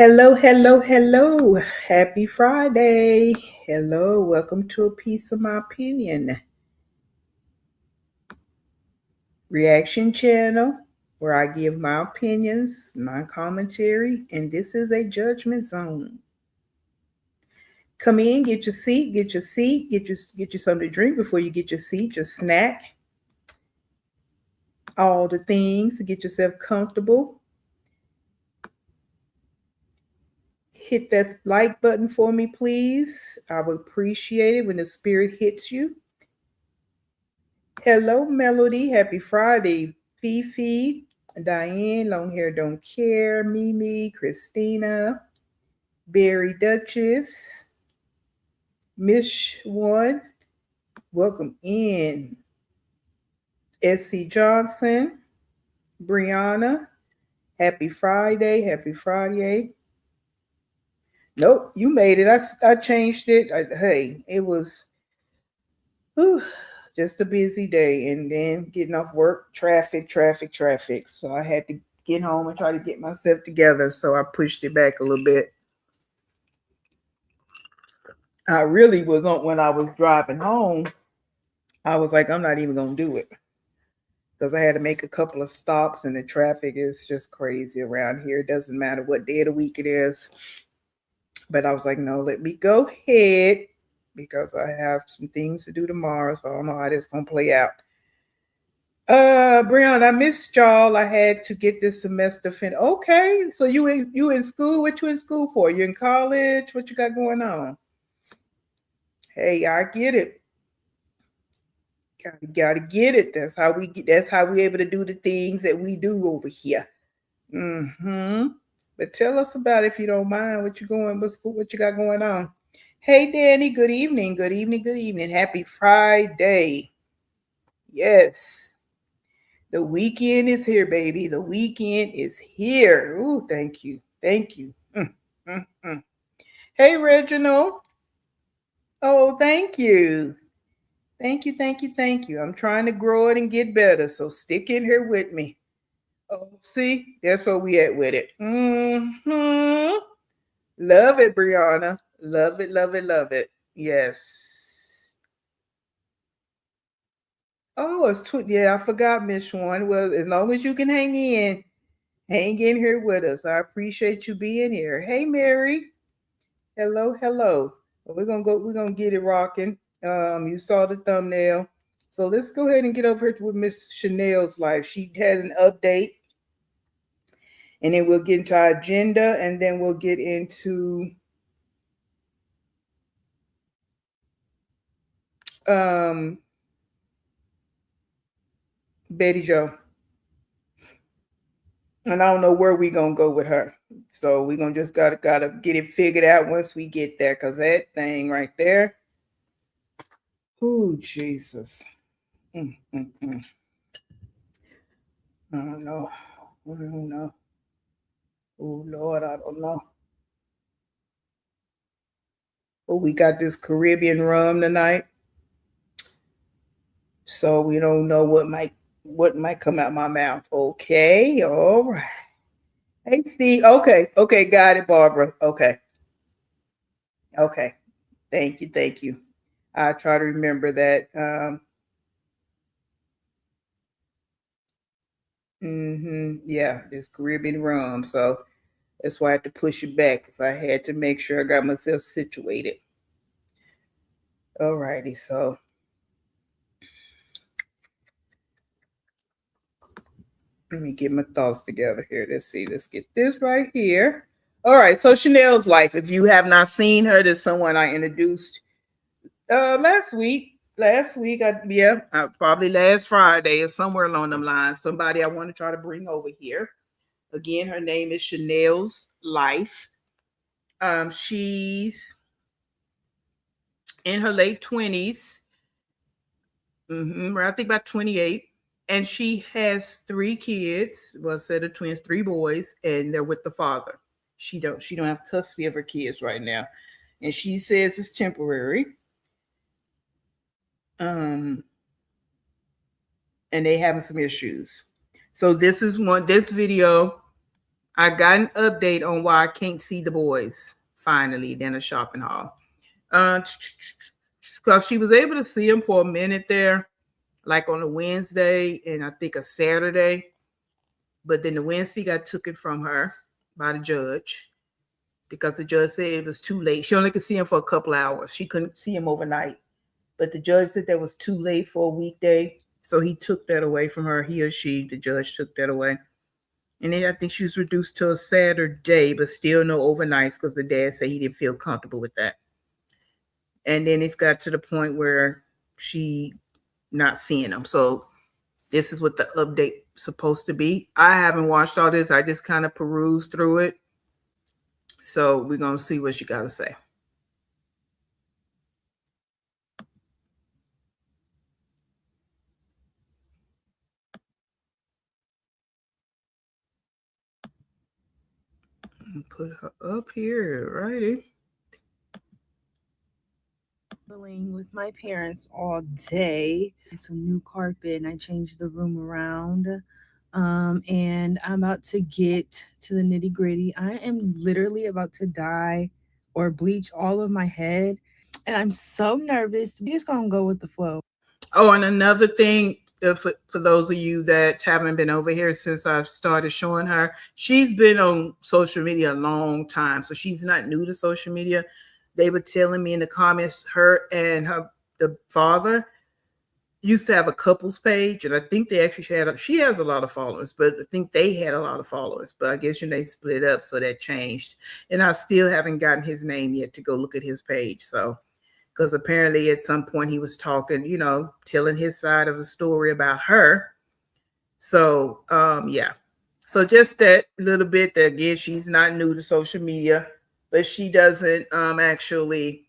Hello, hello, hello. Happy Friday. Hello, welcome to A Piece of My Opinion reaction channel where I give my opinions, my commentary, and this is a judgment zone. Come in, get your seat, get you something to drink before you get your seat, your snack, all the things to get yourself comfortable. Hit that like button for me, please. I would appreciate it when the spirit hits you. Hello, Melody. Happy Friday. Fifi, Diane, Long Hair Don't Care, Mimi, Christina, Berry Duchess, Mish One. Welcome in. SC Johnson, Brianna. Happy Friday. Happy Friday. Nope, you made it. I changed it. Hey, it was just a busy day, and then getting off work, traffic. So I had to get home and try to get myself together. So I pushed it back a little bit. I really was on when I was driving home. I was like, I'm not even gonna do it because I had to make a couple of stops, and the traffic is just crazy around here. It doesn't matter what day of the week it is. But I was like, no, let me go ahead because I have some things to do tomorrow. So I don't know how this gonna play out. Brian, I missed y'all. I had to get this semester finished. Okay, so you in school? What you in school for? You in college? What you got going on? Hey, I get it. Gotta get it. That's how we get. That's how we able to do the things that we do over here. Mm-hmm. But tell us about it if you don't mind. What you going? What you got going on? Hey, Danny. Good evening. Good evening. Good evening. Happy Friday. Yes. The weekend is here, baby. The weekend is here. Ooh, thank you. Thank you. Mm. Hey, Reginald. Oh, thank you. Thank you. I'm trying to grow it and get better. So stick in here with me. Oh, see, that's where we at with it. Love it, Brianna. Love it, love it, love it. Yes. Oh, yeah, I forgot, Miss One. Well, as long as you can hang in here with us. I appreciate you being here. Hey, Mary. Hello, hello. Well, we're gonna get it rocking. You saw the thumbnail. So let's go ahead and get over here with Miss Chanel's life. She had an update, and then we'll get into our agenda, and then we'll get into um Betty Joe. And I don't know where we're gonna go with her. So we're gonna just gotta get it figured out once we get there, because that thing right there. Oh, Jesus. Mm. I don't know. I don't know. Oh Lord, I don't know. Oh, we got this Caribbean rum tonight, so we don't know what might come out my mouth. Okay, all right. Hey, Steve. Okay, got it, Barbara. Okay. Thank you. I try to remember that. Yeah, this Caribbean rum. So that's why I had to push it back because I had to make sure I got myself situated. All righty, so let me get my thoughts together here. Let's see. Let's get this right here. All right. So Chanel's life. If you have not seen her, there's someone I introduced last week. Probably last Friday or somewhere along them lines. Somebody I want to try to bring over here. Again, her name is Chanel's life. She's in her late 20s. I think about 28. And she has three kids, well, a set of twins, three boys, and they're with the father. She don't have custody of her kids right now. And she says it's temporary. Um, and they having some issues. So this video I got an update on why I can't see the boys finally in a shopping hall. Uh, because she was able to see them for a minute there, like on a Wednesday and I think a Saturday. But then the Wednesday got taken from her by the judge because the judge said it was too late. She only could see him for a couple hours. She couldn't see him overnight. But the judge said that was too late for a weekday. So he took that away from her. He or she, the judge took that away. And then I think she was reduced to a Saturday, but still no overnights because the dad said he didn't feel comfortable with that. And then it's got to the point where she not seeing them. So this is what the update supposed to be. I haven't watched all this. I just kind of perused through it. So we're gonna see what you gotta say. Put her up here, righty. Chilling with my parents all day. Some new carpet and I changed the room around. And I'm about to get to the nitty gritty. I am literally about to dye or bleach all of my head. And I'm so nervous. We just gonna go with the flow. Oh, and another thing for those of you that haven't been over here since I've started showing her, she's been on social media a long time, so she's not new to social media. They were telling me in the comments, her and her the father used to have a couples page, and I think they actually had. She has a lot of followers, but I think they had a lot of followers. But I guess they split up, so that changed. And I still haven't gotten his name yet to go look at his page. So because apparently at some point he was talking, telling his side of the story about her. So yeah. So just that little bit that again, she's not new to social media, but she doesn't actually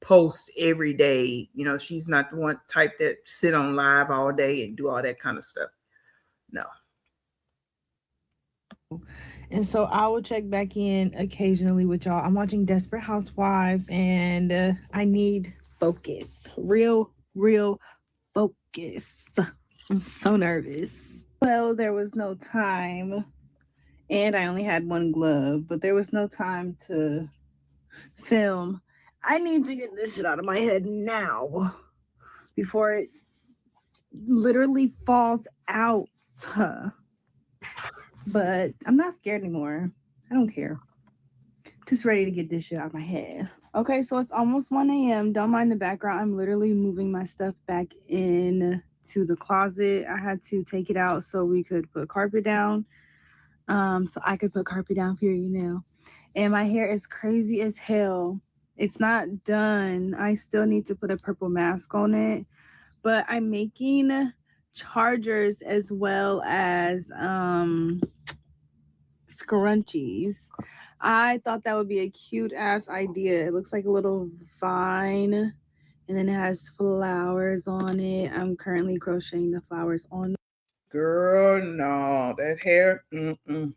post every day. She's not the one type that sit on live all day and do all that kind of stuff. No. And so I will check back in occasionally with y'all. I'm watching Desperate Housewives and I need focus. Real focus. I'm so nervous. Well, there was no time and I only had one glove, but there was no time to film. I need to get this shit out of my head now before it literally falls out. But I'm not scared anymore. I don't care. Just ready to get this shit out of my head. Okay, so it's almost 1 a.m. Don't mind the background. I'm literally moving my stuff back in to the closet. I had to take it out so we could put carpet down. So I could put carpet down, period, now. And my hair is crazy as hell. It's not done. I still need to put a purple mask on it. But I'm making chargers as well as scrunchies. I thought that would be a cute ass idea. It looks like a little vine and then it has flowers on it. I'm currently crocheting the flowers on. Girl, no, that hair. Mm-mm,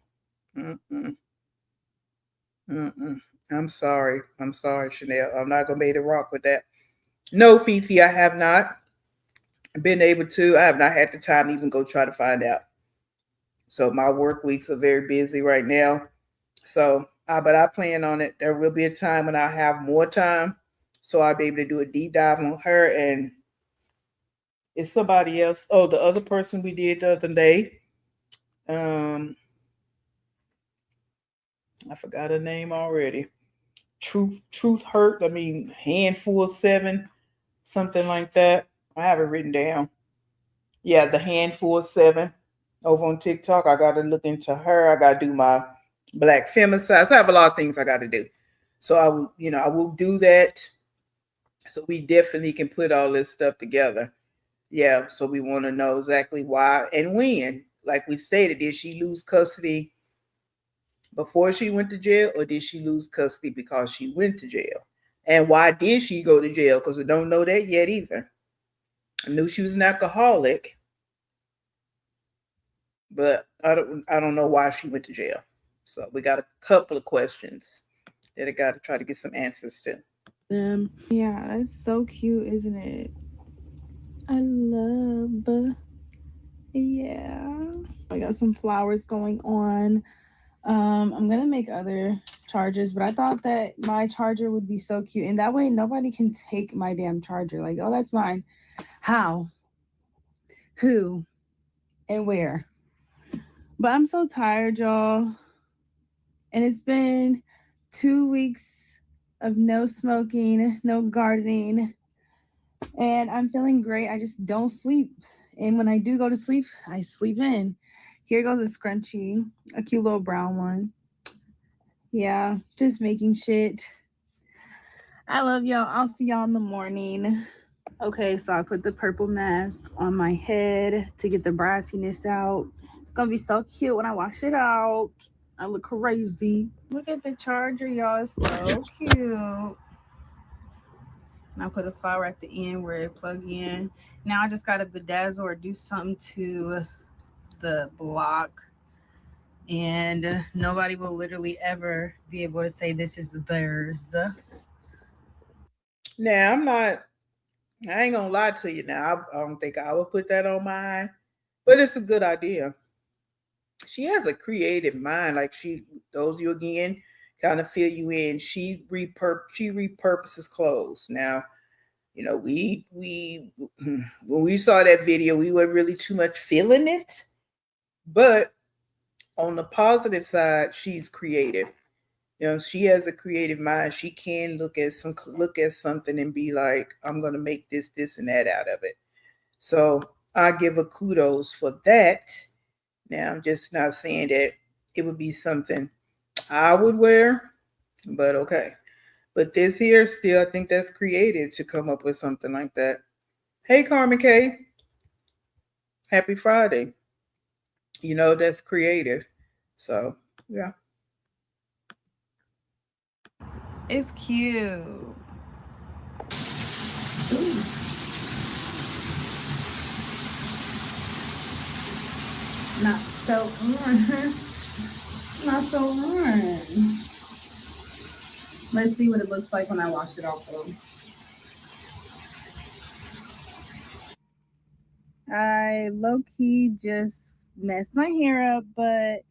mm-mm, mm-mm. I'm sorry. I'm sorry, Chanel. I'm not gonna be able to rock with that. No, Fifi, I have not been able to. I have not had the time to even go try to find out. So my work weeks are very busy right now. So, but I plan on it. There will be a time when I have more time, so I'll be able to do a deep dive on her and it's somebody else. Oh, the other person we did the other day. Um, I forgot her name already. Truth hurt. I mean, handful of seven, something like that. I have it written down. Yeah, the handful of seven over on TikTok. I got to look into her. I got to do my black femicide. So I have a lot of things I got to do. So I will do that. So we definitely can put all this stuff together. Yeah. So we want to know exactly why and when. Like we stated, did she lose custody before she went to jail, or did she lose custody because she went to jail? And why did she go to jail? Because we don't know that yet either. I knew she was an alcoholic, but I don't know why she went to jail. So we got a couple of questions that I got to try to get some answers to. Yeah, that's so cute, isn't it? I love. Yeah. I got some flowers going on. I'm gonna make other chargers, but I thought that my charger would be so cute, and that way nobody can take my damn charger. Like, oh, that's mine. How? Who? And where? But I'm so tired, y'all. And it's been 2 weeks of no smoking, no gardening, and I'm feeling great. I just don't sleep. And when I do go to sleep, I sleep in. Here goes a scrunchie, a cute little brown one. Yeah, just making shit. I love y'all. I'll see y'all in the morning. Okay, so I put the purple mask on my head to get the brassiness out. It's gonna be so cute when I wash it out. I look crazy. Look at the charger, y'all. It's so cute. And I put a flower at the end where it plug in. Now I just gotta bedazzle or do something to the block, and nobody will literally ever be able to say this is theirs. Now I ain't gonna lie to you now. I don't think I would put that on mine. But it's a good idea. She has a creative mind. Like she those you again, kind of fill you in. She repurposes clothes. Now, we when we saw that video, we weren't really too much feeling it. But on the positive side, she's creative. She has a creative mind. She can look at something and be like, I'm gonna make this, and that out of it. So I give her kudos for that. Now I'm just not saying that it would be something I would wear, but okay. But this here still I think that's creative to come up with something like that. Hey Carmen K, happy Friday. That's creative. So yeah. It's cute. Not so orange. Not so orange. Let's see what it looks like when I wash it off though. I low key just messed my hair up, but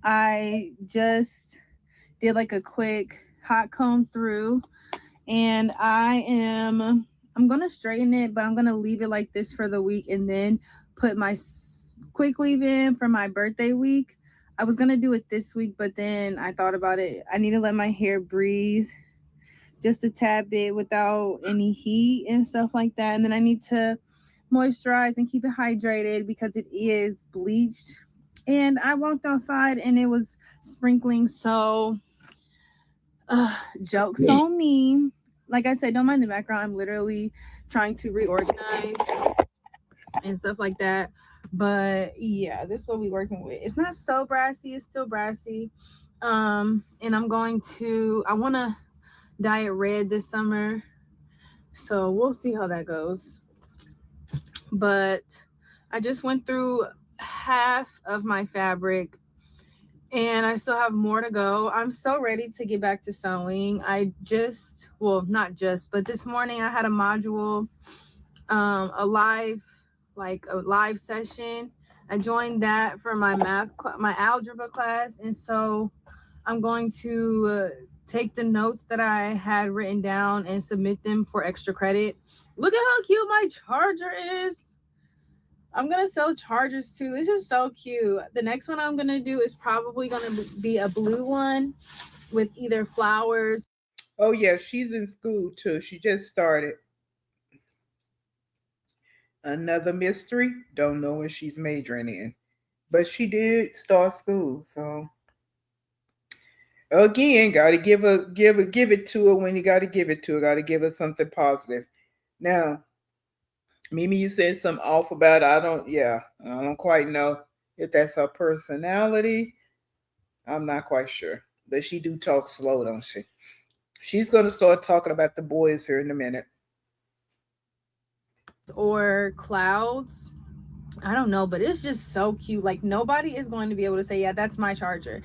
I just did like a quick hot comb through, and I'm gonna straighten it, but I'm gonna leave it like this for the week and then put my quick weave in for my birthday week. I was gonna do it this week, but then I thought about it. I need to let my hair breathe just a tad bit without any heat and stuff like that. And then I need to moisturize and keep it hydrated because it is bleached. And I walked outside and it was sprinkling. So, jokes on me. Like I said, don't mind the background. I'm literally trying to reorganize and stuff like that. But yeah, this is what we're working with. It's not so brassy, it's still brassy. And I want to dye it red this summer. So we'll see how that goes. But I just went through half of my fabric and I still have more to go. I'm so ready to get back to sewing. Well, not just, but this morning I had a module, a live, like a live session. I joined that for my my algebra class. And so I'm going to take the notes that I had written down and submit them for extra credit. Look at how cute my charger is. I'm gonna sell chargers too. This is so cute. The next one I'm gonna do is probably gonna be a blue one with either flowers. Oh yeah, she's in school too. She just started. Another mystery. Don't know what she's majoring in. But she did start school, so again, gotta give it to her when you gotta give it to her. Gotta give her something positive. Now, Mimi, you said something off about it. I don't quite know if that's her personality. I'm not quite sure. But she do talk slow, don't she? She's gonna start talking about the boys here in a minute. Or clouds. I don't know, but it's just so cute. Like nobody is going to be able to say, yeah, that's my charger.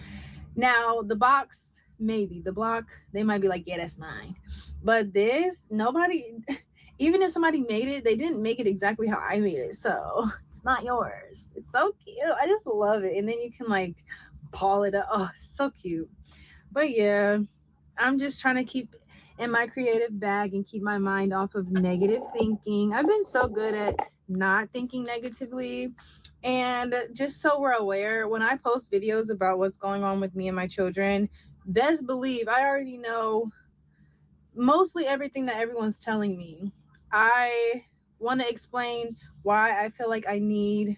Now the box, maybe the block, they might be like, yeah, that's mine. But this, nobody, even if somebody made it, they didn't make it exactly how I made it. So it's not yours. It's so cute. I just love it. And then you can like ball it up. Oh, so cute. But yeah, I'm just trying to keep in my creative bag and keep my mind off of negative thinking. I've been so good at not thinking negatively. And just so we're aware, when I post videos about what's going on with me and my children, best believe I already know mostly everything that everyone's telling me. I want to explain why I feel like I need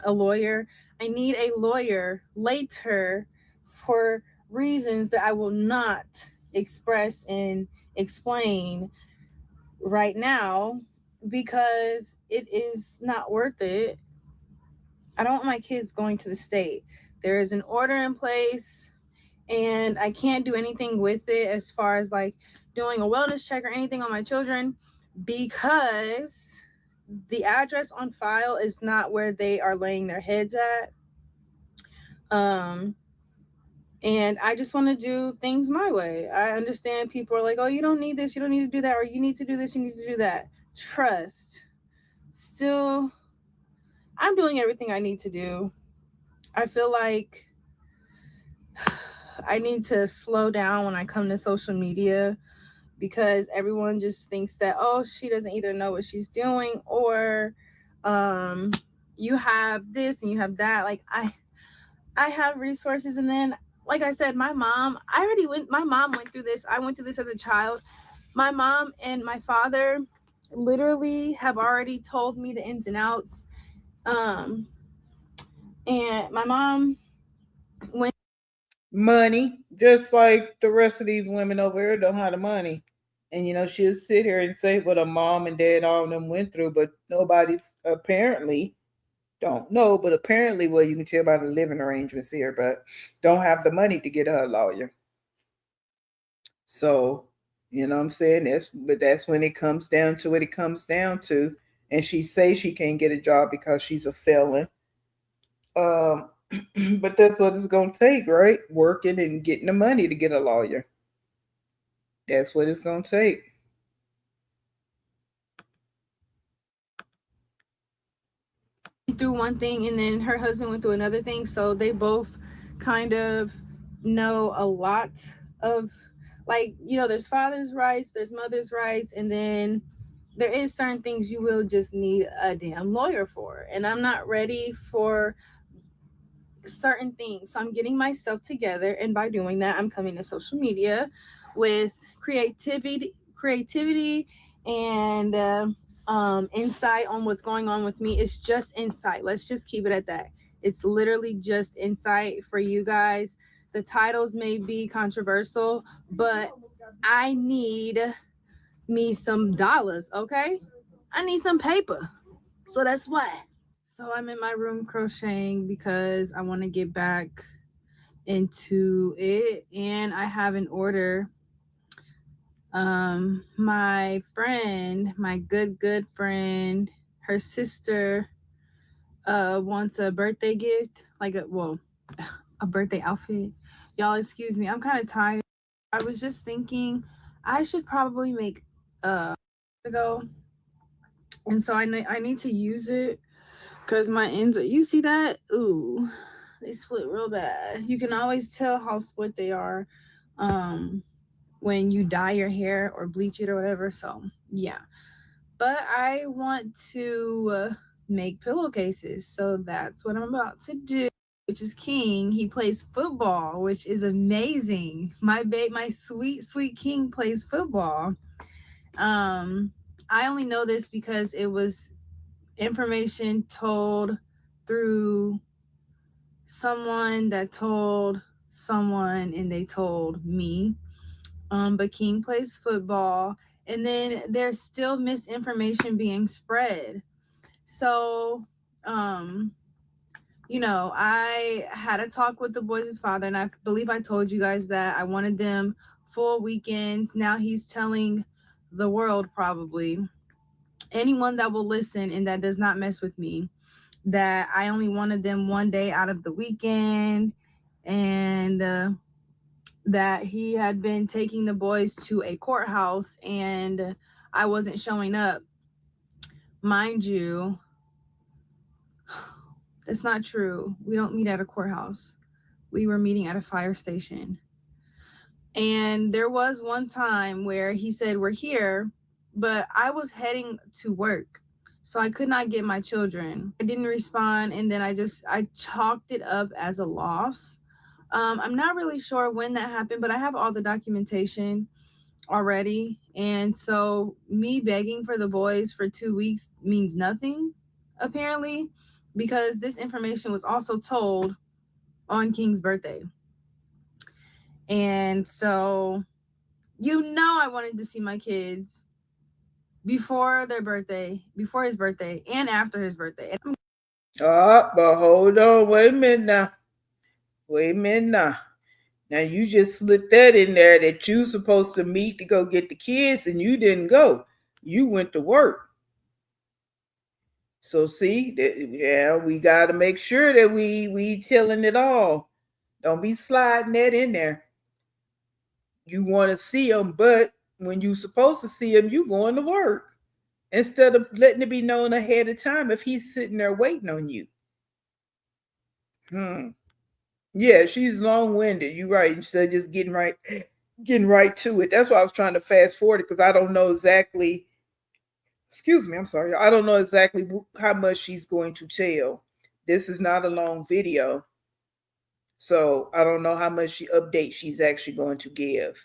a lawyer. I need a lawyer later for reasons that I will not express and explain right now because it is not worth it. I don't want my kids going to the state. There is an order in place and I can't do anything with it as far as like doing a wellness check or anything on my children because the address on file is not where they are laying their heads at. Um, and I just want to do things my way. I understand people are like, oh, you don't need this, you don't need to do that, or you need to do this, you need to do that. Trust. Still, I'm doing everything I need to do. I feel like I need to slow down when I come to social media because everyone just thinks that, oh, she doesn't either know what she's doing or um, you have this and you have that. Like, I have resources. And then, like I said, my mom went through this. I went through this as a child. My mom and my father literally have already told me the ins and outs. Um, and my mom went. Money, just like the rest of these women over here don't have the money. And she'll sit here and say what her mom and dad all of them went through, but nobody's apparently don't know, but apparently, well, you can tell by the living arrangements here, but don't have the money to get her a lawyer. So, you know what I'm saying? That's when it comes down to what it comes down to. And she says she can't get a job because she's a felon. Um, but that's what it's gonna take, right? Working and getting the money to get a lawyer. That's what it's gonna take. Through one thing and then her husband went through another thing, so they both kind of know a lot of, like, there's father's rights, there's mother's rights, and then there is certain things you will just need a damn lawyer for, and I'm not ready for certain things. So I'm getting myself together, and by doing that, I'm coming to social media with creativity, and insight on what's going on with me. It's just insight. Let's just keep it at that. It's literally just insight for you guys. The titles may be controversial, but I need me some dollars, okay? I need some paper. So that's why. So I'm in my room crocheting because I want to get back into it, and I have an order. My friend, my good friend, her sister wants a birthday gift, like a birthday outfit. Y'all excuse me, I'm kind of tired. I was just thinking I should probably make ago, and so I need to use it because my ends are, you see that? Ooh, they split real bad. You can always tell how split they are um when you dye your hair or bleach it or whatever. So yeah, but I want to make pillowcases, so that's what I'm about to do. Which is King. He plays football, which is amazing. My sweet King plays football. Um, I only know this because it was information told through someone that told someone and they told me. But King plays football, and then there's still misinformation being spread. So, um, I had a talk with the boys' father, and I believe I told you guys that I wanted them full weekends. Now he's telling the world, probably anyone that will listen and that does not mess with me, that I only wanted them one day out of the weekend, and that he had been taking the boys to a courthouse and I wasn't showing up. Mind you, it's not true. We don't meet at a courthouse. we were meeting at a fire station. And there was one time where he said, "We're here," but I was heading to work. So I could not get my children. I didn't respond. And then I chalked it up as a loss. I'm not really sure when that happened, but I have all the documentation already. And so me begging for the boys for 2 weeks means nothing, apparently, because this information was also told on King's birthday. And so, I wanted to see my kids before their birthday, before his birthday, and after his birthday. But hold on, wait a minute now. Wait a minute now. Now you just slipped that in there that you supposed to meet to go get the kids and you didn't go. You went to work. So see, that, yeah, we got to make sure that we telling it all. Don't be sliding that in there. You want to see them, but when you supposed to see them, you going to work instead of letting it be known ahead of time if he's sitting there waiting on you. Hmm. Yeah, she's long winded. You're right. Instead of just getting right to it. That's why I was trying to fast forward it because I don't know exactly. Excuse me. I'm sorry. I don't know exactly how much she's going to tell. This is not a long video, so I don't know how much update she's actually going to give.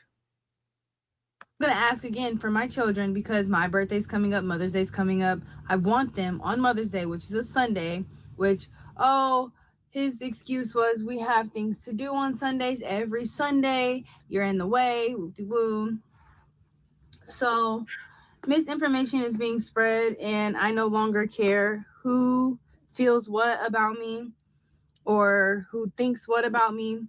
I'm going to ask again for my children because my birthday's coming up, Mother's Day's coming up. I want them on Mother's Day, which is a Sunday, which, his excuse was we have things to do on Sundays. Every Sunday, you're in the way. Woo. So misinformation is being spread, and I no longer care who feels what about me or who thinks what about me.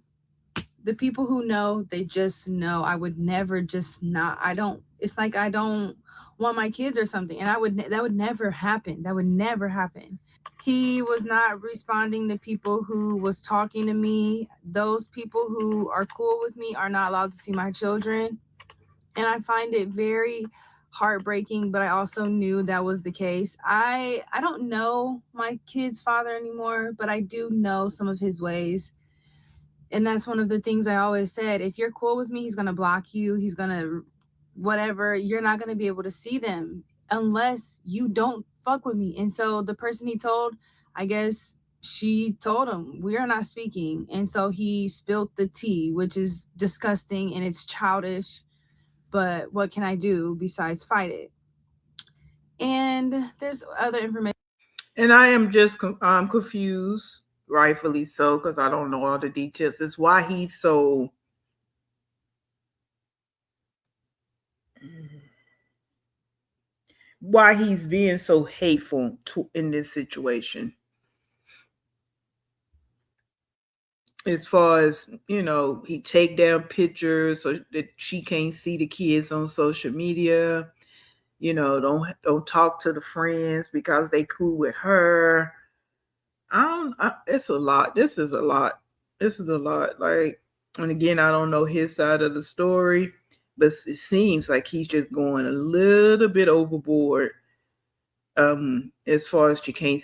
The people who know, they just know. I would never just not. I don't. It's like I don't want my kids or something, and that would never happen. That would never happen. He was not responding to people who was talking to me. Those people who are cool with me are not allowed to see my children. And I find it very heartbreaking, but I also knew that was the case. I don't know my kid's father anymore, but I do know some of his ways. And that's one of the things I always said. If you're cool with me, he's going to block you. He's going to whatever. You're not going to be able to see them unless you don't fuck with me. And so the person he told, I guess she told him, we are not speaking. And so he spilled the tea, which is disgusting and it's childish. But what can I do besides fight it? And there's other information. And I am just confused, rightfully so, because I don't know all the details. It's why he's so why he's being so hateful in this situation. As far as he take down pictures so that she can't see the kids on social media. Don't talk to the friends because they cool with her. It's a lot. This is a lot. This is a lot. Like, and again, I don't know his side of the story, but it seems like he's just going a little bit overboard. As far as you can't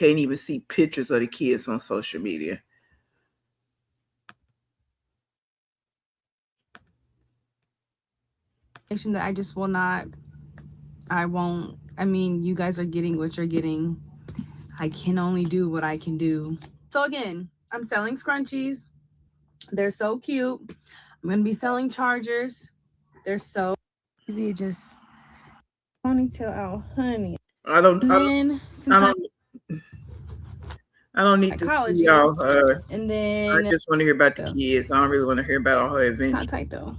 even see pictures of the kids on social media. That I just will not. I won't. I mean, you guys are getting what you're getting. I can only do what I can do. So again, I'm selling scrunchies. They're so cute. I'm gonna be selling chargers. They're so easy. Just ponytail out, honey. I don't. And I then don't. I don't, I don't need to see all her. And then I just want to hear about the kids. I don't really want to hear about all her adventures. It's not tight though.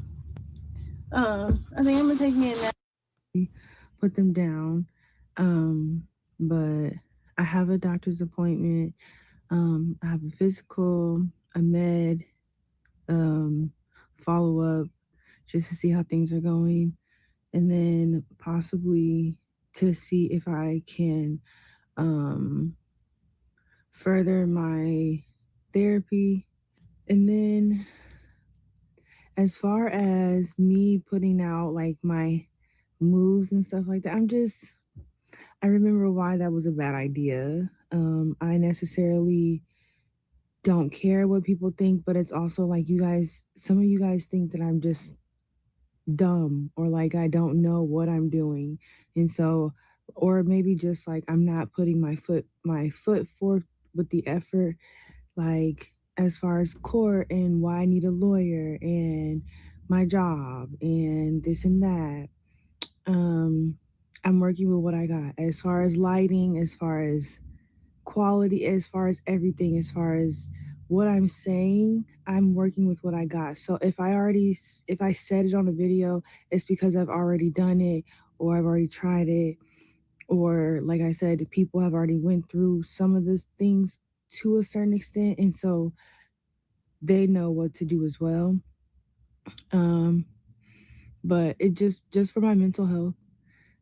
I think I'm gonna take me a nap. Put them down. But I have a doctor's appointment. I have a physical, a med, follow up, just to see how things are going, and then possibly to see if I can further my therapy. And then as far as me putting out like my moves and stuff like that, I remember why that was a bad idea. I necessarily don't care what people think, but it's also like you guys, some of you guys think that I'm just dumb or like I don't know what I'm doing. And so, or maybe just like I'm not putting my foot forth with the effort, like as far as court and why I need a lawyer and my job and this and that. um I'm working with what I got as far as lighting, as far as quality, as far as everything, as far as what I'm saying. I'm working with what I got. So if I said it on a video, it's because I've already done it, or I've already tried it, or like I said, people have already went through some of these things to a certain extent, and so they know what to do as well. um but it just for my mental health,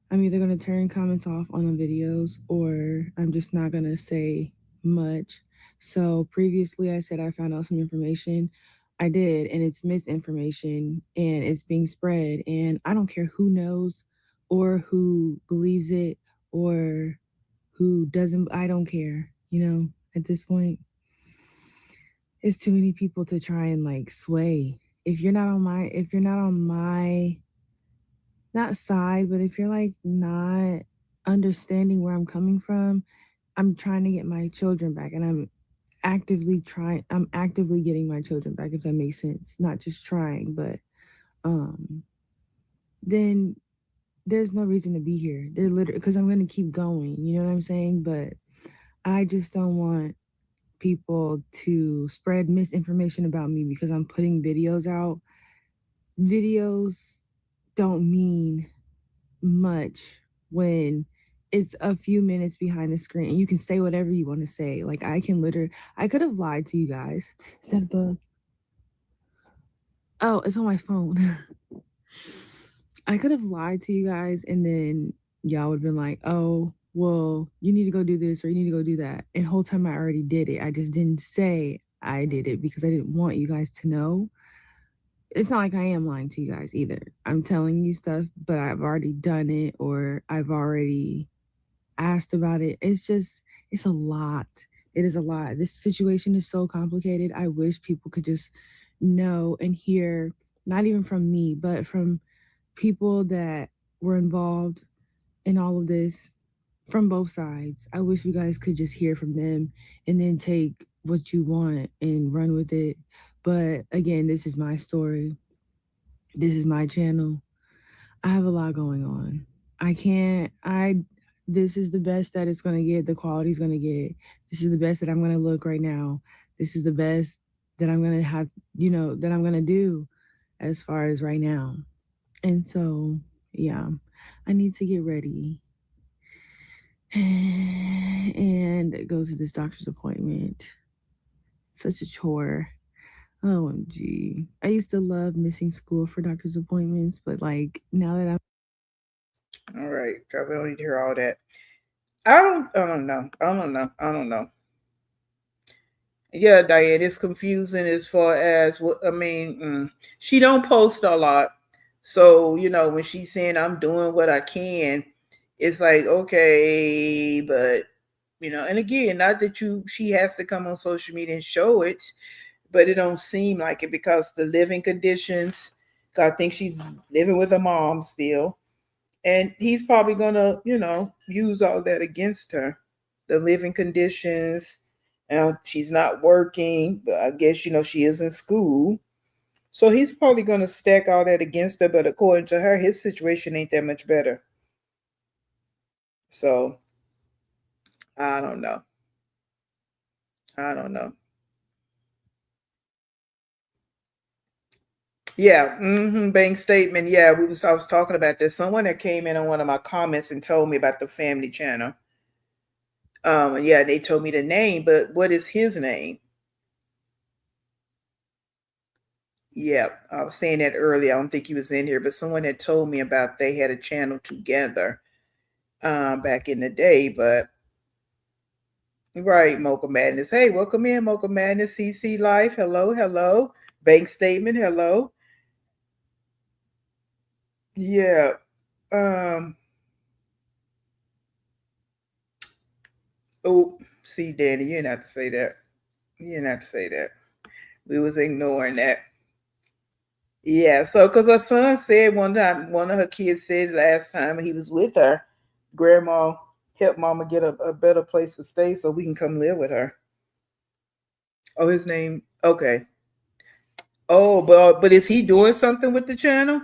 I'm either going to turn comments off on the videos, or I'm just not going to say much. So previously I said I found out some information. I did, and it's misinformation and it's being spread, and I don't care who knows or who believes it or who doesn't. I don't care, at this point. It's too many people to try and like sway. If you're not on my not side, but if you're like not understanding where I'm coming from, I'm trying to get my children back, and I'm actively getting my children back, if that makes sense. Not just trying, but um then there's no reason to be here. They're literally, because I'm going to keep going, you know what I'm saying? But I just don't want people to spread misinformation about me because I'm putting videos out. Videos don't mean much when it's a few minutes behind the screen and you can say whatever you want to say. Like I could have lied to you guys. Is that a bug? Oh, it's on my phone. I could have lied to you guys, and then y'all would have been like, oh, well, you need to go do this or you need to go do that. And the whole time I already did it. I just didn't say I did it because I didn't want you guys to know. It's not like I am lying to you guys either. I'm telling you stuff, but I've already done it, or I've already asked about it. It's a lot. It is a lot. This situation is so complicated. I wish people could just know and hear, not even from me, but from people that were involved in all of this from both sides. I wish you guys could just hear from them and then take what you want and run with it. But again, this is my story. This is my channel. I have a lot going on. I can't, I, this is the best that it's going to get. The quality's going to get. This is the best that I'm going to look right now. This is the best that I'm going to have, that I'm going to do as far as right now. And so, yeah, I need to get ready and go to this doctor's appointment. Such a chore. OMG. I used to love missing school for doctor's appointments, but like now that I'm All right, we don't need to hear all that. I don't know. I don't know. I don't know. Yeah, Diane, it's confusing as far as what I mean. She don't post a lot, so when she's saying I'm doing what I can, it's like okay, but and again, not that she has to come on social media and show it, but it don't seem like it because the living conditions. 'Cause I think she's living with her mom still, and he's probably gonna use all that against her, the living conditions. She's not working, but I guess she is in school, so he's probably gonna stack all that against her. But according to her, his situation ain't that much better. So I don't know. I don't know. Yeah, bank statement. Yeah, I was talking about this. Someone that came in on one of my comments and told me about the family channel. Yeah, they told me the name, but what is his name? Yeah, I was saying that earlier. I don't think he was in here, but someone had told me about they had a channel together back in the day. But right, Mocha Madness. Hey, welcome in, Mocha Madness. CC Life. Hello, hello. Bank statement. Hello. Yeah. Um. Oh, see, Danny, you didn't have to say that. You didn't have to say that. We was ignoring that. Yeah, so because her son said one time, one of her kids said last time he was with her, Grandma helped Mama get a better place to stay so we can come live with her. Oh, his name. Okay. Oh, but is he doing something with the channel?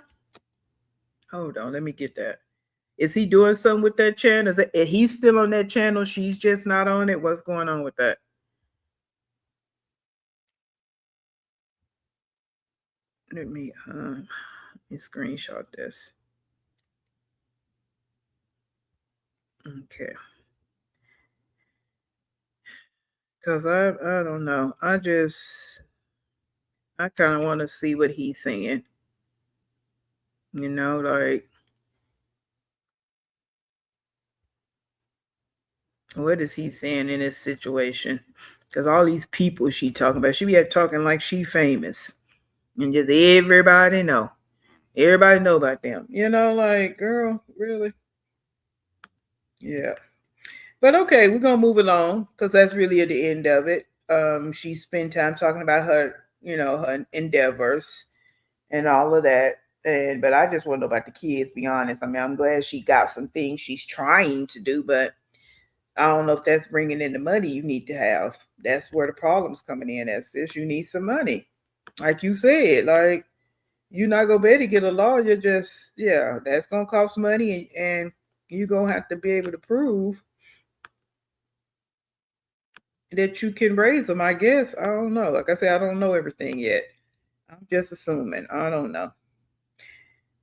Hold on, let me get that. Is he doing something with that channel? Is he still on that channel? She's just not on it. What's going on with that? Let me screenshot this. Okay, cause I don't know. I kind of want to see what he's saying. Like what is he saying in this situation? Cause all these people she talking about, she be talking like she famous, and just everybody know about them. Like girl, really? Yeah. But okay, we're gonna move along because that's really at the end of it. She spent time talking about her, her endeavors and all of that. And but I just want to know about the kids. Be honest. I mean, I'm glad she got some things she's trying to do, but I don't know if that's bringing in the money you need to have. That's where the problem's coming in. As sis, you need some money, like you said. Like you're not gonna be able to get a lawyer. Just yeah, that's gonna cost money, and you're gonna have to be able to prove that you can raise them. I guess I don't know. Like I said, I don't know everything yet. I'm just assuming. I don't know.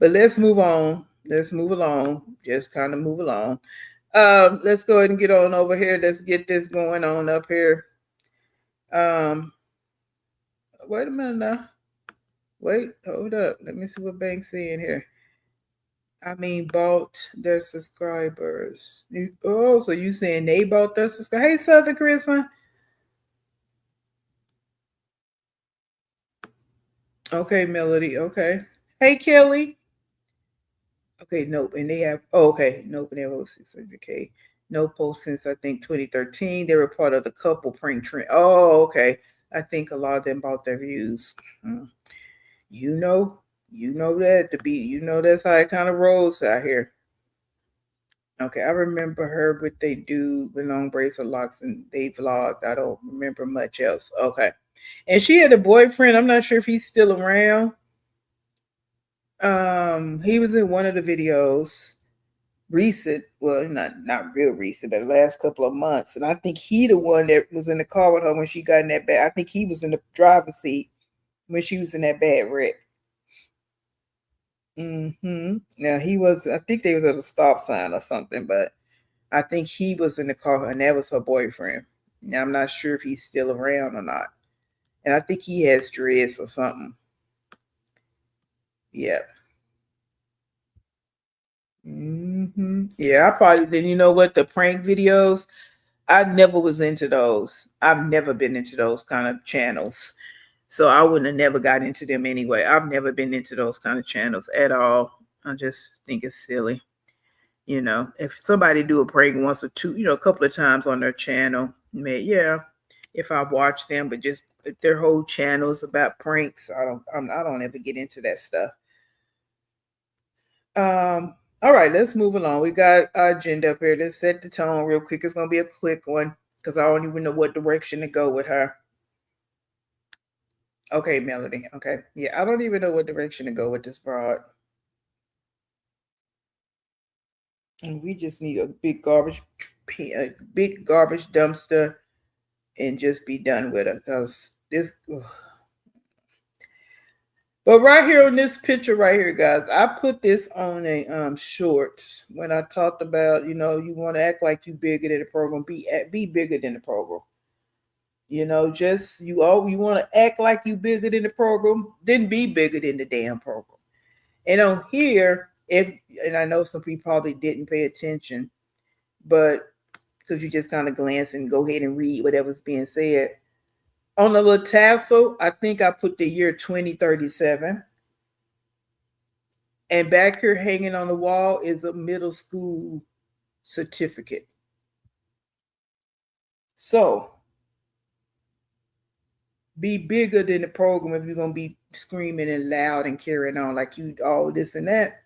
But let's move on. Let's move along. Just kind of move along. Let's go ahead and get on over here. Let's get this going on up here. Um, wait a minute now. Wait, hold up. Let me see what Bank's saying here. I mean, bought their subscribers. So you saying they bought their subscribers? Hey, Southern Christmas. Okay, Melody. Okay. Hey, Kelly. Okay, nope. And they have, oh, okay, nope. And they have over 600K. No post since I think 2013. They were part of the couple prank trend. Oh, okay. I think a lot of them bought their views. Hmm. You know, you know that to be, that's how it kind of rolls out here. Okay, I remember her with they do with long bracelet locks and they vlogged. I don't remember much else. Okay. And she had a boyfriend. I'm not sure if he's still around. He was in one of the videos recent, well, not real recent, but the last couple of months. And I think he the one that was in the car with her when she got in that bad. I think he was in the driving seat when she was in that bad wreck. Now he was. I think they was at a stop sign or something, but I think he was in the car and that was her boyfriend. Now I'm not sure if he's still around or not. And I think he has dreads or something. Yeah. Yeah, I probably didn't. You know what? The prank videos, I never was into those. I've never been into those kind of channels. So I wouldn't have never got into them anyway. I've never been into those kind of channels at all. I just think it's silly. If somebody do a prank once or two, a couple of times on their channel, yeah, if I watch them, but just if their whole channels about pranks, I don't ever get into that stuff. All right, let's move along. We got our agenda up here. Let's set the tone real quick. It's gonna be a quick one because I don't even know what direction to go with her. Okay, Melody. Okay, yeah, I don't even know what direction to go with this broad. And we just need a big garbage dumpster, and just be done with it. Cause this. Ugh. But right here on this picture right here, guys, I put this on a short when I talked about, you want to act like you bigger than the program, be bigger than the program. Just you want to act like you bigger than the program, then be bigger than the damn program. And on here, if and I know some people probably didn't pay attention, but because you just kind of glance and go ahead and read whatever's being said. On the little tassel, I think I put the year 2037. And back here hanging on the wall is a middle school certificate. So be bigger than the program if you're gonna be screaming and loud and carrying on like you all this and that.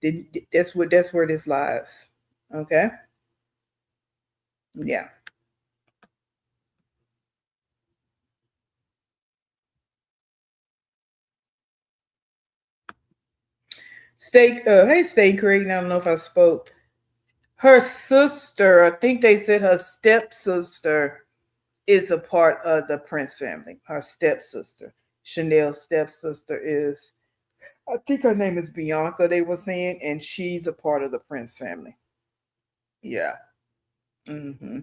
Then that's where this lies. Okay. Yeah. Hey, Steak Creek. I don't know if I spoke. Her sister, I think they said her stepsister is a part of the Prince family. Her stepsister, Chanel's stepsister, is, I think her name is Bianca, they were saying, and she's a part of the Prince family. Yeah. Hmm.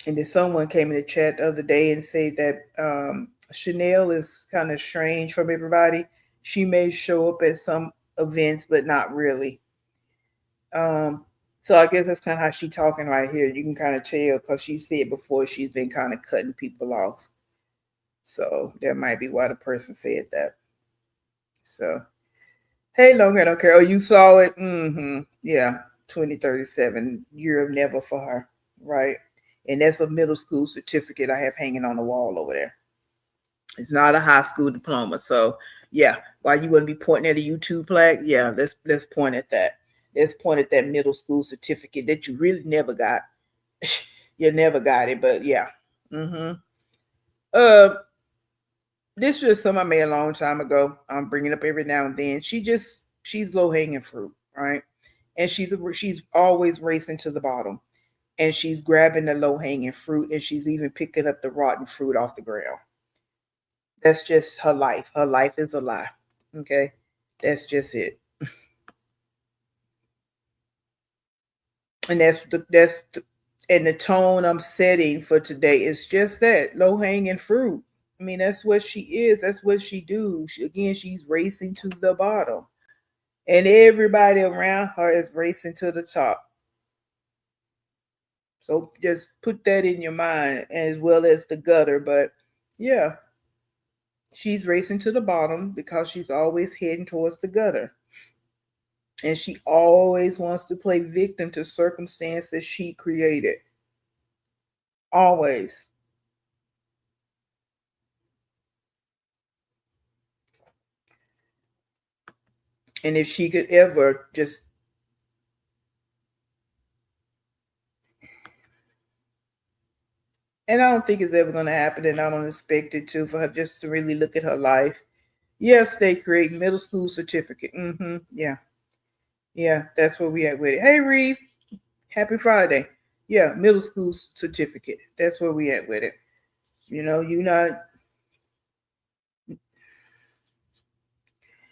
And then someone came in the chat the other day and said that Chanel is kind of strange from everybody. She may show up at some events, but not really. Um, so I guess that's kind of how she talking right here. You can kind of tell because she said before she's been kind of cutting people off. So that might be why the person said that. So hey, long hair don't care. Oh, you saw it? Mm-hmm. Yeah, 2037, year of never for her, right? And that's a middle school certificate I have hanging on the wall over there. It's not a high school diploma. So yeah, why you wouldn't be pointing at a YouTube plaque? Yeah, let's point at that. Let's point at that middle school certificate that you really never got. You never got it, but yeah. Mm-hmm. Uh, this was some I made a long time ago. I'm bringing up every now and then. She's low hanging fruit, right? And she's always racing to the bottom, and she's grabbing the low hanging fruit, and she's even picking up the rotten fruit off the ground. That's just her life. Her life is a lie. Okay, that's just it. And and the tone I'm setting for today is just that low hanging fruit. I mean, that's what she is. That's what she do. Again, she's racing to the bottom, and everybody around her is racing to the top. So just put that in your mind, as well as the gutter. But yeah, she's racing to the bottom because she's always heading towards the gutter, and she always wants to play victim to circumstances she created. Always. And if she could ever just, and I don't think it's ever going to happen, and I don't expect it to, for her just to really look at her life. Yes, they create middle school certificate. Mm-hmm. Yeah. Yeah, that's where we at with it. Hey, Reeve, happy Friday. Yeah, middle school certificate. That's where we at with it. You not.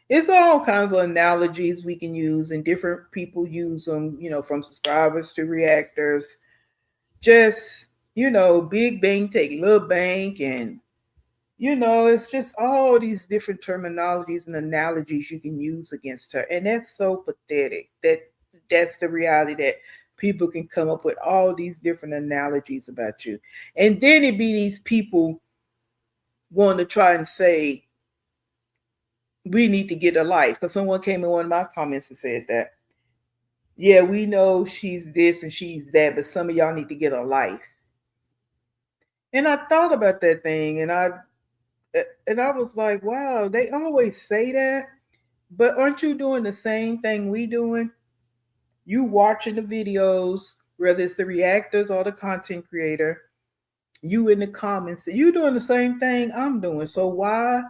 It's all kinds of analogies we can use, and different people use them. From subscribers to reactors. Just big bank take little bank, and it's just all these different terminologies and analogies you can use against her. And that's so pathetic that's the reality, that people can come up with all these different analogies about you. And then it be these people want to try and say, we need to get a life. Because someone came in one of my comments and said that, yeah, we know she's this and she's that, but some of y'all need to get a life. And I thought about that thing, and I was like, wow, they always say that, but aren't you doing the same thing we doing? You watching the videos, whether it's the reactors or the content creator, you in the comments, you doing the same thing I'm doing. So why?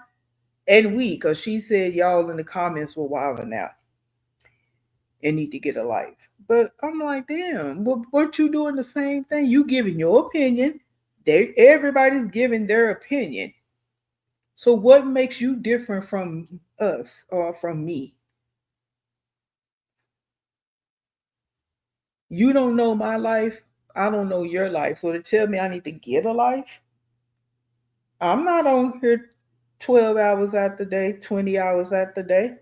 And because she said y'all in the comments were wilding out and need to get a life. But I'm like, damn, well, weren't you doing the same thing? You giving your opinion. Everybody's giving their opinion. So what makes you different from us or from me? You don't know my life. I don't know your life. So to tell me I need to get a life, I'm not on here 12 hours out the day, 20 hours out the day.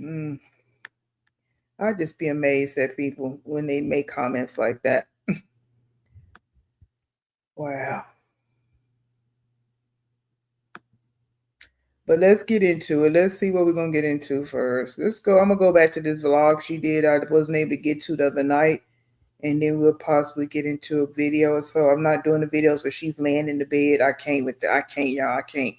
Mm, I just be amazed at people when they make comments like that. Wow. But let's get into it. Let's see what we're gonna get into first. Let's go. I'm gonna go back to this vlog she did. I wasn't able to get to the other night. and then we'll possibly get into a video or so. I'm not doing the videos where she's laying in the bed. I can't with that. I can't, y'all. I can't.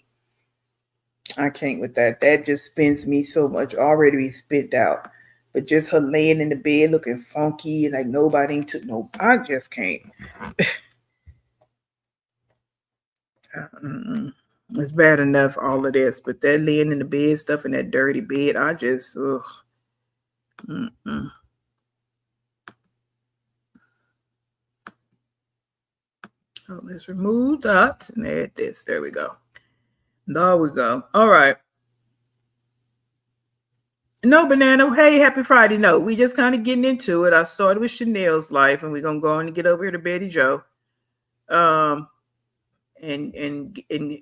I can't with that. That just spins me so much. Already be spent out. But just her laying in the bed looking funky, like nobody took no. I just can't. It's bad enough all of this, but that laying in the bed stuff in that dirty bed, I just ugh. Mm-mm. Oh, let's remove dots and add this. There we go. There we go. All right. No, Banana. Hey, happy Friday. No, we just kind of getting into it. I started with Chanel's life, and we're gonna go on and get over here to Betty Joe. Um, and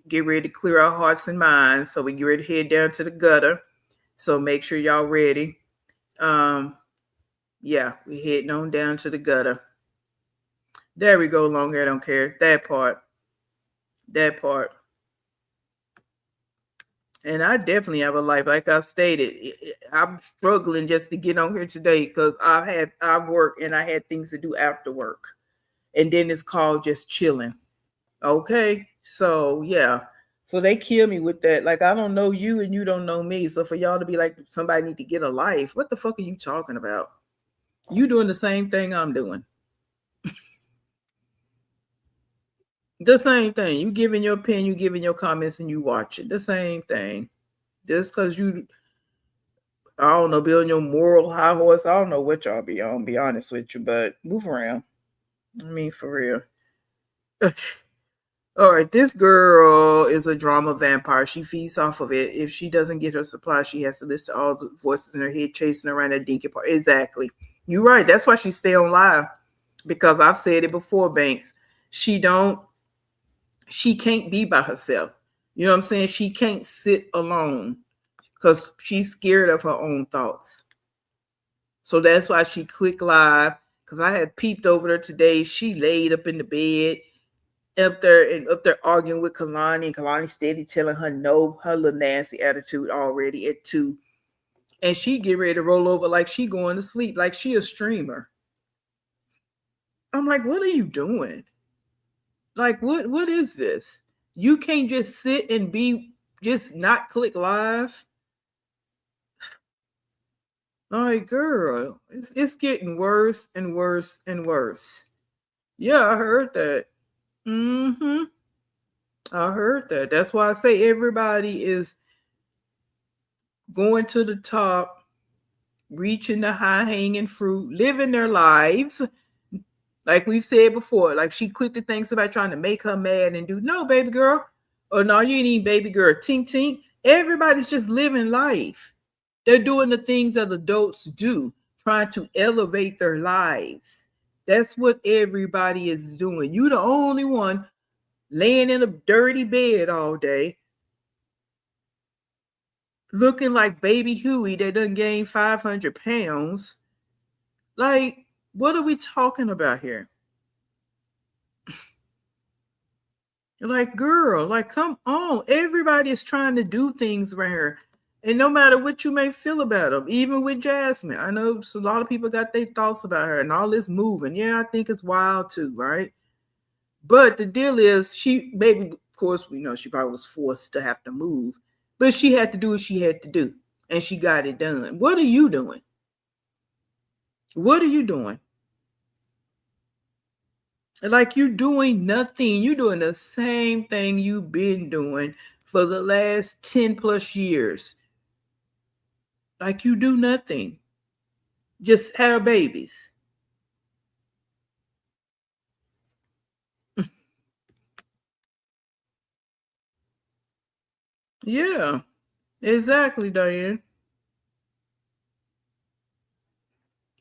get ready to clear our hearts and minds. So we get ready to head down to the gutter. So make sure y'all ready. Yeah, we heading on down to the gutter. There we go, long hair, don't care. That part. That part. And I definitely have a life. Like I stated, I'm struggling just to get on here today because I work and I had things to do after work. And then it's called just chilling. Okay. So yeah. So they kill me with that. Like I don't know you and you don't know me. So for y'all to be like somebody need to get a life, what the fuck are you talking about? You doing the same thing I'm doing. The same thing. You giving your opinion, you giving your comments, and you watching. The same thing. Just because you, I don't know, be on your moral high horse. I don't know what y'all be on, be honest with you, but move around. I mean, for real. All right, this girl is a drama vampire. She feeds off of it. If she doesn't get her supply, she has to listen to all the voices in her head chasing around that dinky part. Exactly. You're right. That's why she stay on live. Because I've said it before, Banks. She can't be by herself. You know what I'm saying? She can't sit alone because she's scared of her own thoughts. So that's why she clicked live. Because I had peeped over there today. She laid up in the bed up there arguing with Kalani, and Kalani steady telling her no, her little nasty attitude already at 2. And she get ready to roll over like she going to sleep, like she a streamer. I'm like, what are you doing? Like, what is this? You can't just sit and be just not click live. Like, girl, it's getting worse and worse and worse. Yeah, I heard that. Mm-hmm. I heard that. That's why I say everybody is going to the top, reaching the high hanging fruit, living their lives. Like we've said before, like she quit the things about trying to make her mad and do no, baby girl. Oh no, you ain't even baby girl. Tink tink. Everybody's just living life. They're doing the things that adults do, trying to elevate their lives. That's what everybody is doing. You the only one laying in a dirty bed all day, looking like baby Huey that done gained 500 pounds. Like, what are we talking about here? Like, girl, like, come on. Everybody is trying to do things around here. And no matter what you may feel about them, even with Jasmine, I know a lot of people got their thoughts about her and all this moving. Yeah, I think it's wild too, right? But the deal is, she maybe, of course, we know she probably was forced to have to move, but she had to do what she had to do, and she got it done. What are you doing? What are you doing? Like you doing nothing. You doing the same thing you've been doing for the last 10 plus years. Like you do nothing. Just have babies. Yeah, exactly, Diane.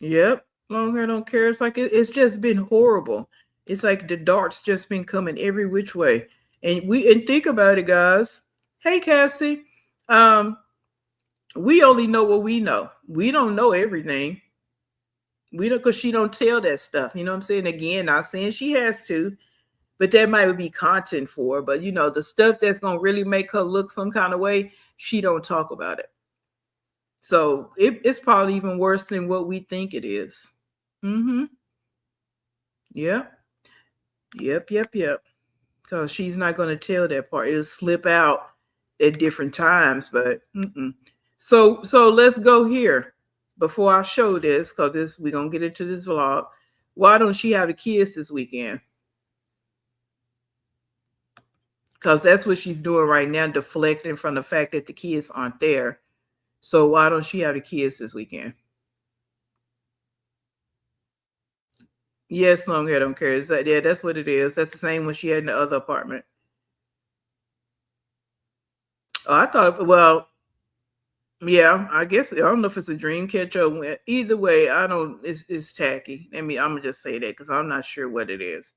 Yep. Long hair don't care. It's like it's just been horrible. It's like the darts just been coming every which way. And think about it, guys. Hey Cassie. Um, we only know what we know. We don't know everything. We don't, because she don't tell that stuff. You know what I'm saying? Again, not saying she has to, but that might be content for her. But you know, the stuff that's gonna really make her look some kind of way, she don't talk about it. So it's probably even worse than what we think it is. Mm-hmm. Yep. Yep. Because she's not going to tell that part. It'll slip out at different times, but so let's go here before I show this, because this we're gonna get into this vlog. Why don't she have the kids this weekend? Because that's what she's doing right now, deflecting from the fact that the kids aren't there. So why don't she have the kids this weekend? Yes, long hair don't care. Is that, yeah, that's what it is. That's the same one she had in the other apartment. Oh, I thought, well, yeah, I guess I don't know if it's a dream catcher. Either way, I don't. It's tacky. I mean, I'm gonna just say that because I'm not sure what it is.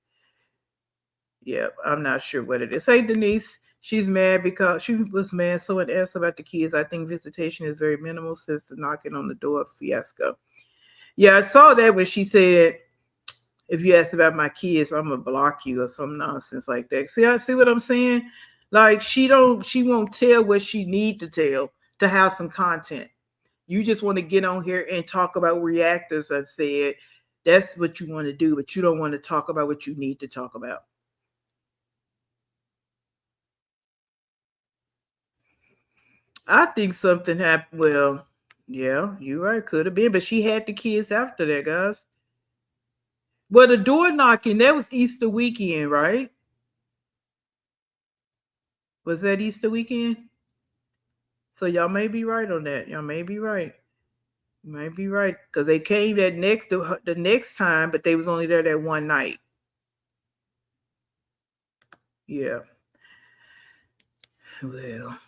Yeah, I'm not sure what it is. Hey, Denise, she's mad because she was mad. Someone asked about the kids. I think visitation is very minimal since the knocking on the door fiasco. Yeah, I saw that when she said, "If you ask about my kids, I'm gonna block you" or some nonsense like that. See, I see what I'm saying. Like she won't tell what she need to tell to have some content. You just want to get on here and talk about reactors. I said that's what you want to do, but you don't want to talk about what you need to talk about. I think something happened. Well, yeah, you're right. Could have been, but she had the kids after that, guys. Well, the door knocking, that was Easter weekend, right? Was that Easter weekend? So y'all may be right on that. Y'all may be right. You might be right. Because they came the next time, but they was only there that one night. Yeah. Well.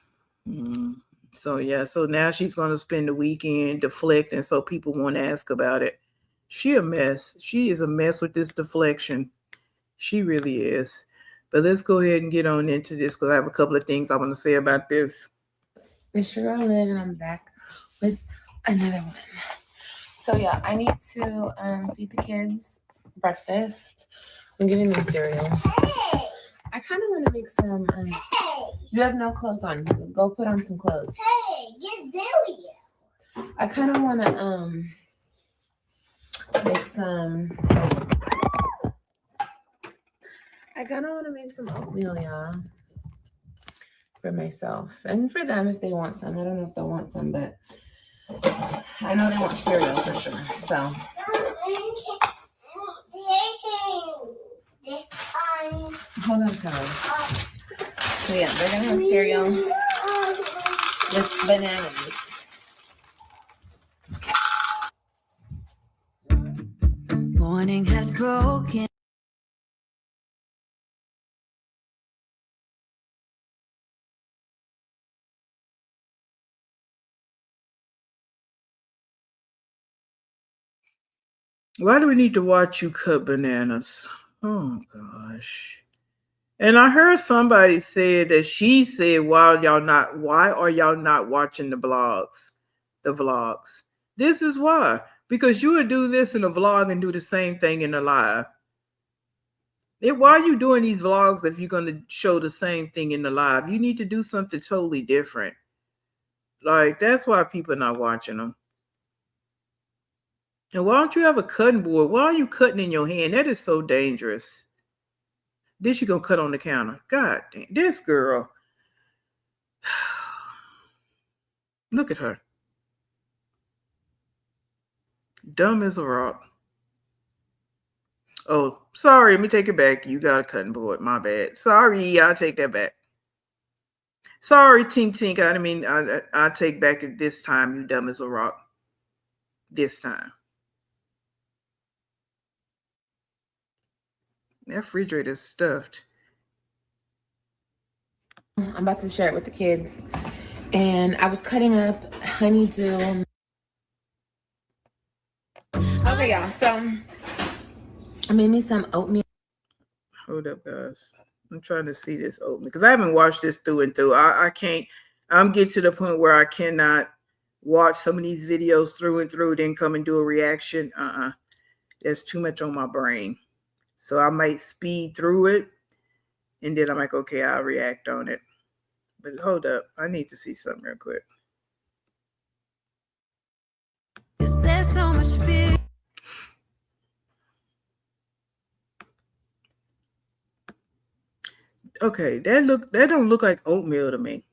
So yeah, so now she's gonna spend the weekend deflecting so people won't ask about it. She a mess. She is a mess with this deflection. She really is. But let's go ahead and get on into this because I have a couple of things I want to say about this. It's your girl Liv, and I'm back with another one. So yeah, I need to feed the kids breakfast. I'm giving them cereal. I kind of want to make some. You have no clothes on. Go put on some clothes. Hey, get there. I kind of want to make some. I kind of want to make some oatmeal, y'all, for myself and for them if they want some. I don't know if they'll want some, but I know they want cereal for sure. So. Hold on, Tyler. So yeah, they're gonna have cereal with bananas. Morning has broken. Why do we need to watch you cut bananas? Oh gosh. And I heard somebody say that she said, why are y'all not watching the vlogs? The vlogs. This is why. Because you would do this in a vlog and do the same thing in a live. Why are you doing these vlogs if you're going to show the same thing in the live? You need to do something totally different. Like, that's why people are not watching them. And why don't you have a cutting board? Why are you cutting in your hand? That is so dangerous. Then she gonna cut on the counter. God damn, this girl. Look at her. Dumb as a rock. Oh, sorry. Let me take it back. You got a cutting board. My bad. Sorry. I'll take that back. Sorry, Tink Tink. I mean, I'll take back it this time. You dumb as a rock. This time. That refrigerator is stuffed. I'm about to share it with the kids. And I was cutting up honeydew. Okay, y'all. So I made me some oatmeal. Hold up, guys. I'm trying to see this oatmeal because I haven't watched this through and through. I can't. I'm getting to the point where I cannot watch some of these videos through and through, then come and do a reaction. There's too much on my brain. So I might speed through it, and then I'm like, okay, I'll react on it. But hold up. I need to see something real quick. Is there so much fear? Okay, that don't look like oatmeal to me.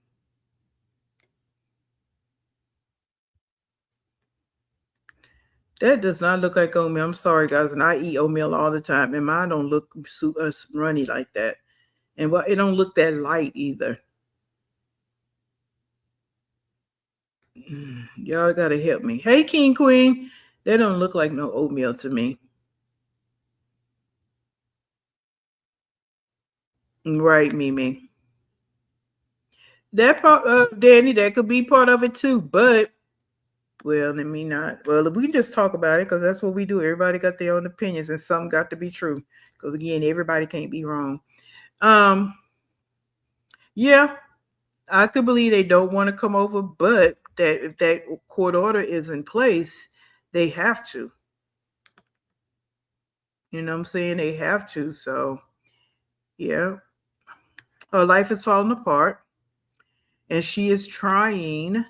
That does not look like oatmeal. I'm sorry, guys, and I eat oatmeal all the time, and mine don't look runny like that. And it don't look that light either. Y'all gotta help me. Hey, King Queen, that don't look like no oatmeal to me. Right, Mimi. That part, Danny, that could be part of it too. But well, let me not. Well, we can just talk about it because that's what we do. Everybody got their own opinions, and some got to be true. Because again, everybody can't be wrong. Um, yeah, I could believe they don't want to come over, but that if that court order is in place, they have to. You know what I'm saying? They have to. So yeah, her life is falling apart, and she is trying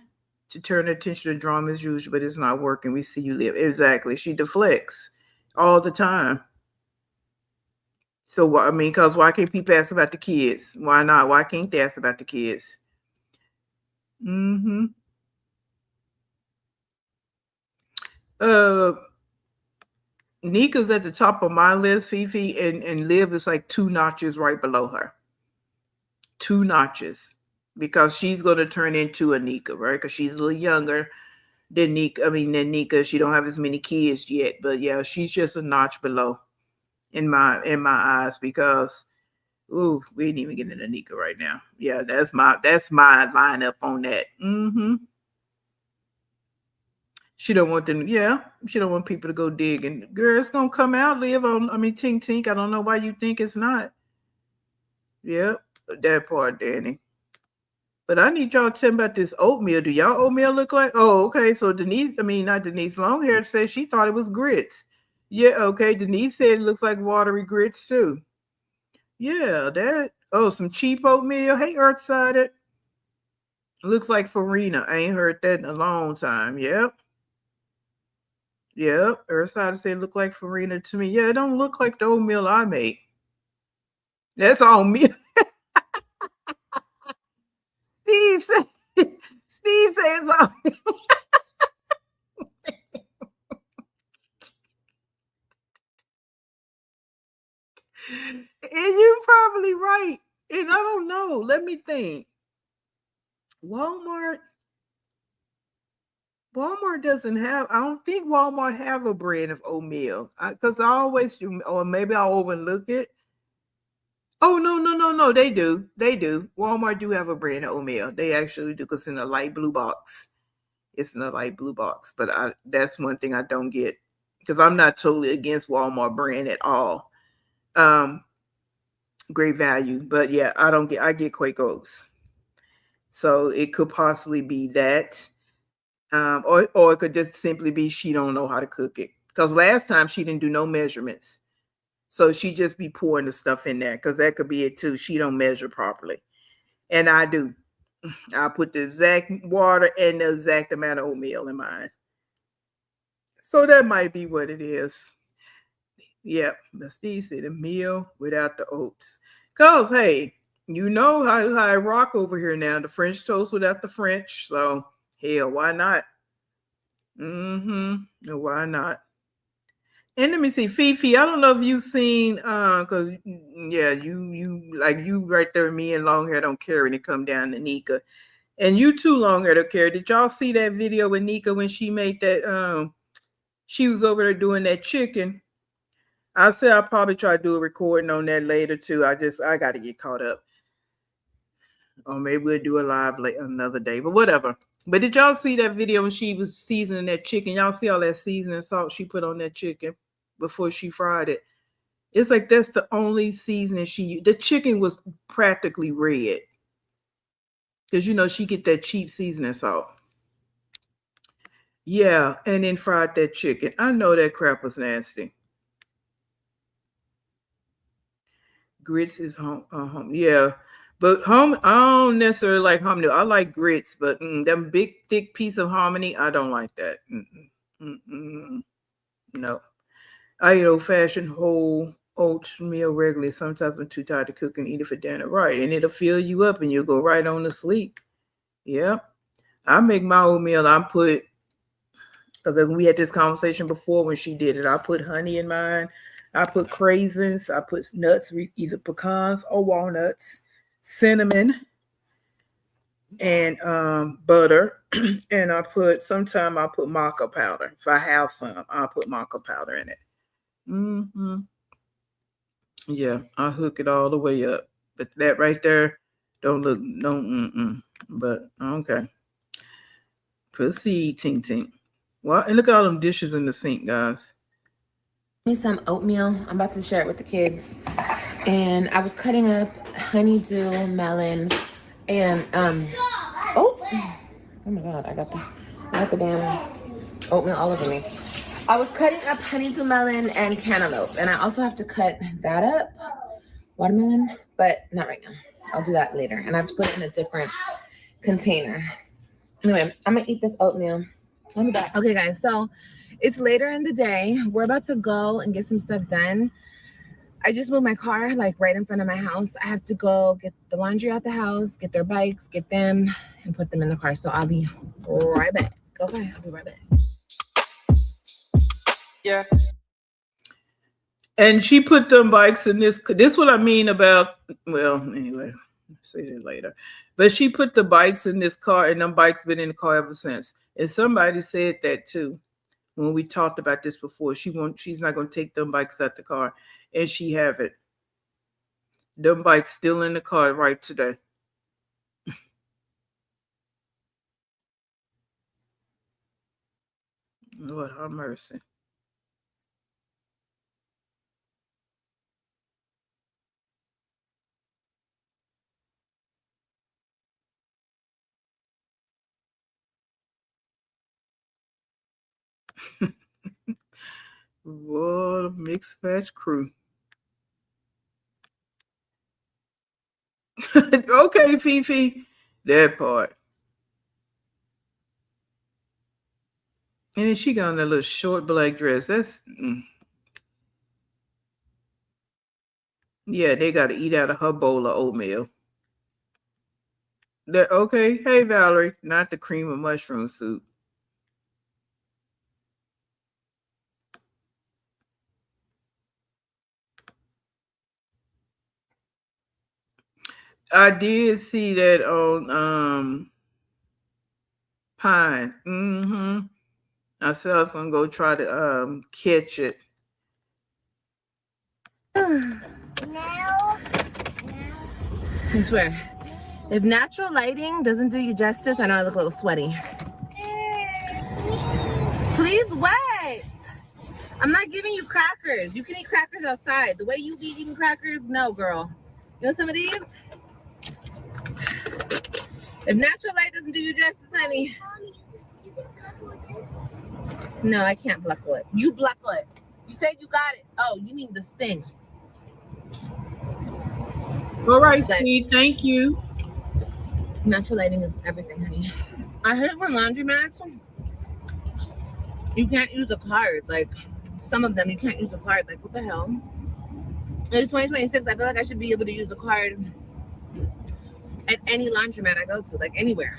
to turn attention to drama as usual, but it's not working. We see you live exactly. She deflects all the time. So I mean, because why can't people ask about the kids? Why not? Why can't they ask about the kids? Mm-hmm. Uh, Nika's at the top of my list, Fifi, and Liv is like 2 notches right below her. 2 notches. Because she's gonna turn into a Nika, right? Because she's a little younger than Nika. I mean than Nika. She don't have as many kids yet. But yeah, she's just a notch below in my eyes because ooh, we ain't even getting into Nika right now. Yeah, that's my lineup on that. Mm-hmm. She don't want them. Yeah, she don't want people to go dig. And girl, it's gonna come out. Live on. I mean, Tink Tink. I don't know why you think it's not. Yep, that part, Danny. But I need y'all to tell me about this oatmeal. Do y'all oatmeal look like? Oh, okay. So Denise, I mean not Denise Longhair said she thought it was grits. Yeah, okay. Denise said it looks like watery grits too. Yeah, that. Oh, some cheap oatmeal. Hey, Earthsided. Looks like farina. I ain't heard that in a long time. Yep. Yep. Earthsided said it look like farina to me. Yeah, it don't look like the oatmeal I make. That's all me. Steve said. Steve says all. And you're probably right. And I don't know. Let me think. Walmart. Walmart doesn't have. I don't think Walmart have a brand of oatmeal. Because I always do, or maybe I'll overlook it. Oh no. They do. They do. Walmart do have a brand of oatmeal. They actually do because in a light blue box. It's in a light blue box. But that's one thing I don't get because I'm not totally against Walmart brand at all. Great value, but yeah, I get Quakos. So it could possibly be that. Or it could just simply be she don't know how to cook it. Because last time she didn't do no measurements. So she just be pouring the stuff in there because that could be it too. She don't measure properly. And I do. I put the exact water and the exact amount of oatmeal in mine. So that might be what it is. Yeah, but Steve said a meal without the oats. Cause hey, you know how I rock over here now. The French toast without the French. So hell, why not? Mm-hmm. Why not? And let me see, Fifi. I don't know if you've seen because yeah, you like you right there, me and long hair don't care when it come down to Nika. And you too, long hair don't care. Did y'all see that video with Nika when she made that she was over there doing that chicken? I said I'll probably try to do a recording on that later too. I got to get caught up. Or maybe we'll do a live another day, but whatever. But did y'all see that video when she was seasoning that chicken? Y'all see all that seasoning salt she put on that chicken before she fried it? It's like that's the only seasoning the chicken was practically red. Because you know she get that cheap seasoning salt. Yeah, and then fried that chicken. I know that crap was nasty. Grits is home. Yeah. But I don't necessarily like hominy. I like grits, but that big thick piece of hominy, I don't like that. No, I eat old fashioned whole oatmeal regularly. Sometimes I'm too tired to cook and eat it for dinner. Right. And it'll fill you up and you'll go right on to sleep. Yeah. I make my oatmeal. I put, because we had this conversation before when she did it, I put honey in mine. I put craisins. I put nuts, either pecans or walnuts, cinnamon, and butter. And sometimes I put maca powder. If I have some, I'll put maca powder in it. Yeah, I'll hook it all the way up. But that right there, don't. But okay. Proceed, Tink Tink. Well, and look at all them dishes in the sink, guys. Me some oatmeal. I'm about to share it with the kids. And I was cutting up honeydew, melon, and oh my god, I got the damn oatmeal all over me. I was cutting up honeydew melon and cantaloupe, and I also have to cut that up, watermelon, but not right now. I'll do that later, and I have to put it in a different container. Anyway, I'm gonna eat this oatmeal. I'll be back. Okay, guys, so it's later in the day. We're about to go and get some stuff done. I just moved my car like right in front of my house. I have to go get the laundry out the house, get their bikes, get them, and put them in the car. So I'll be right back. Okay, I'll be right back. Yeah. And she put them bikes in this. This what I mean about, well, anyway, I'll say that later. But she put the bikes in this car, and them bikes been in the car ever since. And somebody said that too when we talked about this before. She's not going to take them bikes out the car, and she have it. Them bikes still in the car right today. Lord have mercy. What a mixed match crew. Okay, Fifi. That part. And then she got on that little short black dress. That's yeah, they gotta eat out of her bowl of oatmeal. Okay, hey Valerie, not the cream of mushroom soup. I did see that on Pine. I said I was gonna go try to catch it. I swear, if natural lighting doesn't do you justice, I know I look a little sweaty. Please wait. I'm not giving you crackers. You can eat crackers outside. The way you be eating crackers, no, girl. You know some of these? If natural light doesn't do you justice, honey. No, I can't buckle it. You buckle it. You said you got it. Oh, you mean this thing. All right, Steve. Thank you. Natural lighting is everything, honey. I hate when laundromats, you can't use a card. Like, some of them, you can't use a card. Like, what the hell? It's 2026. I feel like I should be able to use a card at any laundromat I go to, like anywhere.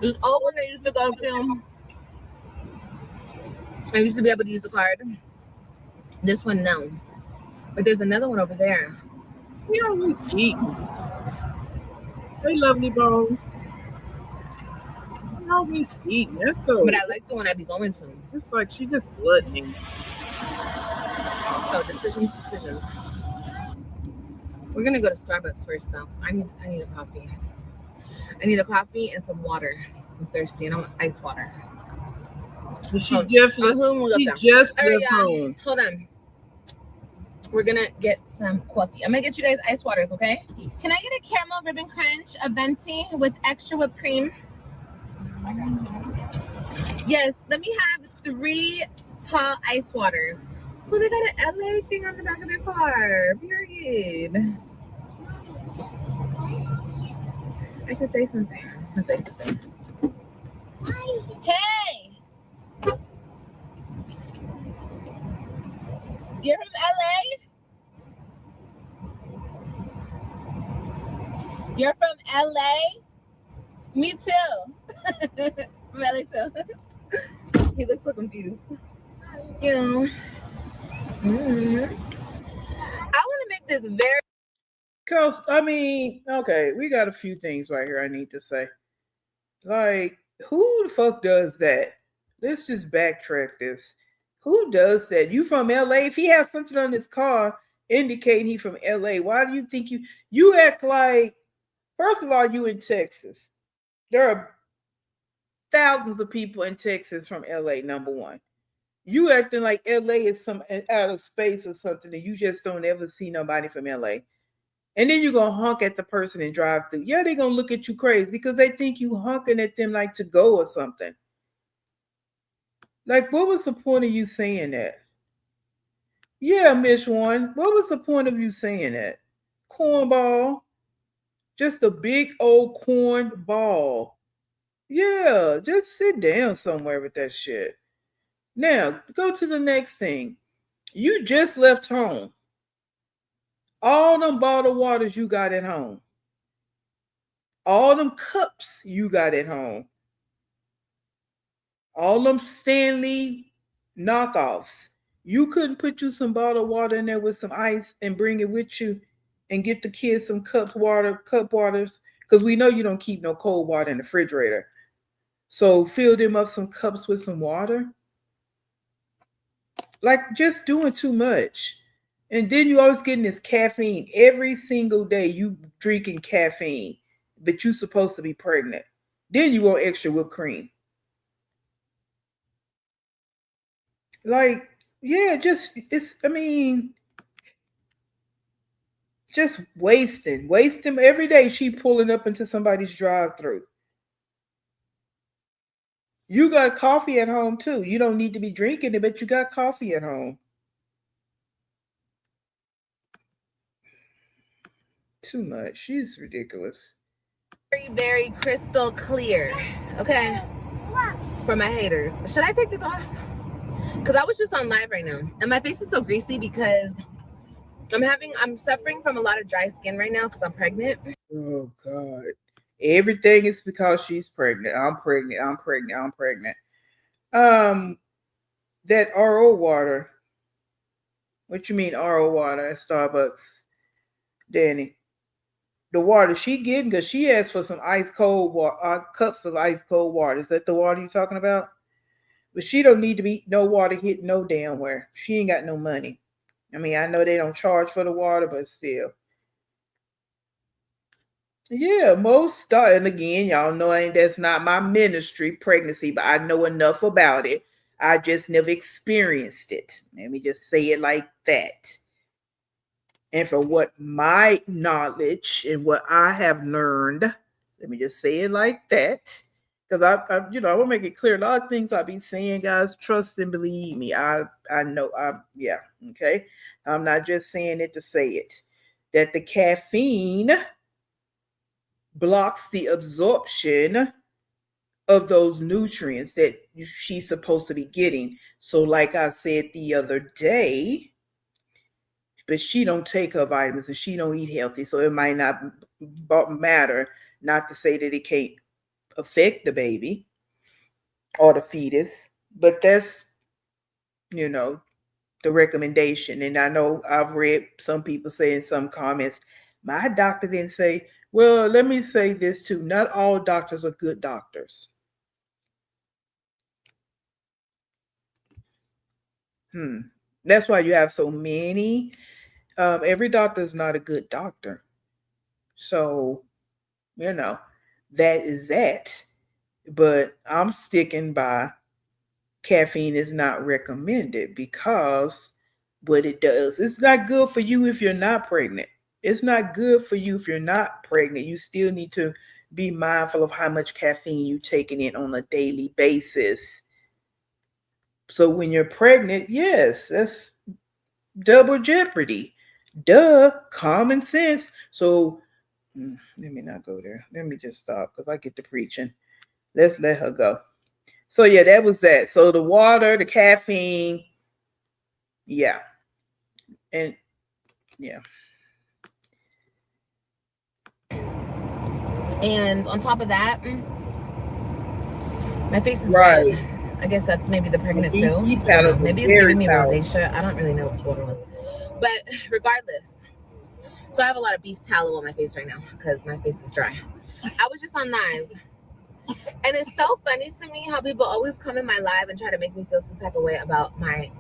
There's old one I used to go to. I used to be able to use the card. This one, no. But there's another one over there. We always eat. They lovely bones. We always eat. That's so. But I like the one I be going to. It's like she just gluttony. So decisions. We're gonna go to Starbucks first though, because I need a coffee. I need a coffee and some water. I'm thirsty and I want ice water. She just left home. Hold on. We're gonna get some coffee. I'm gonna get you guys ice waters, okay? Can I get a caramel ribbon crunch, a venti with extra whipped cream? Yes, let me have 3 tall ice waters. Well, they got an LA thing on the back of their car. Period. I should say something. Let's say something. Hey! You're from LA? You're from LA? Me too. From LA too. He looks so confused. Yeah. I want to make this very. Cause I mean, okay, we got a few things right here I need to say. Like, who the fuck does that? Let's just backtrack this. Who does that? You from LA? If he has something on his car indicating he from LA, why do you think you act like, first of all, you in Texas. There are thousands of people in Texas from LA, number one. You acting like LA is some out of space or something, and you just don't ever see nobody from LA. And then you're gonna honk at the person and drive through. Yeah, they're gonna look at you crazy because they think you honking at them like to go or something. Like, what was the point of you saying that? Yeah, Miss One. What was the point of you saying that? Cornball. Just a big old corn ball. Yeah, just sit down somewhere with that shit. Now, go to the next thing. You just left home. All them bottled waters you got at home. All them cups you got at home. All them Stanley knockoffs. You couldn't put you some bottled water in there with some ice and bring it with you and get the kids some cup waters. Because we know you don't keep no cold water in the refrigerator. So fill them up some cups with some water. Like, just doing too much. And then you always getting this caffeine. Every single day you drinking caffeine. But you supposed to be pregnant. Then you want extra whipped cream. Like, yeah, just just wasting every day. She pulling up into somebody's drive-through. You got coffee at home too. You don't need to be drinking it, but you got coffee at home. Too much. She's ridiculous. Very, very crystal clear. Okay. For my haters. Should I take this off? Because I was just on live right now. And my face is so greasy because I'm suffering from a lot of dry skin right now because I'm pregnant. Oh God. Everything is because she's pregnant. I'm pregnant. That RO water. What you mean RO water at Starbucks, Danny? The water she getting, because she asked for some ice cold water, cups of ice cold water. Is that the water you talking about? But she don't need to be no water hit no damn where. She ain't got no money. I mean, I know they don't charge for the water, but still. Yeah, most and again, y'all know that's not my ministry, pregnancy, but I know enough about it. I just never experienced it. Let me just say it like that. And for what my knowledge and what I have learned, let me just say it like that. Because I want to make it clear. A lot of things I be saying, guys, trust and believe me. I know. Yeah. Okay. I'm not just saying it to say it. That the caffeine blocks the absorption of those nutrients that she's supposed to be getting. So, like I said the other day, but she don't take her vitamins and she don't eat healthy, so it might not matter. Not to say that it can't affect the baby or the fetus, but that's the recommendation. And I know I've read some people say in some comments, my doctor didn't say. Well, let me say this too. Not all doctors are good doctors. That's why you have so many. Every doctor is not a good doctor. So, that is that. But I'm sticking by caffeine is not recommended because what it does, it's not good for you if you're not pregnant. It's not good for you if you're not pregnant. You still need to be mindful of how much caffeine you're taking in on a daily basis. So when you're pregnant, yes, that's double jeopardy. Duh, common sense. So let me not go there. Let me just stop because I get to preaching. Let's let her go. So yeah, that was that. So the water, the caffeine, yeah. And yeah. And on top of that, my face is Right. red. I guess that's maybe the pregnant The too. DC panels are Maybe it's very giving me powerful. rosacea. I don't really know what's going on. But regardless, so I have a lot of beef tallow on my face right now because my face is dry. I was just on live. And it's so funny to me how people always come in my live and try to make me feel some type of way about my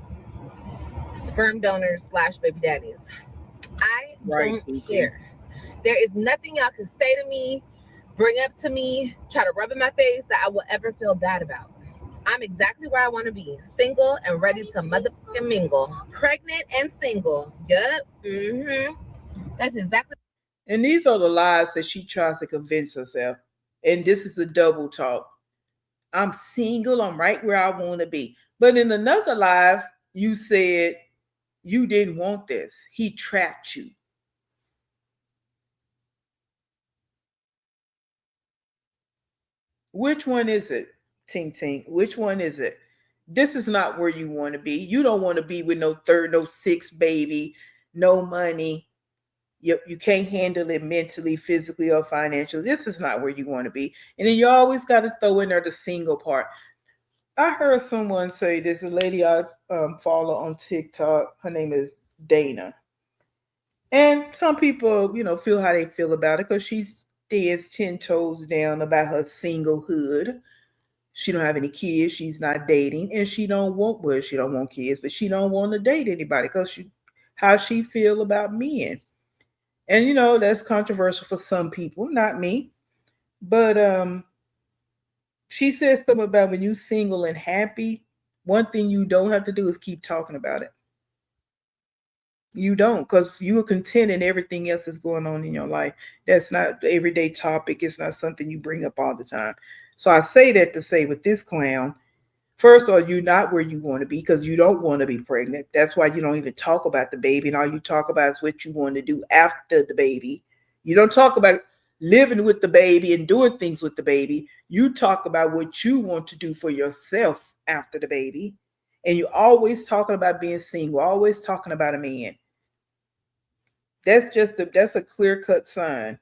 sperm donors / baby daddies. I don't care. There is nothing y'all can say to me, bring up to me, try to rub in my face that I will ever feel bad about. I'm exactly where I want to be, single and ready to motherfucking mingle, pregnant and single. Yup. That's exactly. And these are the lies that she tries to convince herself. And this is a double talk. I'm single. I'm right where I want to be. But in another live, you said you didn't want this. He trapped you. Which one is it, Ting Ting? Which one is it? This is not where you want to be. You don't want to be with no third, no sixth baby, no money. You can't handle it mentally, physically, or financially. This is not where you want to be. And then you always got to throw in there the single part. I heard someone say, there's a lady I follow on TikTok. Her name is Dana. And some people, feel how they feel about it because she stands 10 toes down about her singlehood. She don't have any kids. She's not dating, and she don't want kids, but she don't want to date anybody because how she feel about men. And that's controversial for some people, not me. But she says something about when you single and happy, one thing you don't have to do is keep talking about it. You don't, because you are content and everything else is going on in your life. That's not the everyday topic. It's not something you bring up all the time. So I say that to say with this clown, first, are you not where you want to be because you don't want to be pregnant? That's why you don't even talk about the baby. And all you talk about is what you want to do after the baby. You don't talk about living with the baby and doing things with the baby. You talk about what you want to do for yourself after the baby. And you're always talking about being single, always talking about a man. That's a clear-cut sign.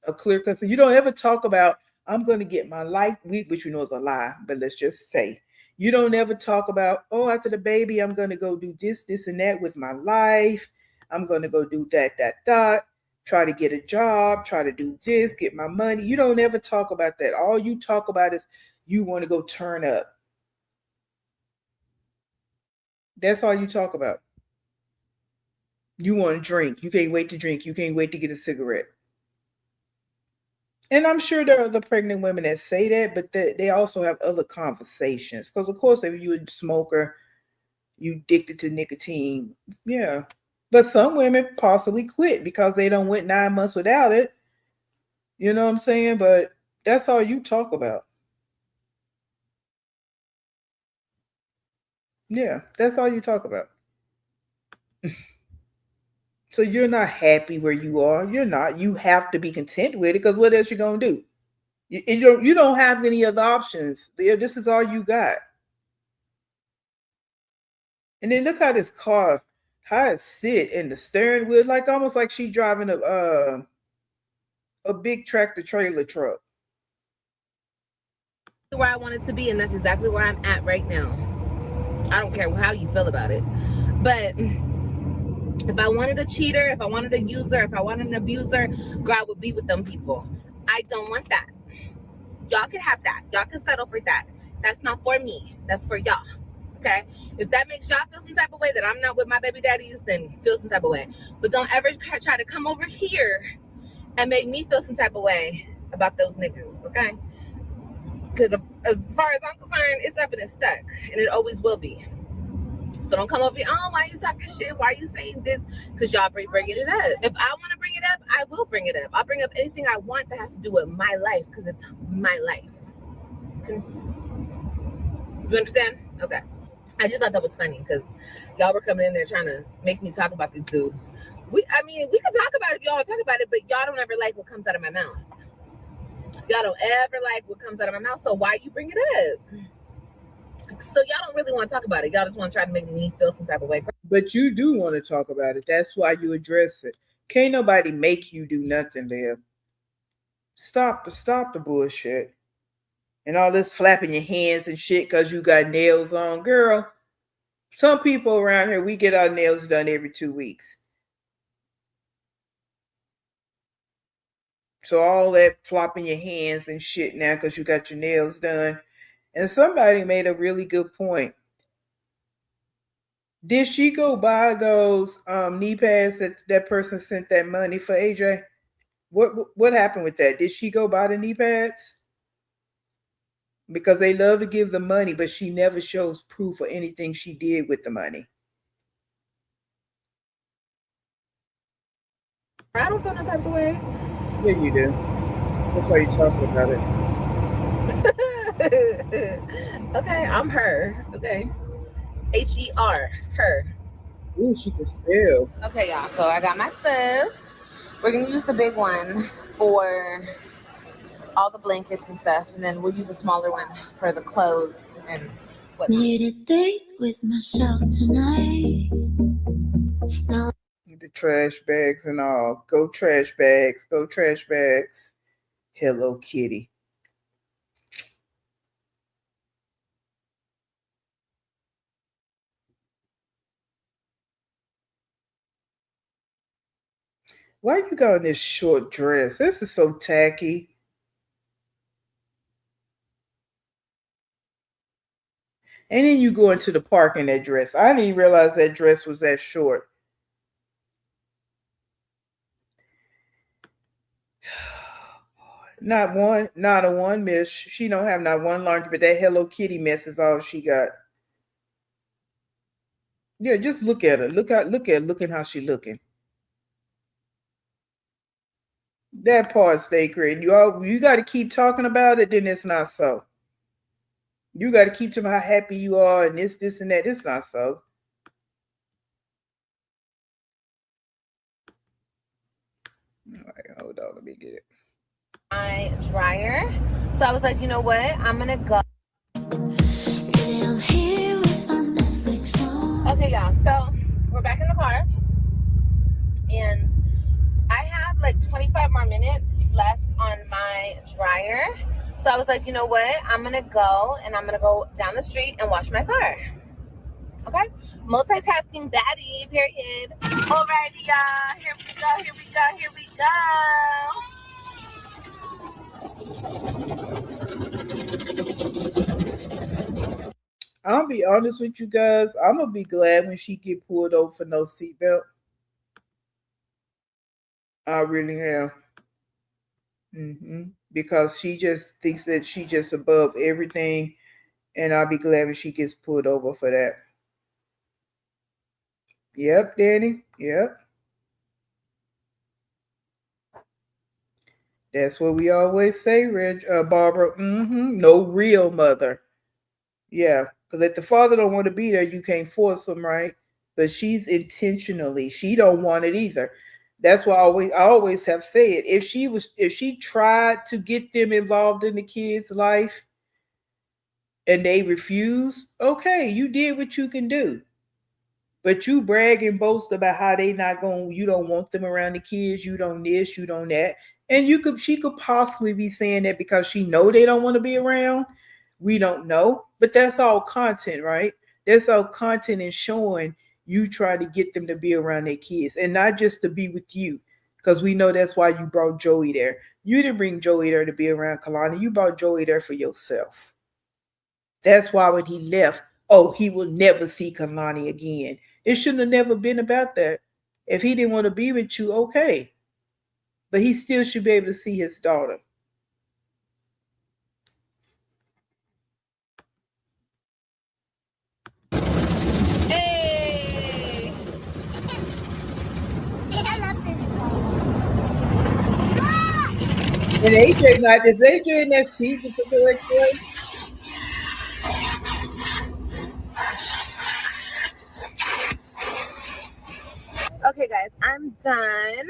A clear-cut sign. You don't ever talk about, I'm going to get my life, which you know is a lie, but let's just say. You don't ever talk about, after the baby, I'm going to go do this, and that with my life. I'm going to go do that, try to get a job, try to do this, get my money. You don't ever talk about that. All you talk about is you want to go turn up. That's all you talk about. You want to drink. You can't wait to drink. You can't wait to get a cigarette. And I'm sure there are the pregnant women that say that, but they also have other conversations. Because, of course, if you're a smoker, you addicted to nicotine. Yeah. But some women possibly quit because they don't went 9 months without it. You know what I'm saying? But that's all you talk about. Yeah, that's all you talk about. So you're not happy where you are. You're not. You have to be content with it because what else you going to do? You don't have any other options. This is all you got. And then look how this car, how it sit in the steering wheel, like almost like she driving a big tractor trailer truck. Where I wanted to be, and that's exactly where I'm at right now. I don't care how you feel about it. But if I wanted a cheater, if I wanted a user, if I wanted an abuser, girl, I would be with them people. I don't want that. Y'all can have that. Y'all can settle for that. That's not for me. That's for y'all. Okay? If that makes y'all feel some type of way that I'm not with my baby daddies, then feel some type of way. But don't ever try to come over here and make me feel some type of way about those niggas. Okay? Because as far as I'm concerned, it's up and it's stuck. And it always will be. So don't come over here, why are you talking shit? Why are you saying this? Because y'all bringing it up. If I want to bring it up, I will bring it up. I'll bring up anything I want that has to do with my life because it's my life. You understand? Okay. I just thought that was funny because y'all were coming in there trying to make me talk about these dudes. We can talk about it if y'all talk about it, but y'all don't ever like what comes out of my mouth. Y'all don't ever like what comes out of my mouth, so why you bring it up? So y'all don't really want to talk about it. Y'all just want to try to make me feel some type of way. But you do want to talk about it. That's why you address it. Can't nobody make you do nothing, Liv. Stop the bullshit. And all this flapping your hands and shit because you got nails on. Girl, some people around here, we get our nails done every 2 weeks. So all that flopping your hands and shit now because you got your nails done. And somebody made a really good point. Did she go buy those knee pads that person sent that money for, AJ? What happened with that? Did she go buy the knee pads? Because they love to give the money, but she never shows proof of anything she did with the money. I don't feel no type of way. Yeah, you do. That's why you're talking about it. Okay, I'm her. Okay. H-E-R, her. Ooh, she can spell. Okay, y'all. So I got my stuff. We're gonna use the big one for all the blankets and stuff, and then we'll use a smaller one for the clothes and what. Made a date with myself tonight. No. The trash bags and all. Go trash bags. Go trash bags. Hello Kitty. Why you got in this short dress? This is so tacky. And then you go into the park in that dress. I didn't even realize that dress was that short. Not a one miss. She don't have not one laundry, but that Hello Kitty mess is all she got. Yeah, just look at her. Look at how she looking. That part stay great. You got to keep talking about it, then it's not so. You got to keep talking about how happy you are and this, and that. It's not so. All right, hold on. Let me get it. My dryer. So I was like, you know what? I'm going to go. Okay, y'all. So we're back in the car. And I have like 25 more minutes left on my dryer. So I was like, you know what? I'm going to go and I'm going to go down the street and wash my car. Okay? Multitasking baddie, period. Alrighty, y'all. Here we go. I'll be honest with you guys. I'm going to be glad when she get pulled over for no seatbelt. I really am. Because she just thinks that she just above everything. And I'll be glad when she gets pulled over for that. Yep, Danny. Yep. That's what we always say, Barbara. No real mother. Yeah, because if the father don't want to be there, you can't force him, right? But she's intentionally. She don't want it either. That's why I always have said if she tried to get them involved in the kid's life and they refuse, okay, you did what you can do. But you brag and boast about how they not going, you don't want them around the kids, you don't this, you don't that. And she could possibly be saying that because she know they don't want to be around. We don't know. But that's all content, right? That's all content and showing you try to get them to be around their kids and not just to be with you. Because we know that's why you brought Joey there. You didn't bring Joey there to be around Kalani. You brought Joey there for yourself. That's why when he left, he will never see Kalani again. It shouldn't have never been about that. If he didn't want to be with you, okay. But he still should be able to see his daughter. Hey! I love this car. And AJ is AJ in that seat with the correct way? Okay, guys, I'm done.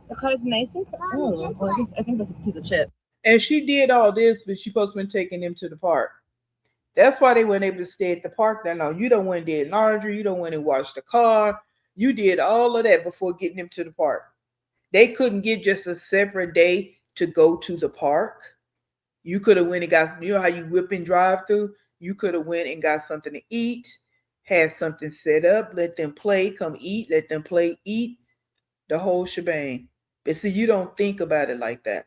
The car is nice and clean. I think that's a piece of chip. And she did all this, but she's supposed to be taking him to the park. That's why they weren't able to stay at the park that long. You don't went and did laundry. You don't went and washed the car. You did all of that before getting them to the park. They couldn't get just a separate day to go to the park. You could have went and got, you know how you whip and drive through? You could have went and got something to eat, had something set up, let them play, come eat, let them play, eat, the whole shebang. But see, you don't think about it like that.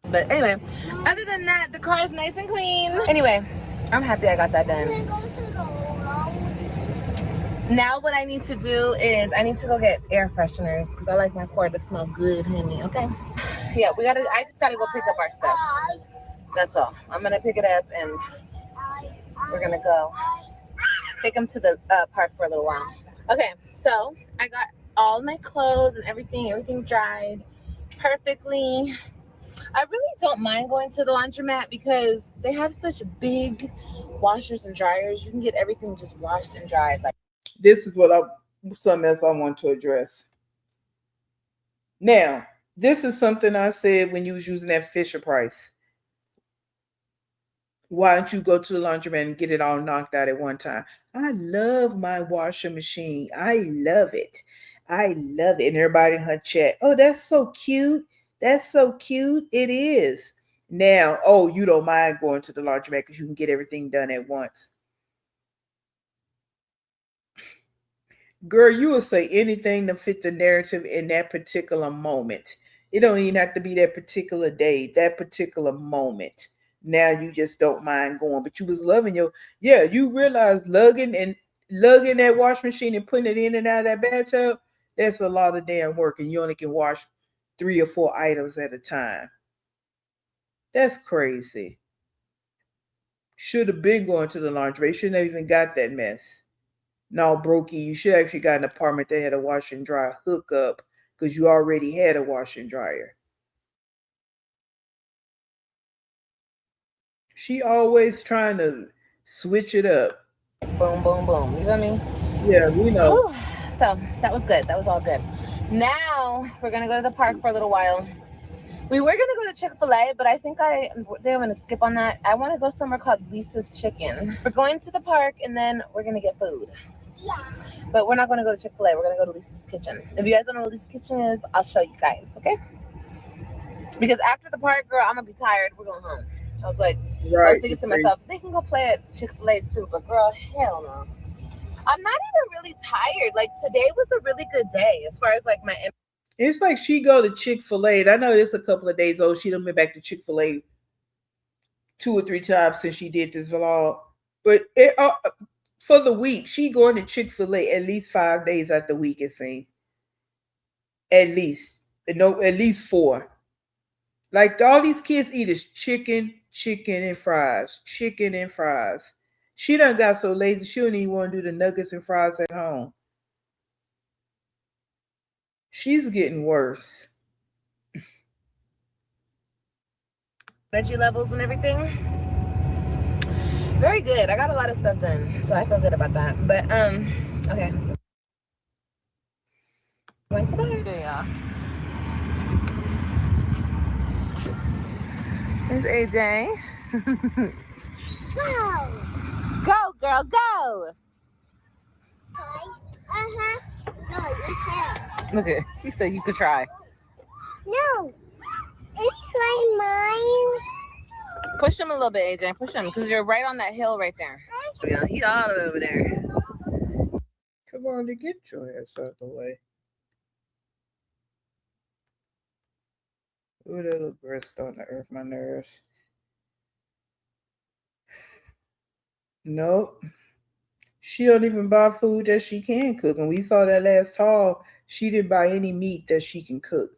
But anyway, other than that, the car is nice and clean. Anyway, I'm happy I got that done. Now what I need to do is I need to go get air fresheners because I like my car to smell good, honey. Okay. Yeah, I just gotta go pick up our stuff. That's all. I'm gonna pick it up and we're gonna go take them to the park for a little while. Okay, so I got all my clothes and everything dried perfectly. I really don't mind going to the laundromat because they have such big washers and dryers. You can get everything just washed and dried. Like, this is something else I want to address. Now, this is something I said when you was using that Fisher Price. Why don't you go to the laundromat and get it all knocked out at one time? I love my washer machine. I love it. I love it. And everybody in her chat, oh, that's so cute. That's so cute. It is. Now, oh, you don't mind going to the laundromat because you can get everything done at once. Girl, you will say anything to fit the narrative in that particular moment. It don't even have to be that particular day, that particular moment. Now you just don't mind going, but you was loving you realize lugging that wash machine and putting it in and out of that bathtub, that's a lot of damn work, and you only can wash 3 or 4 items at a time. That's crazy. Should have been going to the laundry. Shouldn't have even got that mess. No, Brokey, you should actually got an apartment that had a wash and dry hookup because you already had a wash and dryer. She always trying to switch it up. Boom, boom, boom. You feel me? Yeah, we know. Whew. So that was good. That was all good. Now we're gonna go to the park for a little while. We were gonna go to Chick-fil-A, but I think they're gonna skip on that. I want to go somewhere called Lisa's Chicken. We're going to the park and then we're gonna get food. Yeah. But we're not gonna go to Chick-fil-A. We're gonna go to Lisa's Kitchen. If you guys don't know what Lisa's Kitchen is, I'll show you guys. Okay? Because after the park, girl, I'm gonna be tired. We're going home. I was like, right. I was thinking to myself, they can go play at Chick-fil-A too, but girl, hell no. I'm not even really tired. Like today was a really good day as far as like my. It's like she go to Chick-fil-A. I know it's a couple of days old. She done been back to Chick-fil-A 2 or 3 times since she did this vlog. But for the week, she going to Chick-fil-A at least 5 days out the week, it seems. At least. No, at least 4. Like all these kids eat is chicken and fries. Chicken and fries. She done got so lazy she don't even want to do the nuggets and fries at home. She's getting worse. Energy levels and everything. Very good. I got a lot of stuff done, so I feel good about that. But okay. Going for that. Yeah. There's AJ. Go! Go, girl, go! No, you can't. Okay, she said you could try. No, it's my mine. Push him a little bit, AJ. Push him, because you're right on that hill right there. Yeah, he's all the way over there. Come on, to get your ass out the way. Ooh, that little girl's starting to irk my nerves. Nope. She don't even buy food that she can cook. And we saw that last haul. She didn't buy any meat that she can cook.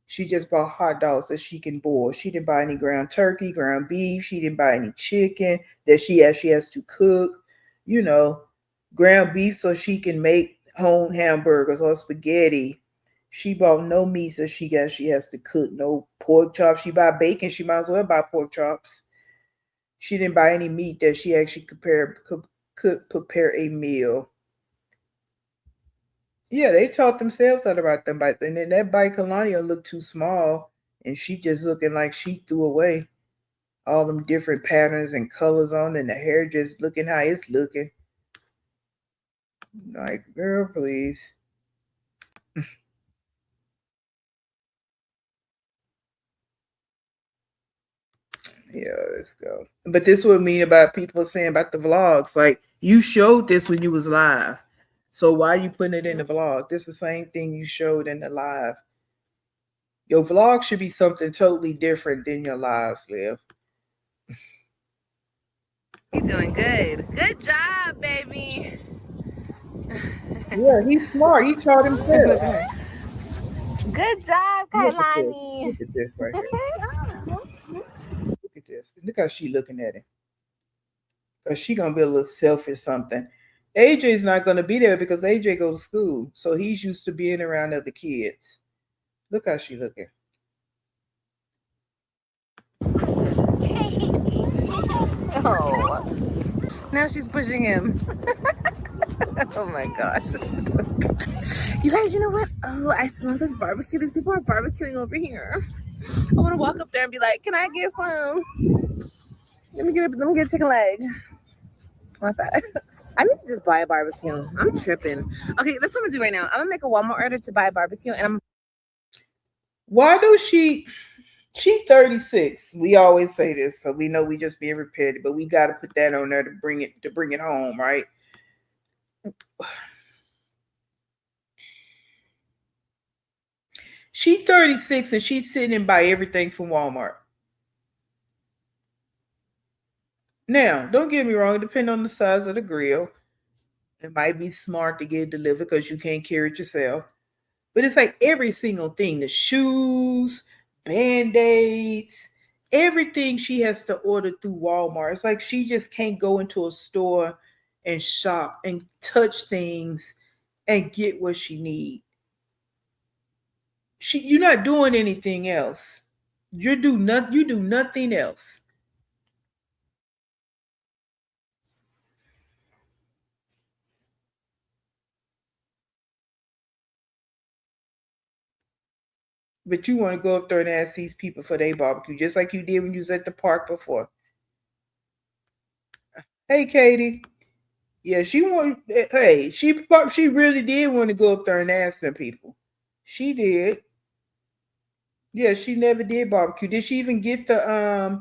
She just bought hot dogs that she can boil. She didn't buy any ground turkey, ground beef. She didn't buy any chicken that she actually has to cook. You know, ground beef so she can make home hamburgers or spaghetti. She bought no meats that she has to cook. No pork chops. She buy bacon. She might as well buy pork chops. She didn't buy any meat that she actually could prepare a meal. Yeah, they taught themselves how to ride them bikes. And then that bike, Kalania, looked too small. And she just looking like she threw away. All them different patterns and colors on, and the hair just looking how it's looking. Like, girl, please. Yeah, let's go. But this would mean about people saying about the vlogs. Like, you showed this when you was live. So why are you putting it in the vlog? This is the same thing you showed in the live. Your vlog should be something totally different than your lives, Liv. You're doing good. Good job, baby. Yeah, he's smart. He taught himself. Good job, Look at this. Kailani. Look at this right here. Look at this. Look how she looking at him. Because she gonna be a little selfish something. AJ's not gonna be there because AJ go to school. So he's used to being around other kids. Look how she looking. Oh. Now she's pushing him. Oh my gosh. You guys, you know what? Oh, I smell this barbecue. These people are barbecuing over here. I want to walk up there and be like, can I get some? Let me get a chicken leg. Want that? I need to just buy a barbecue. I'm tripping. Okay, that's what I'm gonna do right now. I'm gonna make a Walmart order to buy a barbecue, and I'm. Why do she 36? We always say this, so we know we just being repetitive, but we gotta put that on there to bring it home, right? She 36 and she's sitting and buy everything from Walmart. Now, don't get me wrong, depending on the size of the grill, it might be smart to get it delivered because you can't carry it yourself. But it's like every single thing, the shoes, band-aids, everything she has to order through Walmart. It's like she just can't go into a store and shop and touch things and get what she needs. You're not doing anything else. You do nothing else. But you want to go up there and ask these people for their barbecue, just like you did when you was at the park before. Hey, Katie. Yeah, she want. Hey, she really did want to go up there and ask them people. She did. Yeah, she never did barbecue. Did she even get the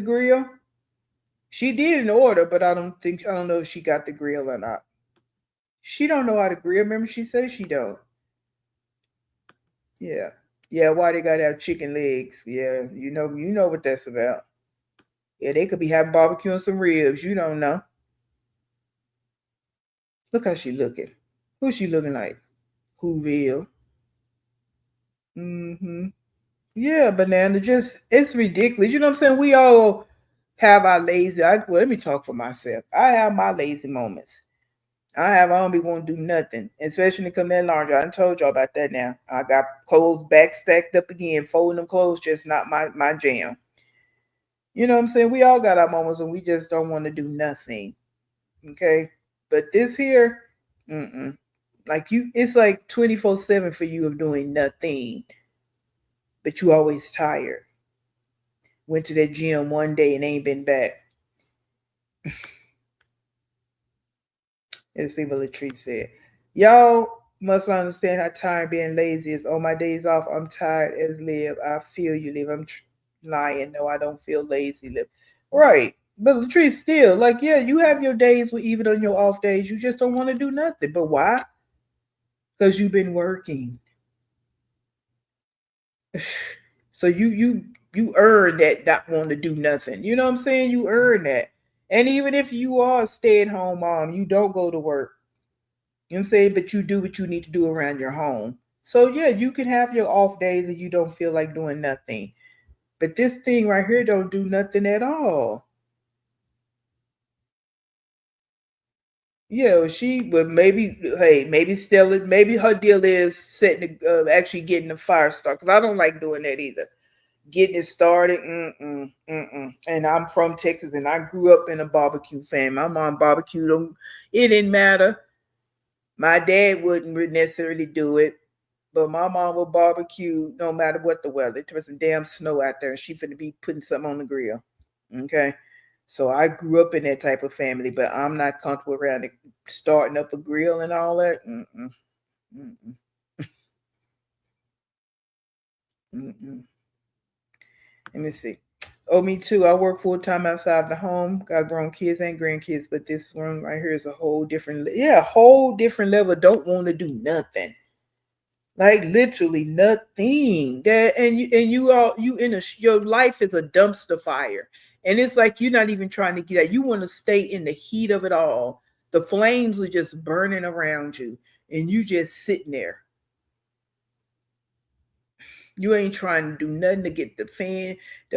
grill? She did in order, but I don't know if she got the grill or not. She don't know how to grill. Remember, she said she don't. Yeah, yeah. Why they gotta have chicken legs? Yeah, you know what that's about. Yeah, they could be having barbecue and some ribs. You don't know. Look how she looking. Who's she looking like? Who real? Mm-hmm. Yeah, banana. Just it's ridiculous. You know what I'm saying? We all have our lazy. Well, let me talk for myself. I have my lazy moments. I don't be want to do nothing, especially when it come to that laundry. I done told y'all about that now. I got clothes back stacked up again, folding them clothes, just not my jam. You know what I'm saying? We all got our moments when we just don't want to do nothing. Okay. But this here, mm-mm. Like it's like 24/7 for you of doing nothing, but you always tired. Went to that gym one day and ain't been back. Let's see what Latrice said. Y'all must understand how tired being lazy is. On my days off, I'm tired as Liv. I feel you, Liv. I'm lying. No, I don't feel lazy, Liv. Right. But Latrice, still, like, yeah, you have your days where even on your off days, you just don't want to do nothing. But why? Because you've been working. So you earn that not want to do nothing. You know what I'm saying? You earn that. And even if you are a stay-at-home mom, you don't go to work. You know what I'm saying? But you do what you need to do around your home. So yeah, you can have your off days and you don't feel like doing nothing. But this thing right here don't do nothing at all. Yeah, she would maybe. Hey, maybe Stella. Maybe her deal is setting, actually getting the fire started. Because I don't like doing that either. Getting it started. Mm-mm, mm-mm. And I'm from Texas, and I grew up in a barbecue family. My mom barbecued them. It didn't matter. My dad wouldn't necessarily do it, but my mom would barbecue no matter what the weather. There was some damn snow out there, and she finna be putting something on the grill. Okay. So I grew up in that type of family, but I'm not comfortable around it, starting up a grill and all that. Mm-mm, mm-mm, mm-mm. Let me see. Oh, me too. I work full time outside the home. Got grown kids and grandkids, but this one right here is a whole different, yeah, whole different level. Don't want to do nothing, like literally nothing. That and you all you in a your life is a dumpster fire, and it's like you're not even trying to get out. You want to stay in the heat of it all. The flames are just burning around you, and you just sitting there. You ain't trying to do nothing to get the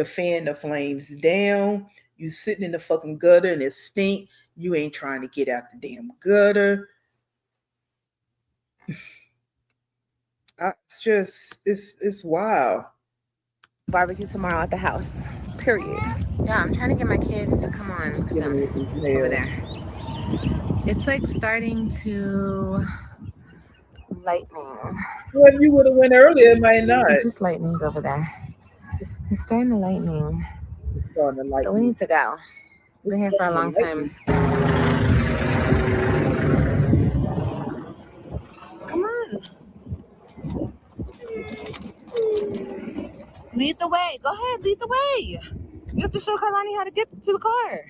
flames down. You sitting in the fucking gutter and it stink. You ain't trying to get out the damn gutter. It's just it's wild. Barbecue tomorrow at the house. Period. Yeah, I'm trying to get my kids to come on. Look at them over there. It's like starting to lightning. Well, if you would have went earlier, it might not. It's just lightning over there. It's starting to lightning. So we need to go. We've been here for a long time. Come on. Lead the way. Go ahead, lead the way. You have to show Carlani how to get to the car.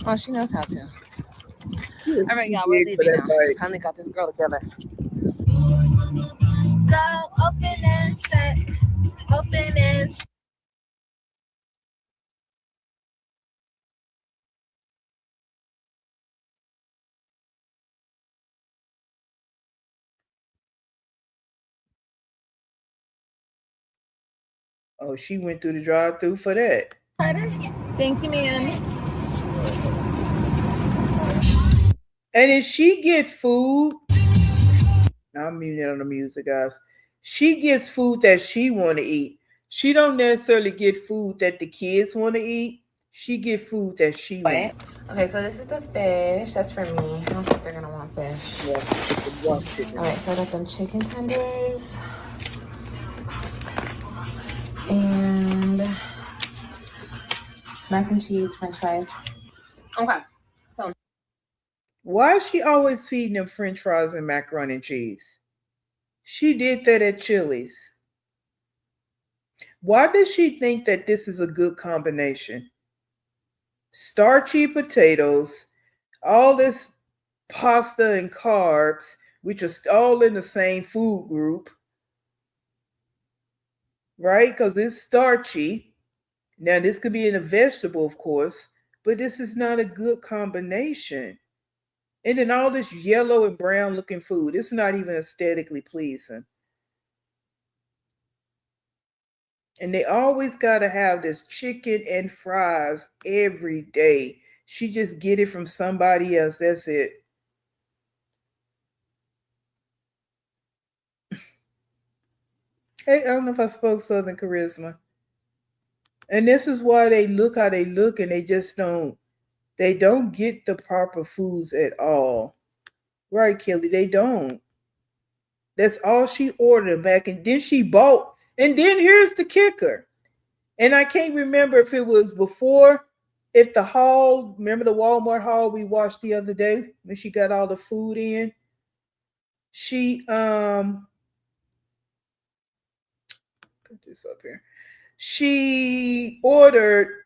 Oh, she knows how to. All right, y'all, we're leaving now. Finally got this girl together. Go open and shut. Open and shut. Oh, she went through the drive-through for that. Thank you, ma'am. And if she get food, now I'm muting on the music, guys. She gets food that she want to eat. She don't necessarily get food that the kids want to eat. She get food that she want. Okay, so this is the fish. That's for me. I don't think they're gonna want fish. Yeah, all right, so I got them chicken tenders and mac and cheese, French fries. Okay. So why is she always feeding them French fries and macaroni and cheese? She did that at Chili's. Why does she think that this is a good combination? Starchy potatoes, all this pasta and carbs, which are all in the same food group, right? Because it's starchy. Now, this could be in a vegetable, of course, but this is not a good combination. And then all this yellow and brown looking food, it's not even aesthetically pleasing. And they always got to have this chicken and fries every day. She just get it from somebody else. That's it. Hey, I don't know if I spoke Southern charisma. And this is why they look how they look, and they don't get the proper foods at all. Right, Kelly? They don't. That's all she ordered back, and then she bought. And then here's the kicker. And I can't remember if it was before, if the haul, remember the Walmart haul we watched the other day when she got all the food in? She put this up here. She ordered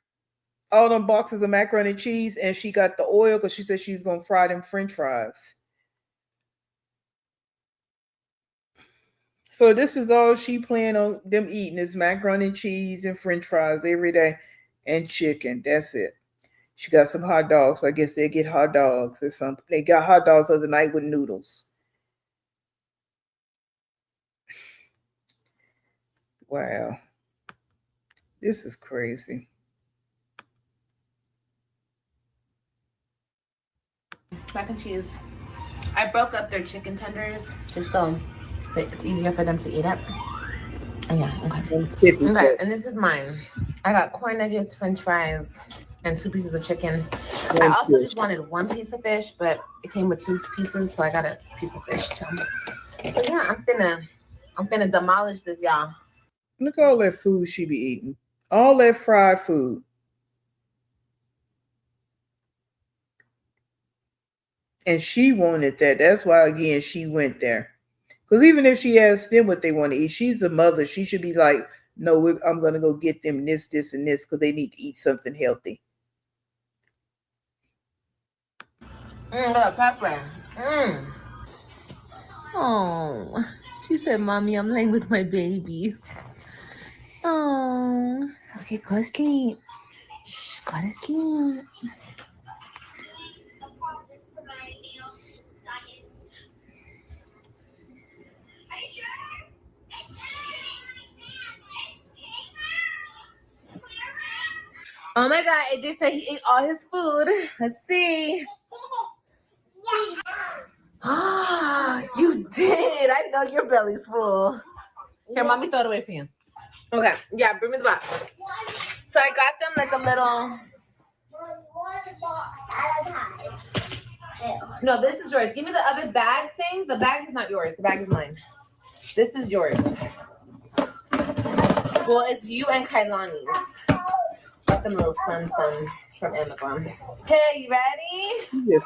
all them boxes of macaroni and cheese, and she got the oil because she said she's gonna fry them French fries. So this is all she planned on them eating is macaroni and cheese and French fries every day, and chicken. That's it. She got some hot dogs. I guess they get hot dogs or something. They got hot dogs the other night with noodles. Wow. This is crazy. mac and cheese. I broke up their chicken tenders just so it's easier for them to eat it. Oh, yeah, okay. Okay, and this is mine. I got corn nuggets, French fries, and 2 pieces of chicken. I also just wanted 1 piece of fish, but it came with 2 pieces, so I got a piece of fish too. So yeah, I'm finna demolish this, y'all. Look at all that food she be eating. All that fried food. And she wanted that. That's why again she went there. Because even if she asked them what they want to eat, she's a mother. She should be like, no, I'm going to go get them this, and this because they need to eat something healthy. Pepper. Oh, she said, Mommy, I'm laying with my babies. Oh, okay, go to sleep. Shh, go to sleep. Oh my God, it just said he ate all his food. Let's see. Ah, you did. I know your belly's full. Here, Mommy, throw it away for you. Okay, yeah, bring me the box. So I got them like a little. One box at a time. No, this is yours. Give me the other bag thing. The bag is not yours. The bag is mine. This is yours. Well, it's you and Kailani's. Got them little sun from Amazon. Okay, you ready? Yes,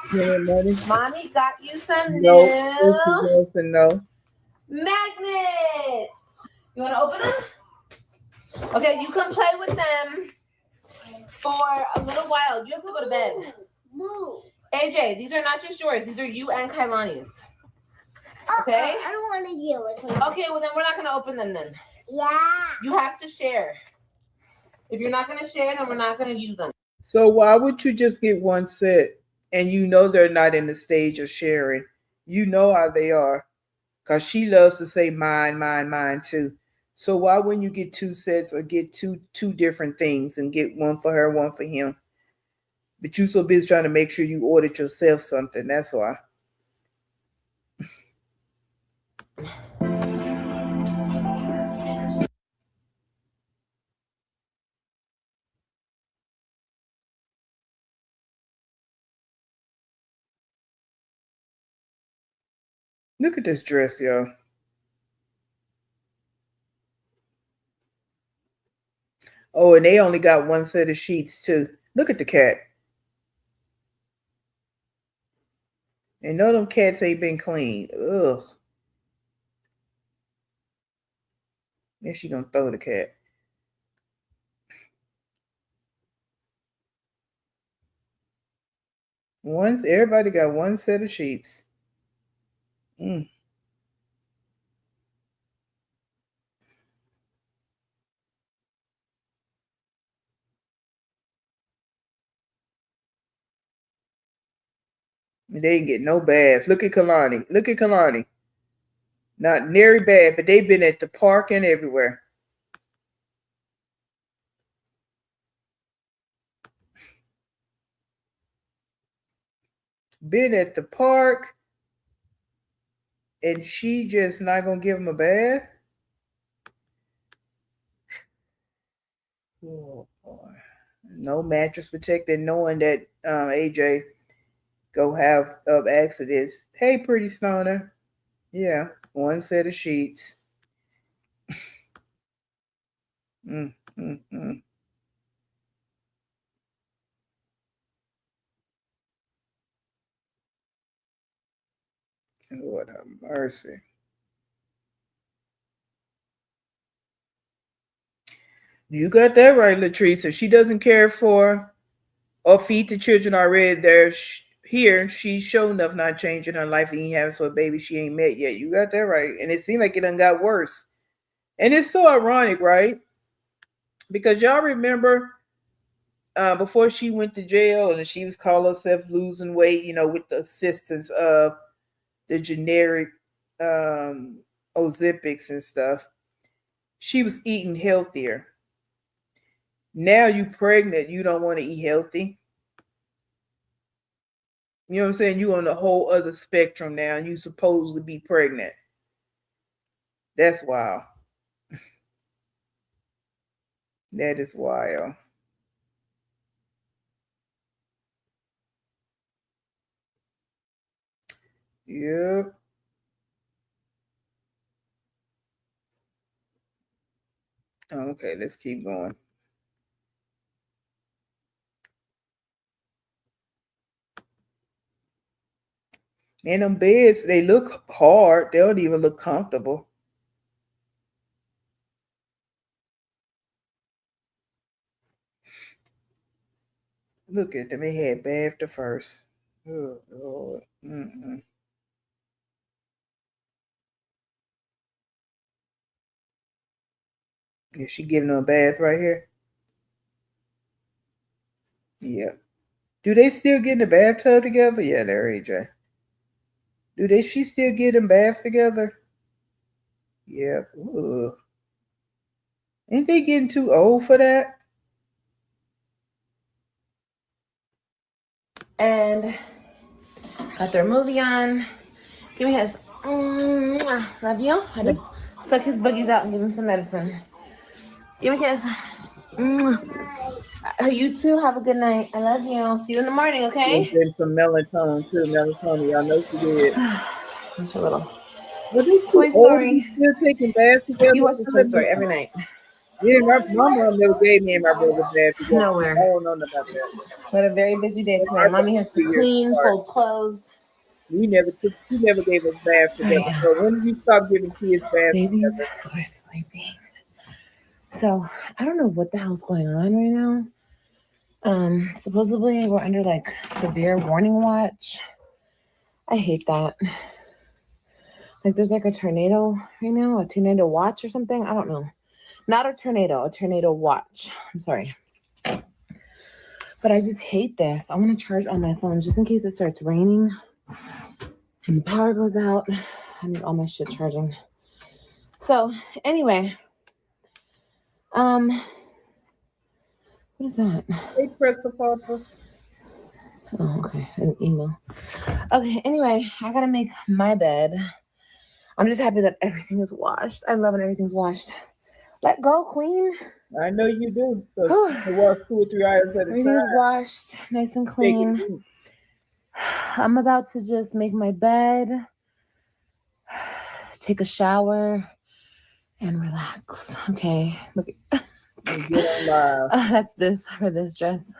money. Mommy got you some No, new no. magnets. You want to open them? Okay, you can play with them for a little while. You have to go to bed. Move. AJ, these are not just yours. These are you and Kailani's. Okay? I don't want to deal with it. Okay, well then we're not going to open them then. Yeah. You have to share. If you're not going to share, then we're not going to use them. So why would you just get one set and you know they're not in the stage of sharing? You know how they are. Because she loves to say mine, mine, mine too. So why wouldn't you get two sets or get two different things and get one for her, one for him? But you so busy trying to make sure you ordered yourself something. That's why. Look at this dress, y'all. Oh, and they only got one set of sheets too. Look at the cat. And none of them cats ain't been cleaned. Ugh. Then she gonna throw the cat. Everybody got one set of sheets. Mm. They ain't get no baths. Look at Kalani. Look at Kalani. Not nearly bad, but they've been at the park and everywhere. Been at the park, and she just not gonna give him a bath. Oh boy. No mattress protected, knowing that AJ go have accidents. Hey, pretty stoner. Yeah, one set of sheets. mm, mm, mm. Lord have mercy. You got that right, Latrice. If she doesn't care for or feed the children already, they're here. She's shown enough not changing her life and having so a baby she ain't met yet. You got that right. And it seemed like it done got worse. And it's so ironic, right? Because y'all remember before she went to jail and she was calling herself losing weight, with the assistance of the generic Ozempics and stuff. She was eating healthier. Now you pregnant, you don't want to eat healthy. You know what I'm saying? You on a whole other spectrum now, and you supposedly be pregnant. That's wild. That is wild. Yep. Okay, let's keep going. And them beds, they look hard. They don't even look comfortable. Look at them. They had bathed the first. Oh, Lord. Mm-mm. Is she giving them a bath right here? Yeah. Do they still get in the bathtub together? Yeah, they're AJ. Do they? She still get them baths together? Yeah. Ugh. Ain't they getting too old for that? And got their movie on. Give me his. Love you. Had to suck his boogies out and give him some medicine. Give me a kiss. You too. Have a good night. I love you. See you in the morning, And okay? then some melatonin too. Melatonin, y'all know she did. That's a little But they too Toy old to be Story. still taking baths together. He watches Toy Story every night. Yeah, my mom never gave me and my brother bath together. I Nowhere. don't know nothing about that. We had a very busy day And today. our Mommy has to 2 years clean, apart. fold clothes. She never gave us baths All right, together. So when did you stop giving kids baths babies together? are sleeping. So I don't know what the hell's going on right now. Supposedly we're under like severe warning watch. I hate that. Like there's like a tornado right now, a tornado watch or something. I don't know. Not a tornado watch. I'm sorry. But I just hate this. I want to charge all my phones just in case it starts raining and the power goes out. I need all my shit charging. So anyway, what is that? Hey, Crystal Papa. Oh, okay. An email. Okay, anyway, I gotta make my bed. I'm just happy that everything is washed. I love when everything's washed. Let go, queen. I know you do. Because you wash 2 or 3 items at a Everything's time. washed, nice and Take it clean. deep. I'm about to just make my bed, take a shower, and relax. Okay. Look. And get on live. That's this for this dress.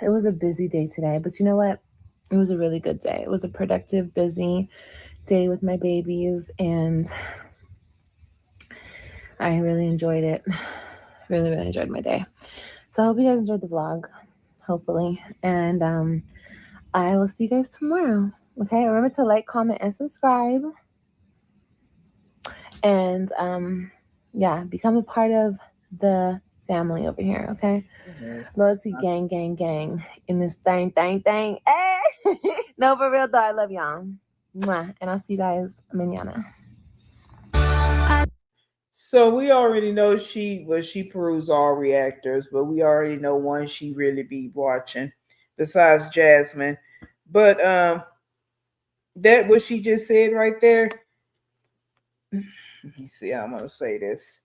It was a busy day today, but you know what? It was a really good day. It was a productive, busy day with my babies, and I really enjoyed it. Really, really enjoyed my day. So I hope you guys enjoyed the vlog, hopefully. And I will see you guys tomorrow. Okay, remember to like, comment, and subscribe. And yeah, become a part of the family over here, okay? Loyalty gang, gang, gang in this thing. Hey! No, for real though, I love y'all. Mwah. And I'll see you guys mañana. So we already know she perused all reactors, but we already know one she really be watching, besides Jasmine. But that what she just said right there. Let me see how I'm gonna say this.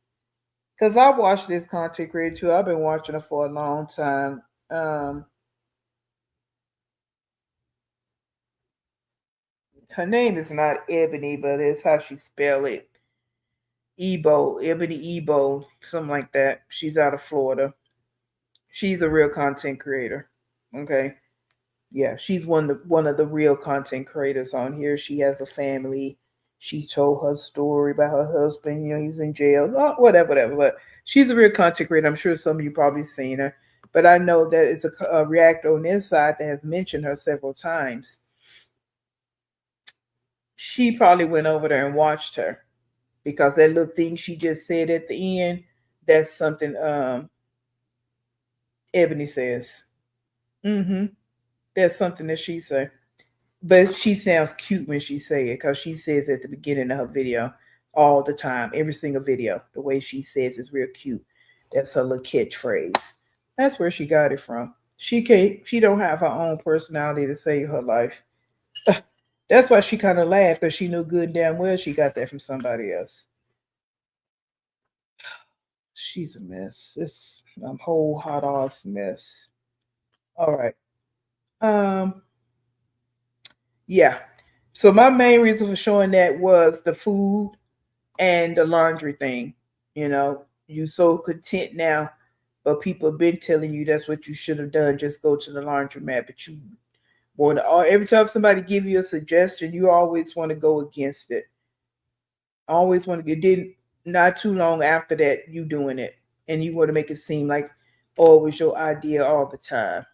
Because I watched this content creator too. I've been watching her for a long time. Her name is not Ebony, but it's how she spell it. Ebony Ebo, something like that. She's out of Florida. She's a real content creator. Okay. Yeah, she's one of the real content creators on here. She has a family. She told her story about her husband. You know, he's in jail. Whatever. But she's a real content creator. I'm sure some of you probably seen her. But I know that it's a reactor on this side that has mentioned her several times. She probably went over there and watched her because that little thing she just said at the end, that's something Ebony says. Mm-hmm. That's something that she said. But she sounds cute when she say it because she says at the beginning of her video all the time, every single video. The way she says is real cute. That's her little catchphrase. That's where she got it from. She don't have her own personality to save her life. That's why she kind of laughed because she knew good and damn well she got that from somebody else. She's a mess. This whole hot ass mess. All right. Yeah. So my main reason for showing that was the food and the laundry thing. You so content now, but people have been telling you that's what you should have done. Just go to the laundromat, but you want to. Every time somebody give you a suggestion, you always want to go against it. Always want to get. Didn't not too long after that you doing it, and you want to make it seem like oh it was your idea all the time.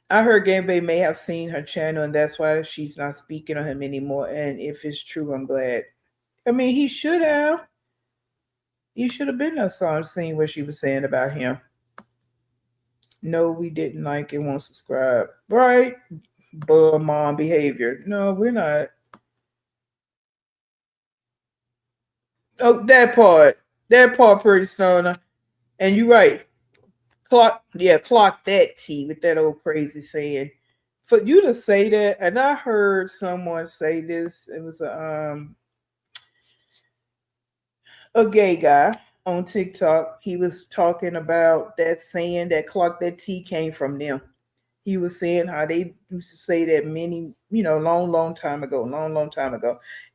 I heard Gambe may have seen her channel, and that's why she's not speaking on him anymore. And if it's true, I'm glad. I mean, he should have. You should have been there, saw and seen what she was saying about him. No, we didn't like it. Won't subscribe. Right? Bull mom behavior. No, we're not. Oh, that part. That part pretty stoner. And you're right. Clock that T with that old crazy saying. For you to say that, and I heard someone say this, it was a gay guy on TikTok. He was talking about that saying that clock that T came from them. He was saying how they used to say that many, long long time ago.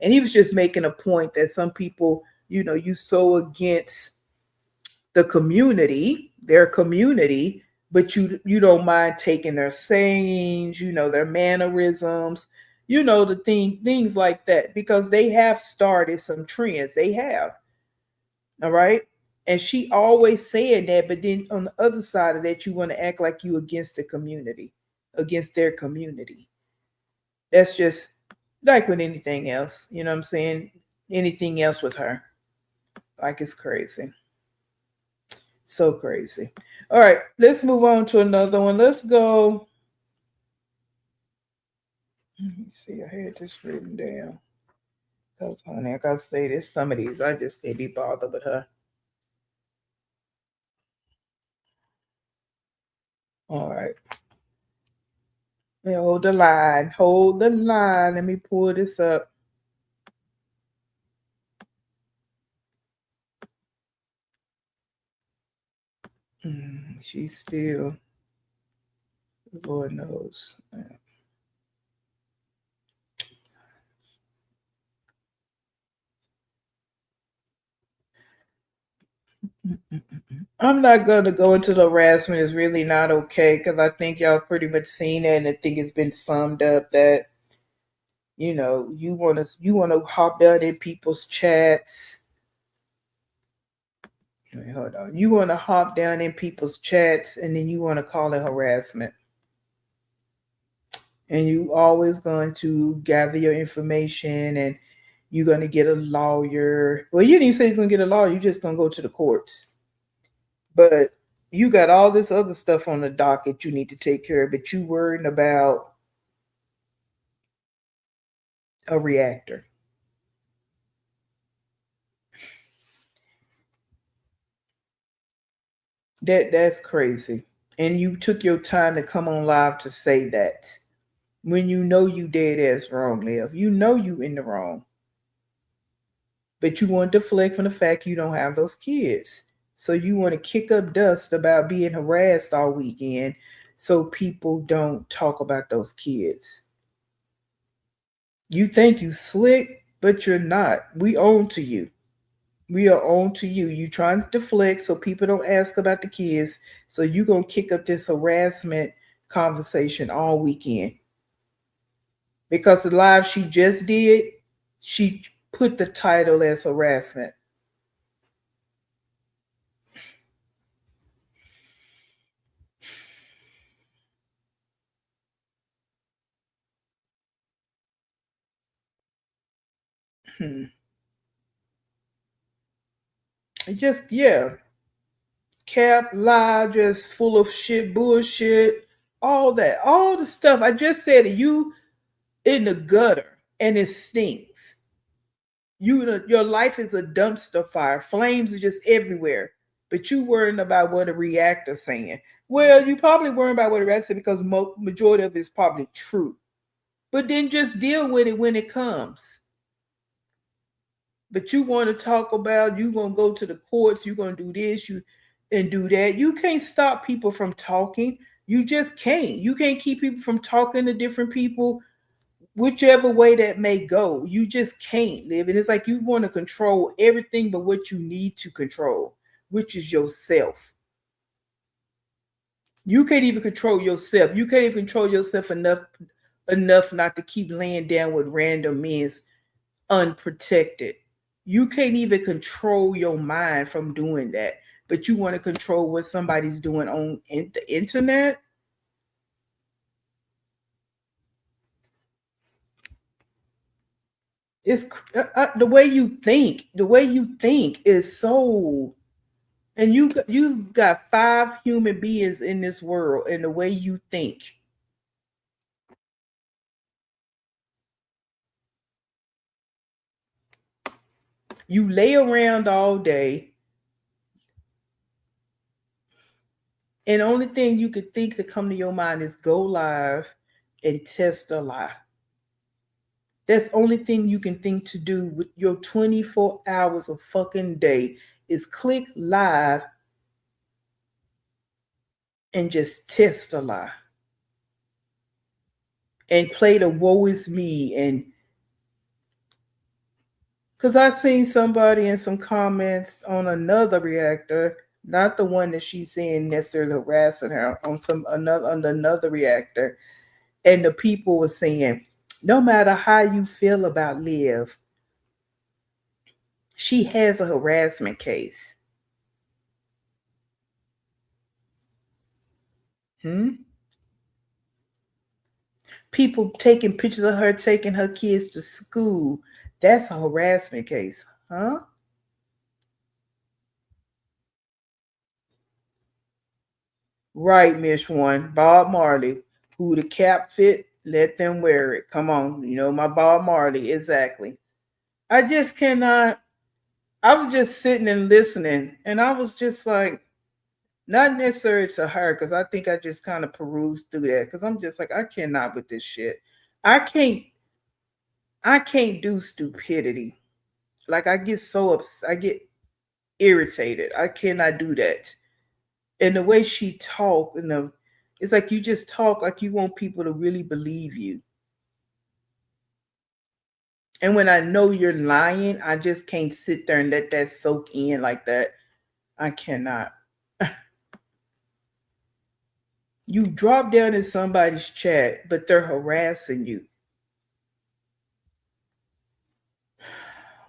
And he was just making a point that some people, you so against the community, their community, but you don't mind taking their sayings, their mannerisms, things like that because they have started some trends. They have. All right. And she always saying that, but then on the other side of that, you want to act like you against the community, against their community. That's just like with anything else. You know what I'm saying? Anything else with her. Like it's crazy. So crazy. All right, let's move on to another one. Let's go. Let me see. I had this written down. Because, honey, I gotta say this. Some of these, I just can't be bothered with her. All right. Hold the line. Hold the line. Let me pull this up. She's still, Lord knows. I'm not gonna go into the harassment. It's really not okay because I think y'all pretty much seen it, and I think it's been summed up that you wanna hop down in people's chats. Wait, hold on. You wanna hop down in people's chats, and then you wanna call it harassment, and you always going to gather your information, and you're gonna get a lawyer. Well, you didn't even say he's gonna get a lawyer. You're just gonna go to the courts. But you got all this other stuff on the docket you need to take care of, but you worrying about a reactor. That's crazy. And you took your time to come on live to say that when you know you dead ass wrong, Liv. You know you in the wrong. But you want to deflect from the fact you don't have those kids. So you want to kick up dust about being harassed all weekend so people don't talk about those kids. You think you slick, but you're not. We own to you. We are on to you. You trying to deflect so people don't ask about the kids. So you gonna kick up this harassment conversation all weekend. Because the live she just did, she put the title as harassment. It just cap lie, just full of shit, bullshit, all that, all the stuff I just said to you in the gutter, and it stinks. Your life is a dumpster fire. Flames are just everywhere. But you worrying about what a reactor's saying. Well, you probably worrying about what a reactor saying because majority of it is probably true. But then just deal with it when it comes. But you want to talk about you gonna go to the courts, you gonna do this, you and do that. You can't stop people from talking. You just can't. You can't keep people from talking to different people whichever way that may go, you just can't live. And it's like you want to control everything but what you need to control, which is yourself. You can't even control yourself. You can't even control yourself enough not to keep laying down with random men unprotected. You can't even control your mind from doing that. But you want to control what somebody's doing on the internet? It's the way you think. The way you think is so. And you got 5 human beings in this world, and the way you think. You lay around all day, and the only thing you could think to come to your mind is go live and test a lie. That's the only thing you can think to do with your 24 hours of fucking day is click live and just test a lie. And play the woe is me. And because I seen somebody in some comments on another reactor, not the one that she's saying necessarily harassing her, on another reactor, and the people were saying, no matter how you feel about Liv, she has a harassment case. People taking pictures of her taking her kids to school. That's a harassment case, huh? Right, Miss One. Bob Marley. Who the cap fit, let them wear it. Come on. You know, my Bob Marley. Exactly. I just cannot. I was just sitting and listening, and I was just like, not necessarily to her, because I think I just kind of perused through that, because I'm just like, I cannot with this shit. I can't do stupidity. Like I get so upset, I get irritated. I cannot do that. And the way she talk, it's like you just talk like you want people to really believe you. And when I know you're lying, I just can't sit there and let that soak in like that. I cannot. You drop down in somebody's chat, but they're harassing you.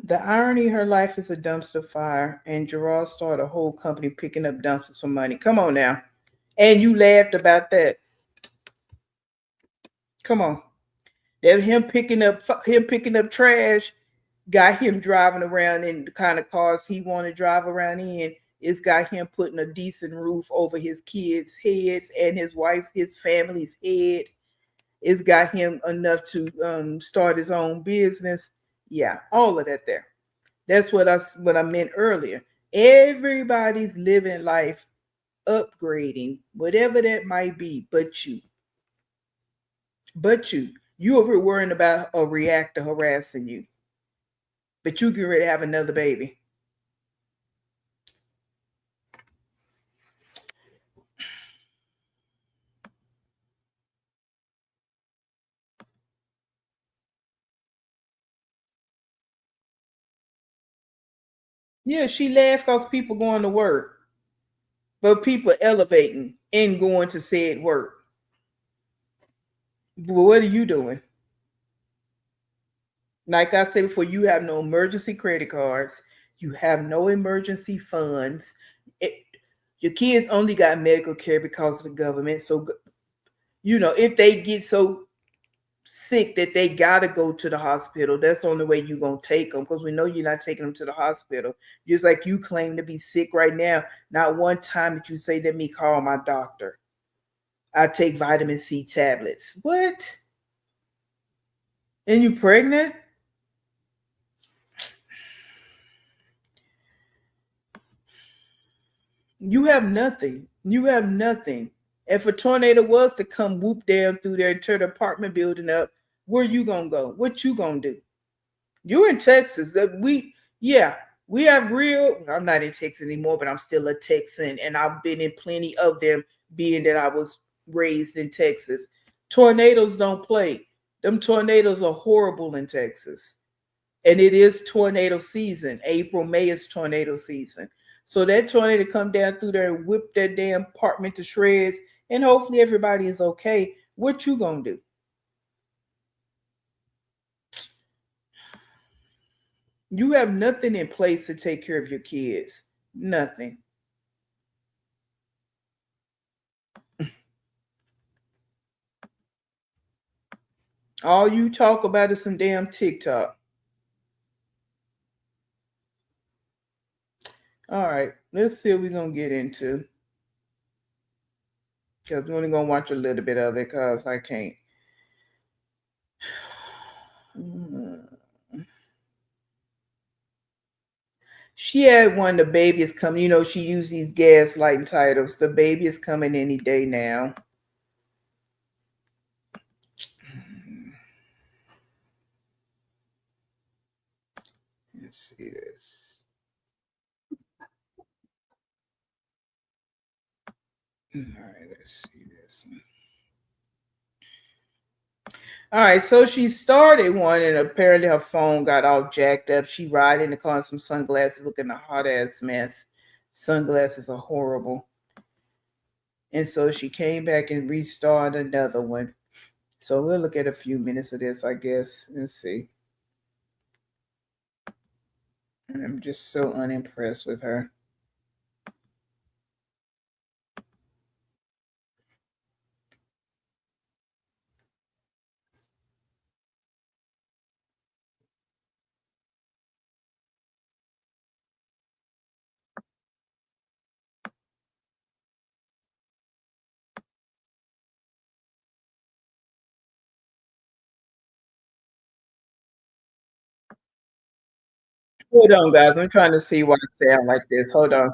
The irony, her life is a dumpster fire, and Gerard started a whole company picking up dumpsters for money. Come on now. And you laughed about that. Come on. That him picking up trash got him driving around in the kind of cars he want to drive around in. It's got him putting a decent roof over his kids' heads and his family's head. It's got him enough to start his own business. Yeah, all of that there. That's what I meant earlier. Everybody's living life, upgrading, whatever that might be, but you. But you over worrying about a reactor harassing you. But you get ready to have another baby. Yeah, she laughed because people going to work. But people elevating and going to said work. But what are you doing? Like I said before, you have no emergency credit cards. You have no emergency funds. Your kids only got medical care because of the government. So, if they get so sick that they got to go to the hospital, that's the only way you're going to take them, because we know you're not taking them to the hospital. Just like you claim to be sick right now. Not one time did you say, let me call my doctor. I take vitamin C tablets. What? And you pregnant? You have nothing. You have nothing. If a tornado was to come whoop down through there and tear the apartment building up, where you gonna go? What you gonna do? You're in Texas. We have real. I'm not in Texas anymore, but I'm still a Texan, and I've been in plenty of them, being that I was raised in Texas. Tornadoes don't play. Them tornadoes are horrible in Texas. And it is tornado season. April, May is tornado season. So that tornado come down through there and whip that damn apartment to shreds, and hopefully everybody is okay. What you gonna do? You have nothing in place to take care of your kids. Nothing. All you talk about is some damn TikTok. All right, let's see what we're gonna get into. Because we're only gonna watch a little bit of it because I can't. She had one, the baby is coming. You know, she used these gaslighting titles. The baby is coming any day now. Let's see this. All right, let's see this. All right, so she started one, and apparently her phone got all jacked up. She riding in the car in some sunglasses, looking a hot ass mess. Sunglasses are horrible. And so she came back and restarted another one. So we'll look at a few minutes of this, I guess. Let's see. I'm just so unimpressed with her. Hold on, guys. I'm trying to see why I sound like this. Hold on.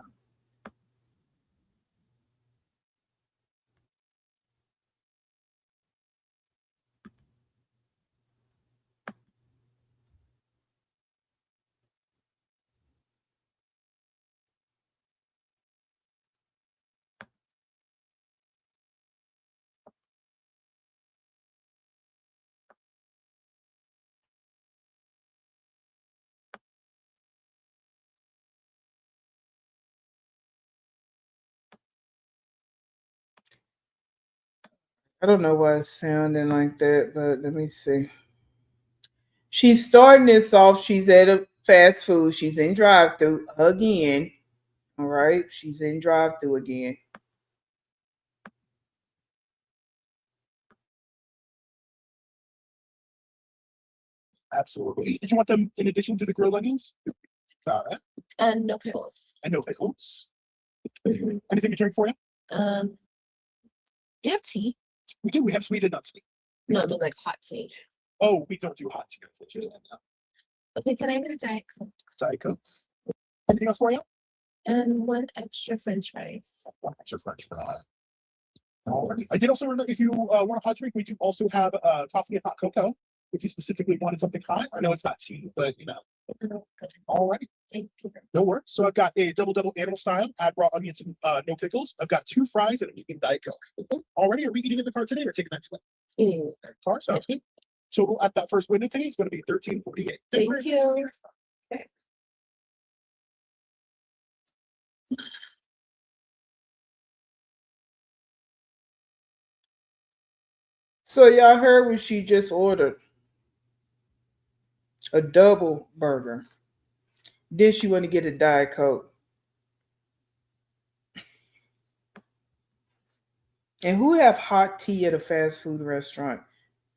I don't know why it's sounding like that, but let me see. She's starting this off. She's at a fast food. She's in drive through again. All right. She's in drive through again. Absolutely. Did you want them in addition to the grilled onions? Got it. And no pickles. And no pickles. Anything to drink for you? You have tea? We do. We have sweet and not sweet. No, I mean like hot tea. Oh, we don't do hot tea, unfortunately. Okay, can I get a Diet Coke? Diet Coke. Anything else for you? And one extra French fries. One extra French fry. Alrighty. I did also remember if you want a hot drink, we do also have coffee and hot cocoa. If you specifically wanted something hot, I know it's not tea, but you know. Alrighty. Thank you. No worries. So I've got a double animal style, add raw onions and no pickles. I've got 2 fries and a medium Diet Coke. Already, are we eating in the car today or taking that to it? Eating in the car, sounds good. Total at that first window today is going to be $13.48. Thank you. Okay. So y'all heard what she just ordered. A double burger. Then she want to get a Diet Coke. And who have hot tea at a fast food restaurant?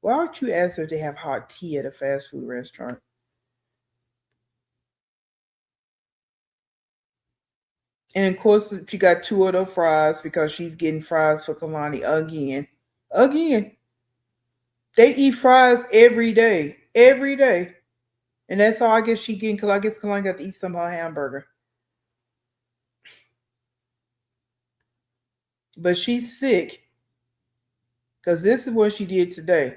Why don't you ask if they have hot tea at a fast food restaurant? And of course, she got 2 of those fries because she's getting fries for Kalani again. Again. They eat fries every day. Every day. And that's all I guess she getting because I guess Kalani got to eat some of her hamburger. But she's sick. Because this is what she did today.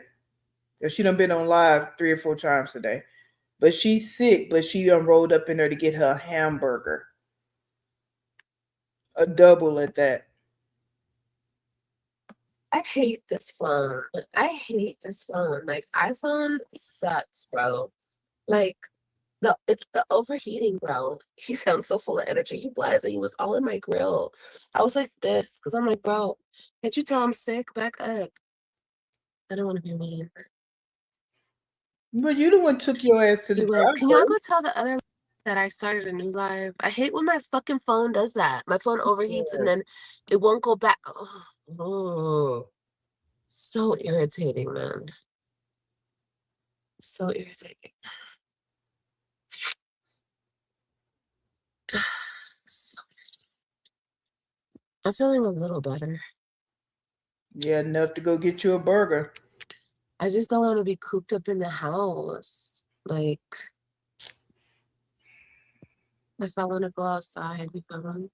She done been on live 3 or 4 times today. But she's sick, but she done rolled up in there to get her hamburger. A double at that. I hate this phone. I hate this phone. Like, iPhone sucks, bro. Like, it's the overheating, bro. He sounds so full of energy. He was, and he was all in my grill. I was like this, because I'm like, bro, can't you tell I'm sick? Back up. I don't want to be mean. Well, you the one took your ass to the He was. Can doctor. y'all go tell the other that I started a new live? I hate when my fucking phone does that. My phone overheats and then it won't go back. Oh, so irritating, man. So irritating. So, I'm feeling a little better. Yeah, enough to go get you a burger. I just don't want to be cooped up in the house. Like, if I want to go outside, if I want.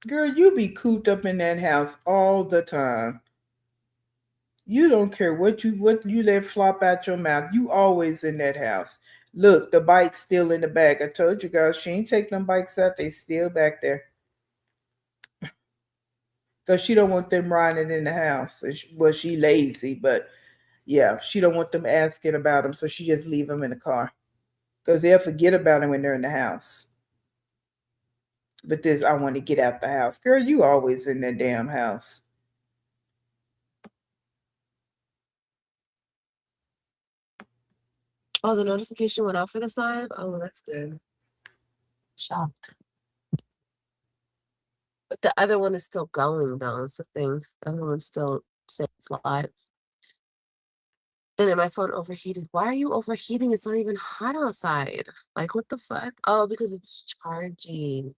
Girl, you be cooped up in that house all the time. You don't care what you let flop out your mouth. You always in that house. Look, the bike's still in the back. I told you guys she ain't take them bikes out. They still back there. Cause she don't want them riding in the house. Well, she lazy, but yeah, she don't want them asking about them, so she just leave them in the car. Cause they'll forget about them when they're in the house. But this, I want to get out the house. Girl, you always in that damn house. Oh, the notification went off for this live? Oh, that's good. Shocked. But the other one is still going, though. It's the thing. The other one's still saying it's live. And then my phone overheated. Why are you overheating? It's not even hot outside. Like, what the fuck? Oh, because it's charging.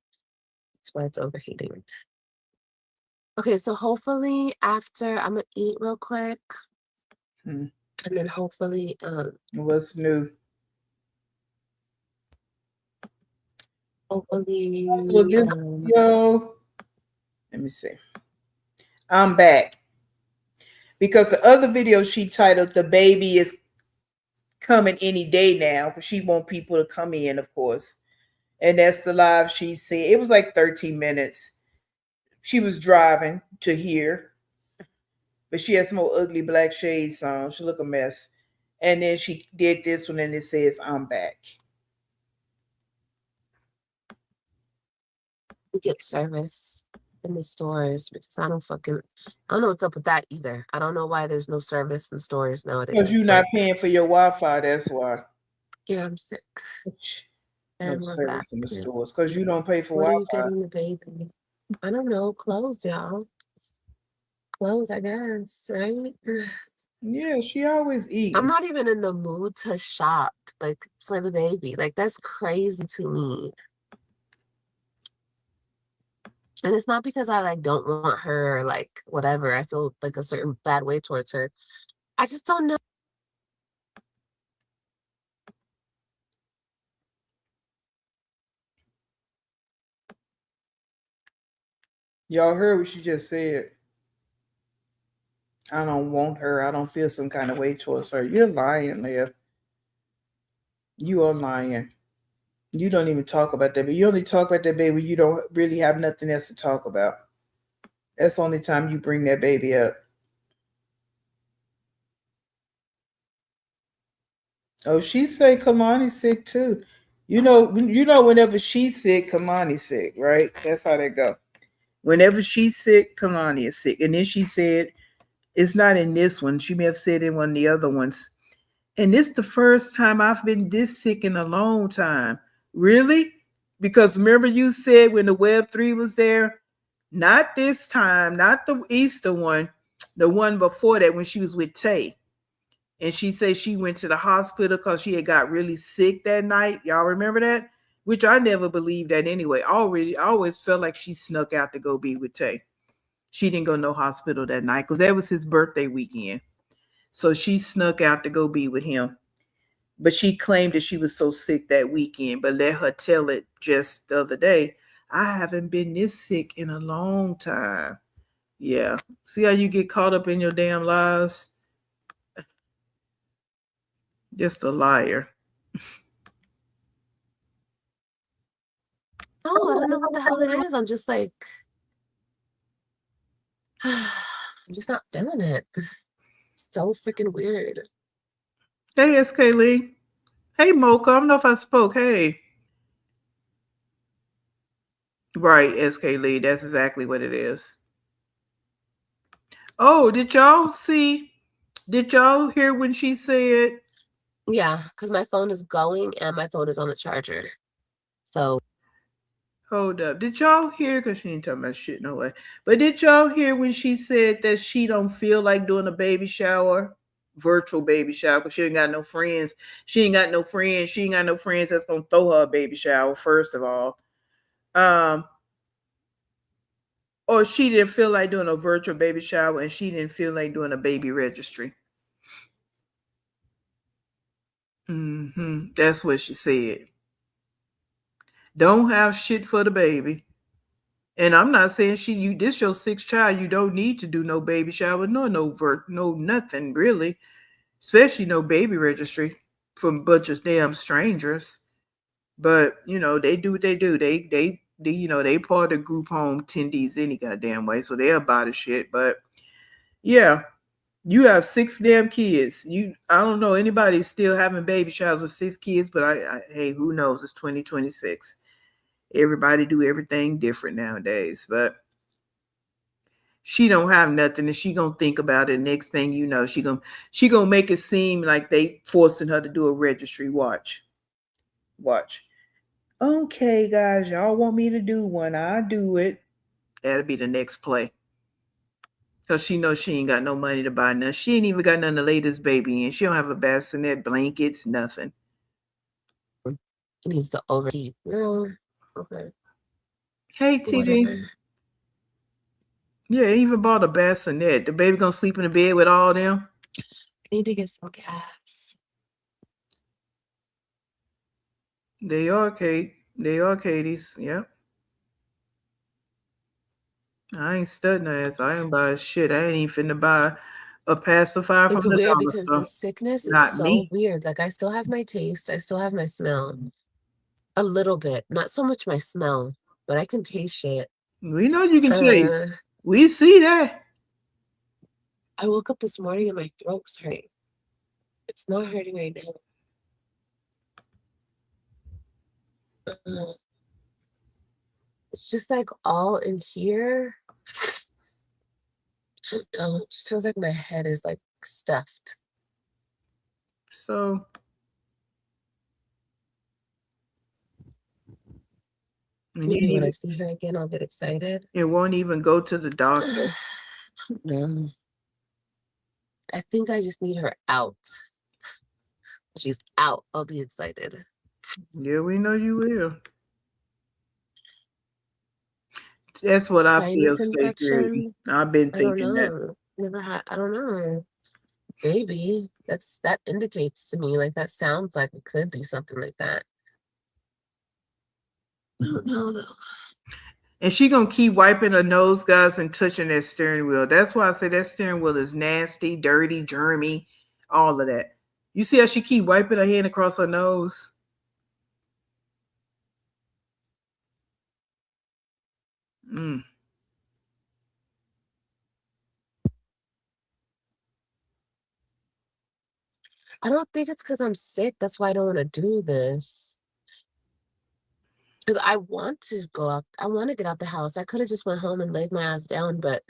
That's why it's overheating. Okay, so hopefully after I'm gonna eat real quick. Hmm. And then hopefully What's new? hopefully Well, this video, let me see. I'm back. Because the other video she titled "The Baby is Coming Any Day Now," because she want people to come in, of course. And that's the live she said. It was like 13 minutes. She was driving to here, but she had some old ugly black shades on. She look a mess. And then she did this one and it says, "I'm back." we get service in the stores because I don't know what's up with that either. I don't know why there's no service in stores Because nowadays. you're not paying for your Wi-Fi, that's why. Yeah, I'm sick. No And we're back. service in the stores because you don't pay for What are you Wi-Fi. getting the baby? I don't know. Clothes, y'all. Clothes, I guess, right? Yeah, she always I'm eating. not even in the mood to shop, like, for the baby. Like, that's crazy to me. And it's not because I, like, don't want her or, like, whatever. I feel, like, a certain bad way towards her. I just don't know. Y'all heard what she just said. I don't want her. I don't feel some kind of way towards her. You're lying, Leah. You are lying. You don't even talk about that, but you only talk about that baby. You don't really have nothing else to talk about. That's the only time you bring that baby up. Oh, she say Kalani's sick too. You know, whenever she's sick, Kalani's sick, right? That's how they go. Whenever she's sick, Kalani is sick. And then she said, it's not in this one. She may have said in one of the other ones. And this is the first time I've been this sick in a long time. Really? Because remember you said when the Web3 was there, not this time, not the Easter one, the one before that when she was with Tay. And she said she went to the hospital because she had got really sick that night. Y'all remember that? Which I never believed that anyway. I always felt like she snuck out to go be with Tay. She didn't go to no hospital that night because that was his birthday weekend. So she snuck out to go be with him. But she claimed that she was so sick that weekend, but let her tell it just the other day. I haven't been this sick in a long time. Yeah. See how you get caught up in your damn lies? Just a liar. Oh, I don't know what the hell it is. I'm just like, I'm just not feeling it. It's so freaking weird. Hey, SK Lee. Hey, Mocha. I don't know if I spoke. Hey. Right, SK Lee. That's exactly what it is. Oh, did y'all see? Did y'all hear when she said? Yeah, because my phone is going and my phone is on the charger. So Hold up. Did y'all hear? Because she ain't talking about shit no way. But did y'all hear when she said that she don't feel like doing a baby shower? Virtual baby shower, because she ain't got no friends. She ain't got no friends. She ain't got no friends that's gonna throw her a baby shower, first of all. Or she didn't feel like doing a virtual baby shower and she didn't feel like doing a baby registry. That's what she said. Don't have shit for the baby. And I'm not saying this your sixth child. You don't need to do no baby shower, no nothing really. Especially no baby registry from a bunch of damn strangers. But they do what they do. They part of group home attendees any goddamn way, so they're about the shit. But yeah, you have 6 damn kids. I don't know anybody still having baby showers with 6 kids, but hey, who knows? It's 2026. Everybody do everything different nowadays, but she don't have nothing, and she gonna think about it. Next thing you know, she gonna make it seem like they forcing her to do a registry. Watch. Okay, guys, y'all want me to do one? I'll do it. That'll be the next play. Cause she knows she ain't got no money to buy nothing. She ain't even got nothing to lay this baby in. She don't have a bassinet, blankets, nothing. it needs to overheat. No. Okay. Hey, TD. Whatever. Yeah, even bought a bassinet. The baby gonna sleep in the bed with all them. I need to get some gas. They are, Kate. They are Katie's. Yep. I ain't studying ass. I ain't buy shit. I ain't even finna buy a pacifier from It's the weird dollar because store. the sickness is Not so me. weird. Like I still have my taste. I still have my smell. A little bit. Not so much my smell, but I can taste shit. We know you can taste. We see that. I woke up this morning and my throat was hurting. It's not hurting right now. It's just like all in here. I don't know. It just feels like my head is like stuffed. So Maybe when I see her again, I'll get excited. It won't even go to the doctor. No. I think I just need her out. When she's out, I'll be excited. Yeah, we know you will. That's what I feel. Straight crazy. I've been thinking that. Never had. I don't know. Maybe that indicates to me like that sounds like it could be something like that. I don't know though. And she gonna keep wiping her nose, guys, and touching that steering wheel. That's why I say that steering wheel is nasty, dirty, germy, all of that. You see how she keep wiping her hand across her nose? I don't think it's because I'm sick. That's why I don't want to do this. Because I want to go out. I want to get out the house. I could have just went home and laid my ass down, but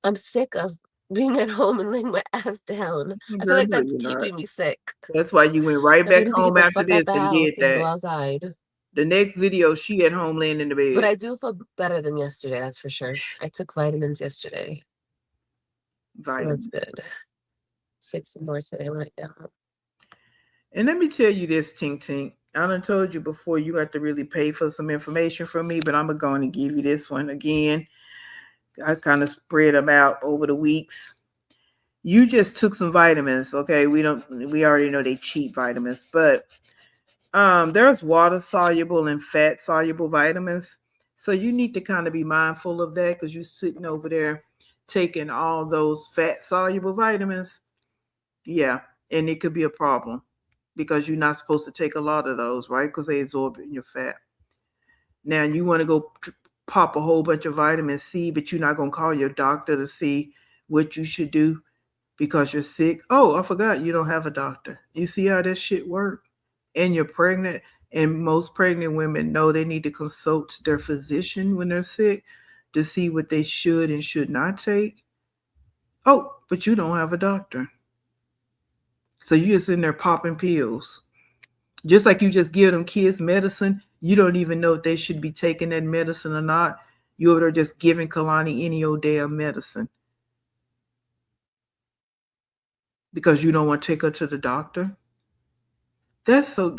I'm sick of being at home and laying my ass down. I feel like that's keeping me sick. That's why you went right back home after this and did that. Go outside. The next video, she at home laying in the bed. But I do feel better than yesterday, that's for sure. I took vitamins yesterday. Vitamins. So that's good. 6 more today when I get home. And let me tell you this, Tink Tink. I done told you before, you have to really pay for some information from me, but I'm going to give you this one again. I kind of spread them out over the weeks. You just took some vitamins, okay? We already know they cheap vitamins, but there's water soluble and fat soluble vitamins. So you need to kind of be mindful of that because you're sitting over there taking all those fat soluble vitamins. Yeah, and it could be a problem because you're not supposed to take a lot of those, right? Because they absorb in your fat. Now you want to go pop a whole bunch of vitamin C, but you're not gonna call your doctor to see what you should do because you're sick. Oh, I forgot you don't have a doctor. You see how this shit work? And you're pregnant, and most pregnant women know they need to consult their physician when they're sick to see what they should and should not take. Oh, but you don't have a doctor. So you're just in there popping pills. Just like you just give them kids medicine, you don't even know if they should be taking that medicine or not. You're just giving Kalani any old damn medicine because you don't want to take her to the doctor. That's so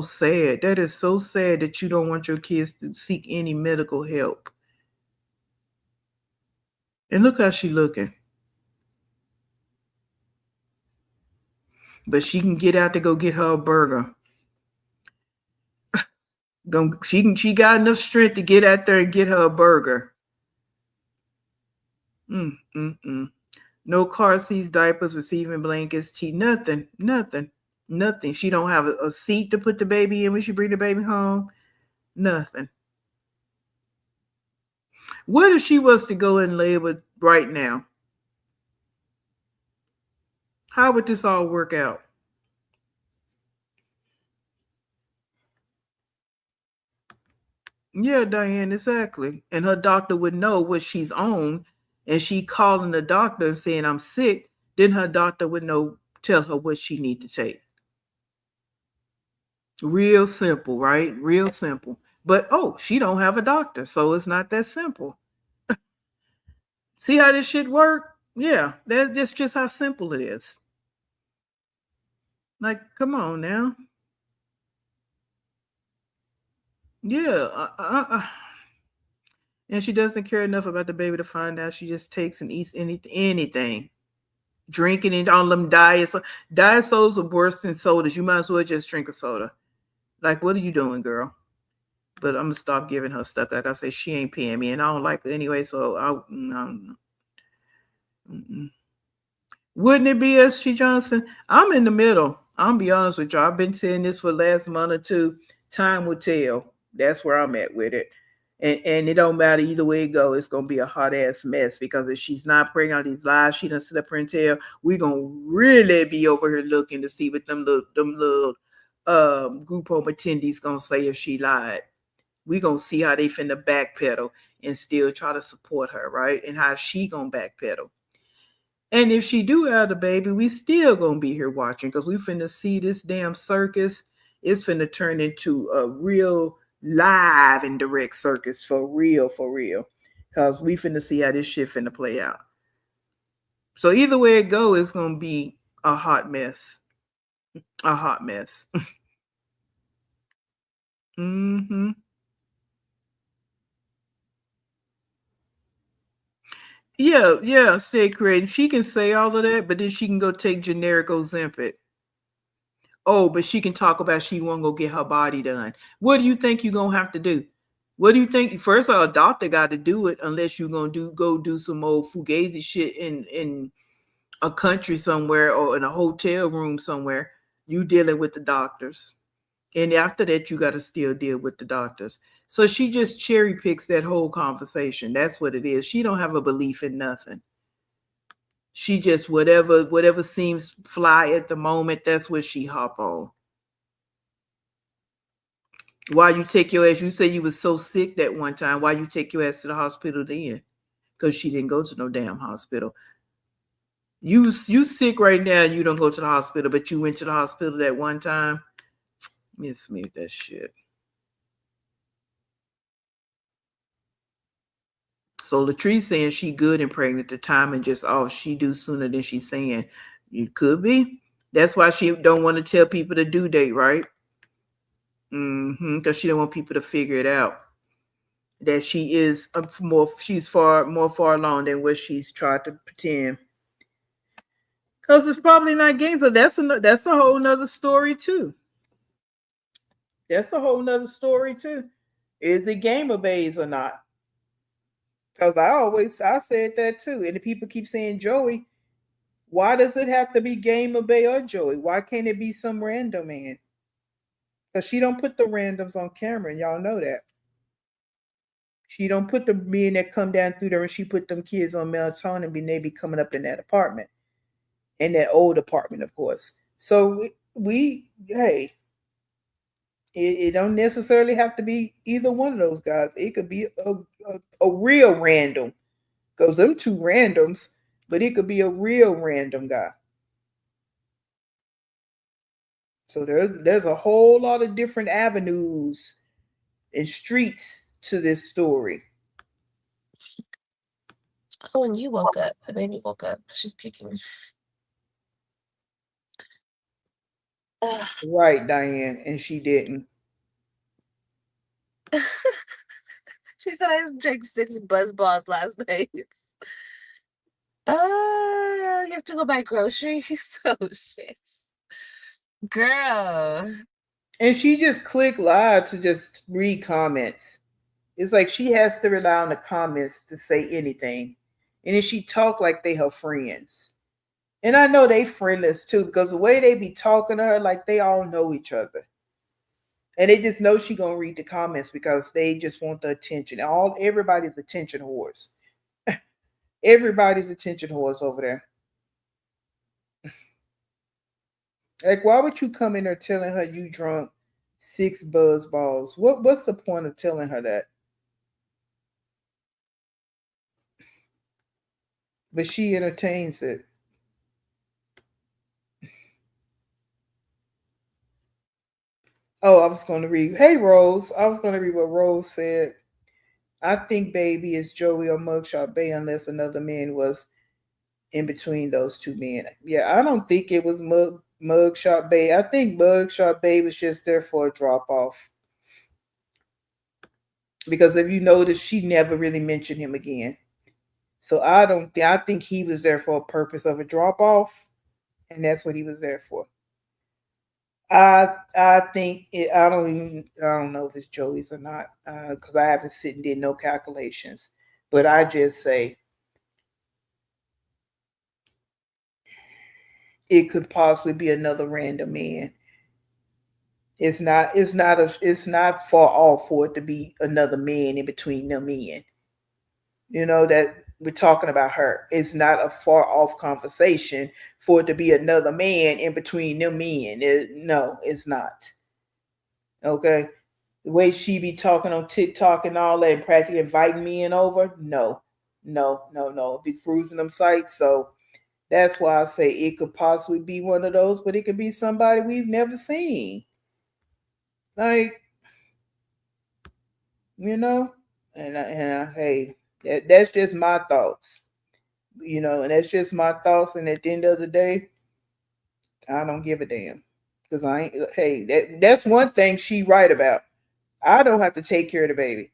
sad. That is so sad that you don't want your kids to seek any medical help. And look how she looking. But she can get out to go get her a burger. She got enough strength to get out there and get her a burger. No car seats, diapers, receiving blankets, tea, nothing. She don't have a seat to put the baby in when she bring the baby home. Nothing. What if she was to go in labor right now? How would this all work out? Yeah, Diane, exactly. And her doctor would know what she's on, and she calling the doctor and saying I'm sick, then her doctor would know, tell her what she need to take. Real simple, right? Real simple. But she don't have a doctor, so it's not that simple. See how this shit work? Yeah, that's just how simple it is. Like, come on now. Yeah. And she doesn't care enough about the baby to find out. She just takes and eats anything. Drinking it on them diets. Diet sodas are worse than sodas. You might as well just drink a soda. Like, what are you doing, girl? But I'm gonna stop giving her stuff. Like I say, she ain't paying me, and I don't like her anyway. So wouldn't it be S.G. Johnson? I'm in the middle. I'll be honest with you. I've been saying this for the last month or two. Time will tell. That's where I'm at with it. And it don't matter either way it goes. It's gonna be a hot ass mess because if she's not bringing out these lies, she done sit up here and tell. We gonna really be over here looking to see what them little group home attendees gonna say if she lied. We gonna see how they finna backpedal and still try to support her, right? And how she gonna backpedal. And if she do have the baby, we still gonna be here watching because we finna see this damn circus. It's finna turn into a real live and direct circus for real. Because we finna see how this shit finna play out. So either way it go, it's gonna be a hot mess. A hot mess. Yeah, stay creative. She can say all of that, but then she can go take generic Ozempic. Oh, but she can talk about she won't go get her body done. What do you think you're gonna have to do? What do you think? First of all, a doctor got to do it unless you're gonna go do some old fugazi shit in a country somewhere or in a hotel room somewhere. You dealing with the doctors. And after that, you got to still deal with the doctors. So she just cherry picks that whole conversation. That's what it is. She don't have a belief in nothing. She just whatever seems fly at the moment, that's what she hop on. Why you take your ass? You say you was so sick that one time. Why you take your ass to the hospital then? Because she didn't go to no damn hospital. You sick right now and you don't go to the hospital, but you went to the hospital that one time. Miss me with that shit. So Latrice saying she good and pregnant at the time and just she do sooner than she's saying. You could be. That's why she don't want to tell people the due date, right? Because she don't want people to figure it out. That she is she's far along than what she's tried to pretend. Because it's probably not games. So that's a whole nother story too. That's a whole nother story too. Is it gamer bays or not? Because I said that too. And the people keep saying, Joey, why does it have to be Gamer Bay or Joey? Why can't it be some random man? Because she don't put the randoms on camera, and y'all know that. She don't put the men that come down through there, and she put them kids on melatonin, and they be coming up in that apartment, in that old apartment, of course. So hey, it don't necessarily have to be either one of those guys. It could be a real random, because them two randoms, but it could be a real random guy. So there's a whole lot of different avenues and streets to this story. Oh, and you woke up. The baby woke up. She's kicking. Ugh. Right, Diane, and she didn't. She said I drank 6 buzz balls last night. You have to go buy groceries. Oh shit. Girl. And she just clicked live to just read comments. It's like she has to rely on the comments to say anything. And then she talk like they her friends. And I know they friendless too, because the way they be talking to her, like they all know each other. And they just know she gonna read the comments because they just want the attention. Everybody's attention whores. Everybody's attention whores over there. Like, why would you come in there telling her you drunk 6 buzz balls? What's the point of telling her that? But she entertains it. Oh, I was going to read. Hey, Rose. I was going to read what Rose said. I think baby is Joey or Mugshot Bay unless another man was in between those two men. Yeah, I don't think it was Mugshot Bay. I think Mugshot Bay was just there for a drop off. Because if you notice, she never really mentioned him again. So I think he was there for a purpose of a drop off, and that's what he was there for. I think I don't know if it's Joey's or not, because I haven't sit and did no calculations. But I just say it could possibly be another random man. It's not far off for it to be another man in between them men. You know that we're talking about her. It's not a far off conversation for it to be another man in between them men. No, it's not. Okay. The way she be talking on TikTok and all that and practically inviting me in over, no, no, no, no. Be cruising them sites. So that's why I say it could possibly be one of those, but it could be somebody we've never seen. Like, you know, hey, that's just my thoughts. And that's just my thoughts. And at the end of the day, I don't give a damn because I ain't. Hey, that's one thing she right about. I don't have to take care of the baby.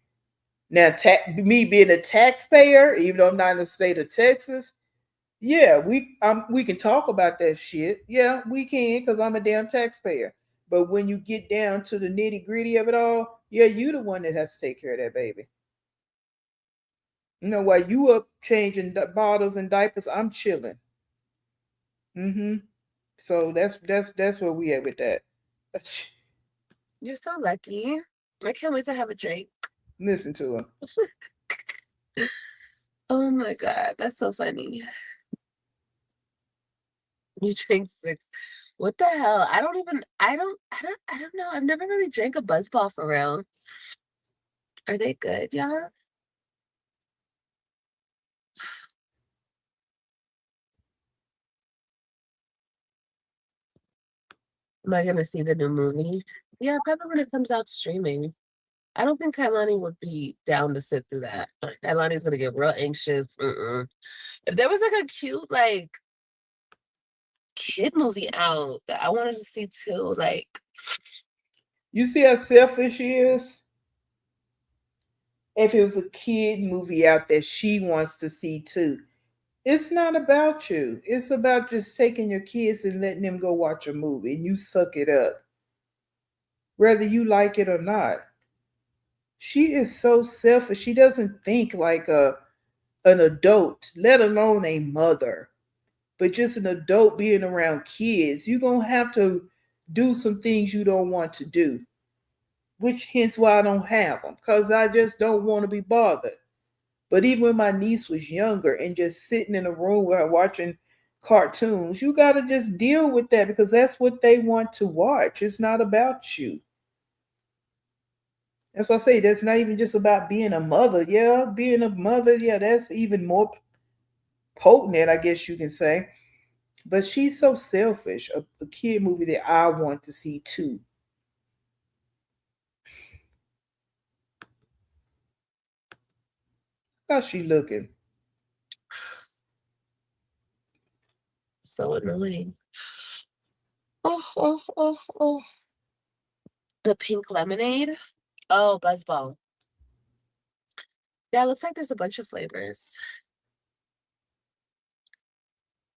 Now, me being a taxpayer, even though I'm not in the state of Texas, yeah, we can talk about that shit. Yeah, we can because I'm a damn taxpayer. But when you get down to the nitty gritty of it all, yeah, you the one that has to take care of that baby. While you up changing bottles and diapers, I'm chilling. Mm-hmm. So that's where we at with that. You're so lucky. I can't wait to have a drink. Listen to her. Oh my god, that's so funny. You drink 6. What the hell? I don't know. I've never really drank a buzzball for real. Are they good, y'all? Am I gonna see the new movie? Yeah, probably when it comes out streaming. I don't think Kailani would be down to sit through that. Kailani's gonna get real anxious. If there was like a cute kid movie out that I wanted to see too, you see how selfish she is? If it was a kid movie out that she wants to see too, it's not about you. It's about just taking your kids and letting them go watch a movie and you suck it up, whether you like it or not. She is so selfish. She doesn't think like an adult, let alone a mother. But just an adult being around kids, you're gonna have to do some things you don't want to do. which hence why I don't have them because I just don't want to be bothered. But even when my niece was younger and just sitting in a room with her watching cartoons, you got to just deal with that because that's what they want to watch. It's not about you. That's what I say. That's not even just about being a mother. Yeah, being a mother, yeah, that's even more potent, I guess you can say. But she's so selfish. A kid movie that I want to see too. How's she looking? So annoying. Oh. The pink lemonade. Oh, Buzzball. Yeah, it looks like there's a bunch of flavors.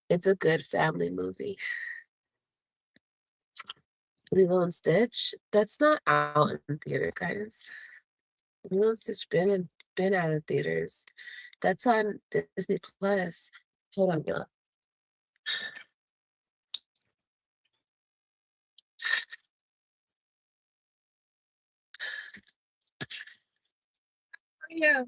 It's a good family movie. Lilo and Stitch. That's not out in theater, guys. Lilo and Stitch been out of theaters. That's on Disney Plus. Hold on, y'all. Yeah.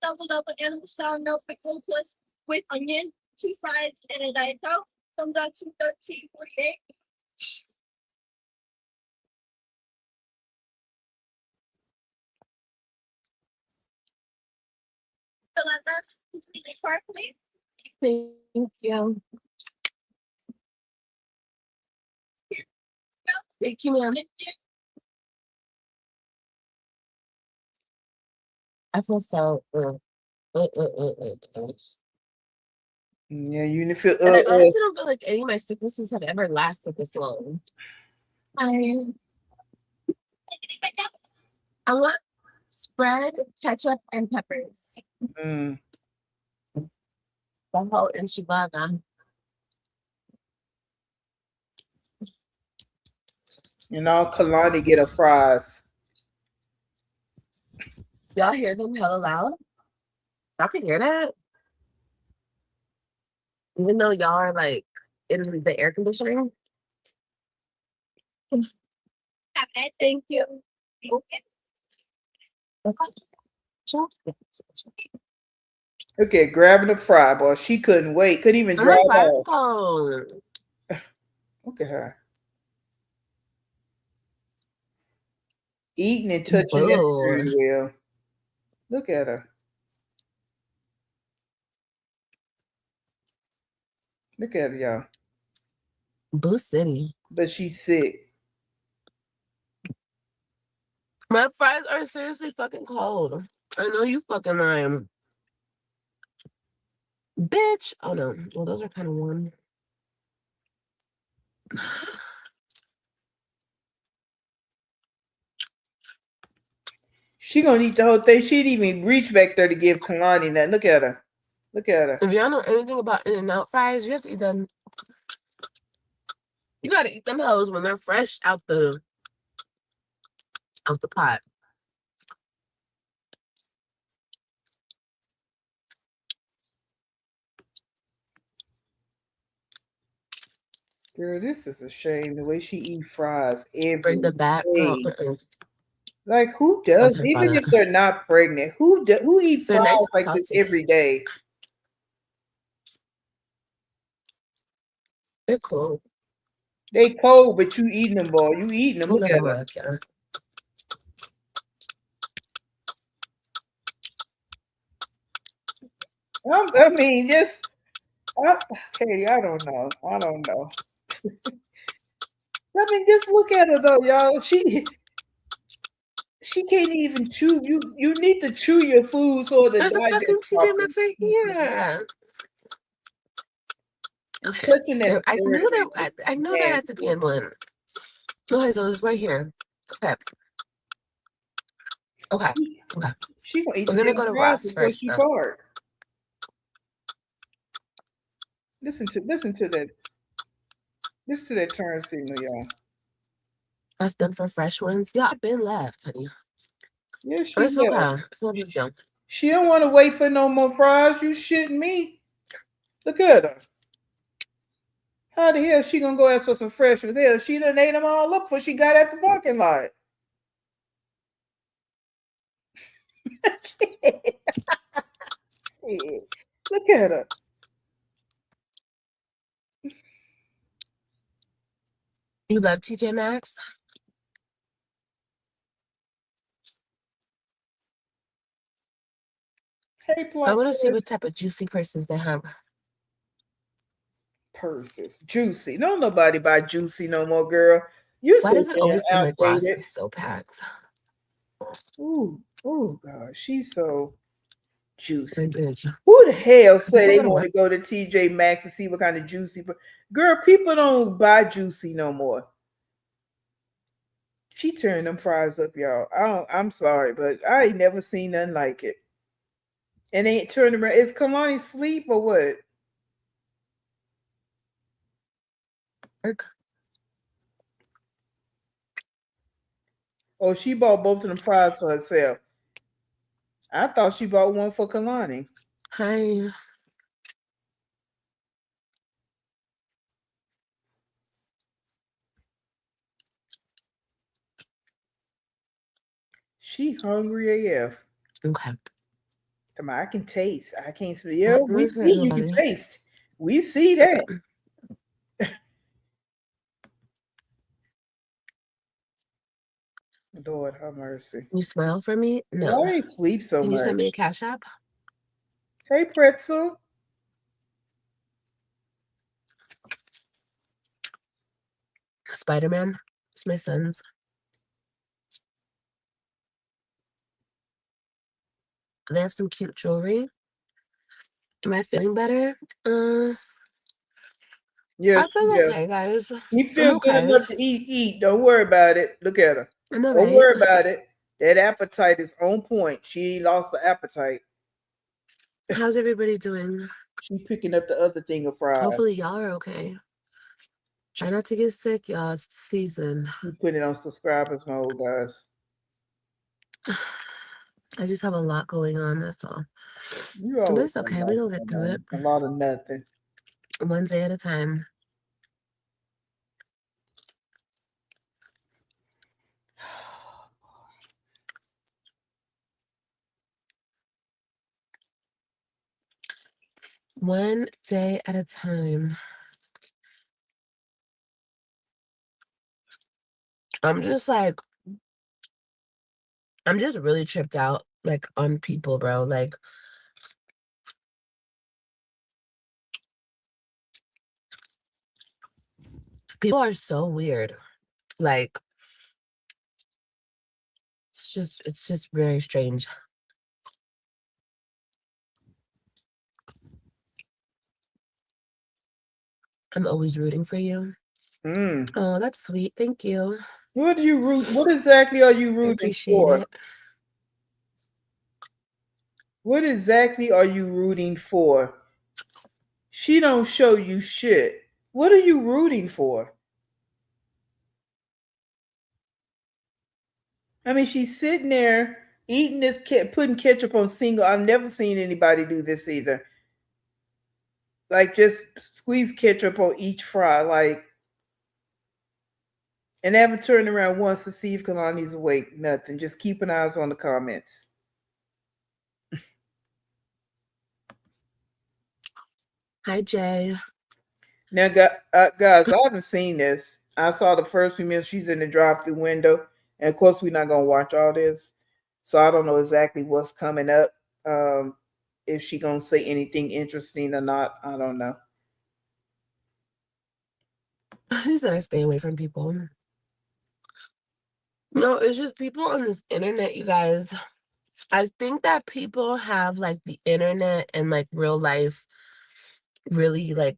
Double animal style milk pickle plus with onion, 2 fries, and a diet coke. From the 213.48. So that's completely correctly. Thank you. Thank you, ma'am. I feel so. Yeah, you feel And I honestly don't feel like any of my sicknesses have ever lasted this long. I want spread, ketchup, and peppers. Mm. The whole enchilada. And all Kalani get a fries. Y'all hear them hella loud? Y'all can hear that? Even though y'all are like in the air conditioning? Thank you. Okay, grabbing a fry, boy. She couldn't wait. Couldn't even drive My fries off. cold. Look at her. Eating and touching that steering Boo. wheel. Look at her. Look at her, y'all. Boo City. But she's sick. My fries are seriously fucking cold. I know you fucking lying. Bitch. Oh no. Well, those are kind of warm. She gonna eat the whole thing. She didn't even reach back there to give Kalani that. Look at her. Look at her. If y'all know anything about In-N-Out fries, you have to eat them. You gotta eat them hoes when they're fresh out the pot. Girl, this is a shame. The way she eat fries every Bring them back. Girl, day. Like who does? Even if they're not pregnant, who eat They're fries nice and like this salty. every day? They're cool. They cold, but you eating them, boy. You eating them. Look at them. Work, yeah. I mean, Katie, I don't know. I don't know. I mean, just look at her though, y'all. She can't even chew. You need to chew your food so the There's a fucking digest TJ properly. Maxx right here. Okay. Touching that I steering knew wheel there. is I knew there had to be in one. Okay, so it's right here. Okay. Okay. She gonna eat We're the gonna damn go to fries Ross before first, she though. part. Listen to that. Listen to that turn signal, y'all. That's done for fresh ones. Yeah, I've been left, honey. Yeah, she It's left. okay. It's no big deal. She don't want to wait for no more fries. You shitting me? Look at her. How the hell she gonna go ask for some fresh ones? Hell, she done ate them all up before she got at the parking lot. Yeah. Look at her. You love TJ Maxx? Hey, I plot want to see what twist. type of juicy purses they have. Purses. Juicy. Don't nobody buy Juicy no more, girl. You Why so does it damn always seem like Ross outdated. is so packed? Ooh, oh God, she's so My juicy. bitch. Who the hell say People they go to want work. to go to TJ Maxx and see what kind of juicy? Girl, people don't buy Juicy no more. She turned them fries up, y'all. I'm sorry, but I ain't never seen nothing like it. And ain't turned around. Is Kalani sleep or what? Work. Oh, she bought both of them fries for herself. I thought she bought one for Kalani. Hi. She hungry AF. Okay. Come on, I can taste. I can't see. Yeah, we Where's see you can nobody? taste. We see that. Lord have mercy. You smile for me? No. Why you sleep so Can you send me a much? cash app? Hey, Pretzel. Spider-Man. It's my son's. They have some cute jewelry. Am I feeling better? I Yes, feel yeah. okay, guys. You I'm feel good okay. enough to eat, eat. Don't worry about it. Look at her. I'm Don't alright. worry about it. That appetite is on point. She ain't lost the appetite. How's everybody doing? She picking up the other thing of fries. Hopefully y'all are okay. Try not to get sick, y'all. It's the season. She put it on subscribers mode, guys. I just have a lot going on, that's all. You But always it's have a okay. lot We're gonna get through going it. on. A lot of nothing. One day at a time. One day at a time. I'm just like, I'm just really tripped out, like, on people, bro. Like, people are so weird. Like, it's just very strange. I'm always rooting for you. Mm. Oh, that's sweet. Thank you. What do you root? What exactly are you I rooting appreciate for? it. What exactly are you rooting for? She don't show you shit. What are you rooting for? I mean, she's sitting there eating this, putting ketchup on single. I've never seen anybody do this either. Like just squeeze ketchup on each fry, like, and never turn around once to see if Kalani's awake. Nothing. Just keeping eyes on the comments. Hi, Jay. Now, guys, I haven't seen this. I saw the first few minutes. She's in the drive-through window, and of course, we're not gonna watch all this, so I don't know exactly what's coming up. If she gonna say anything interesting or not, I don't know. He said I stay away from people. No, it's just people on this internet, you guys. I think that people have like the internet and like real life really like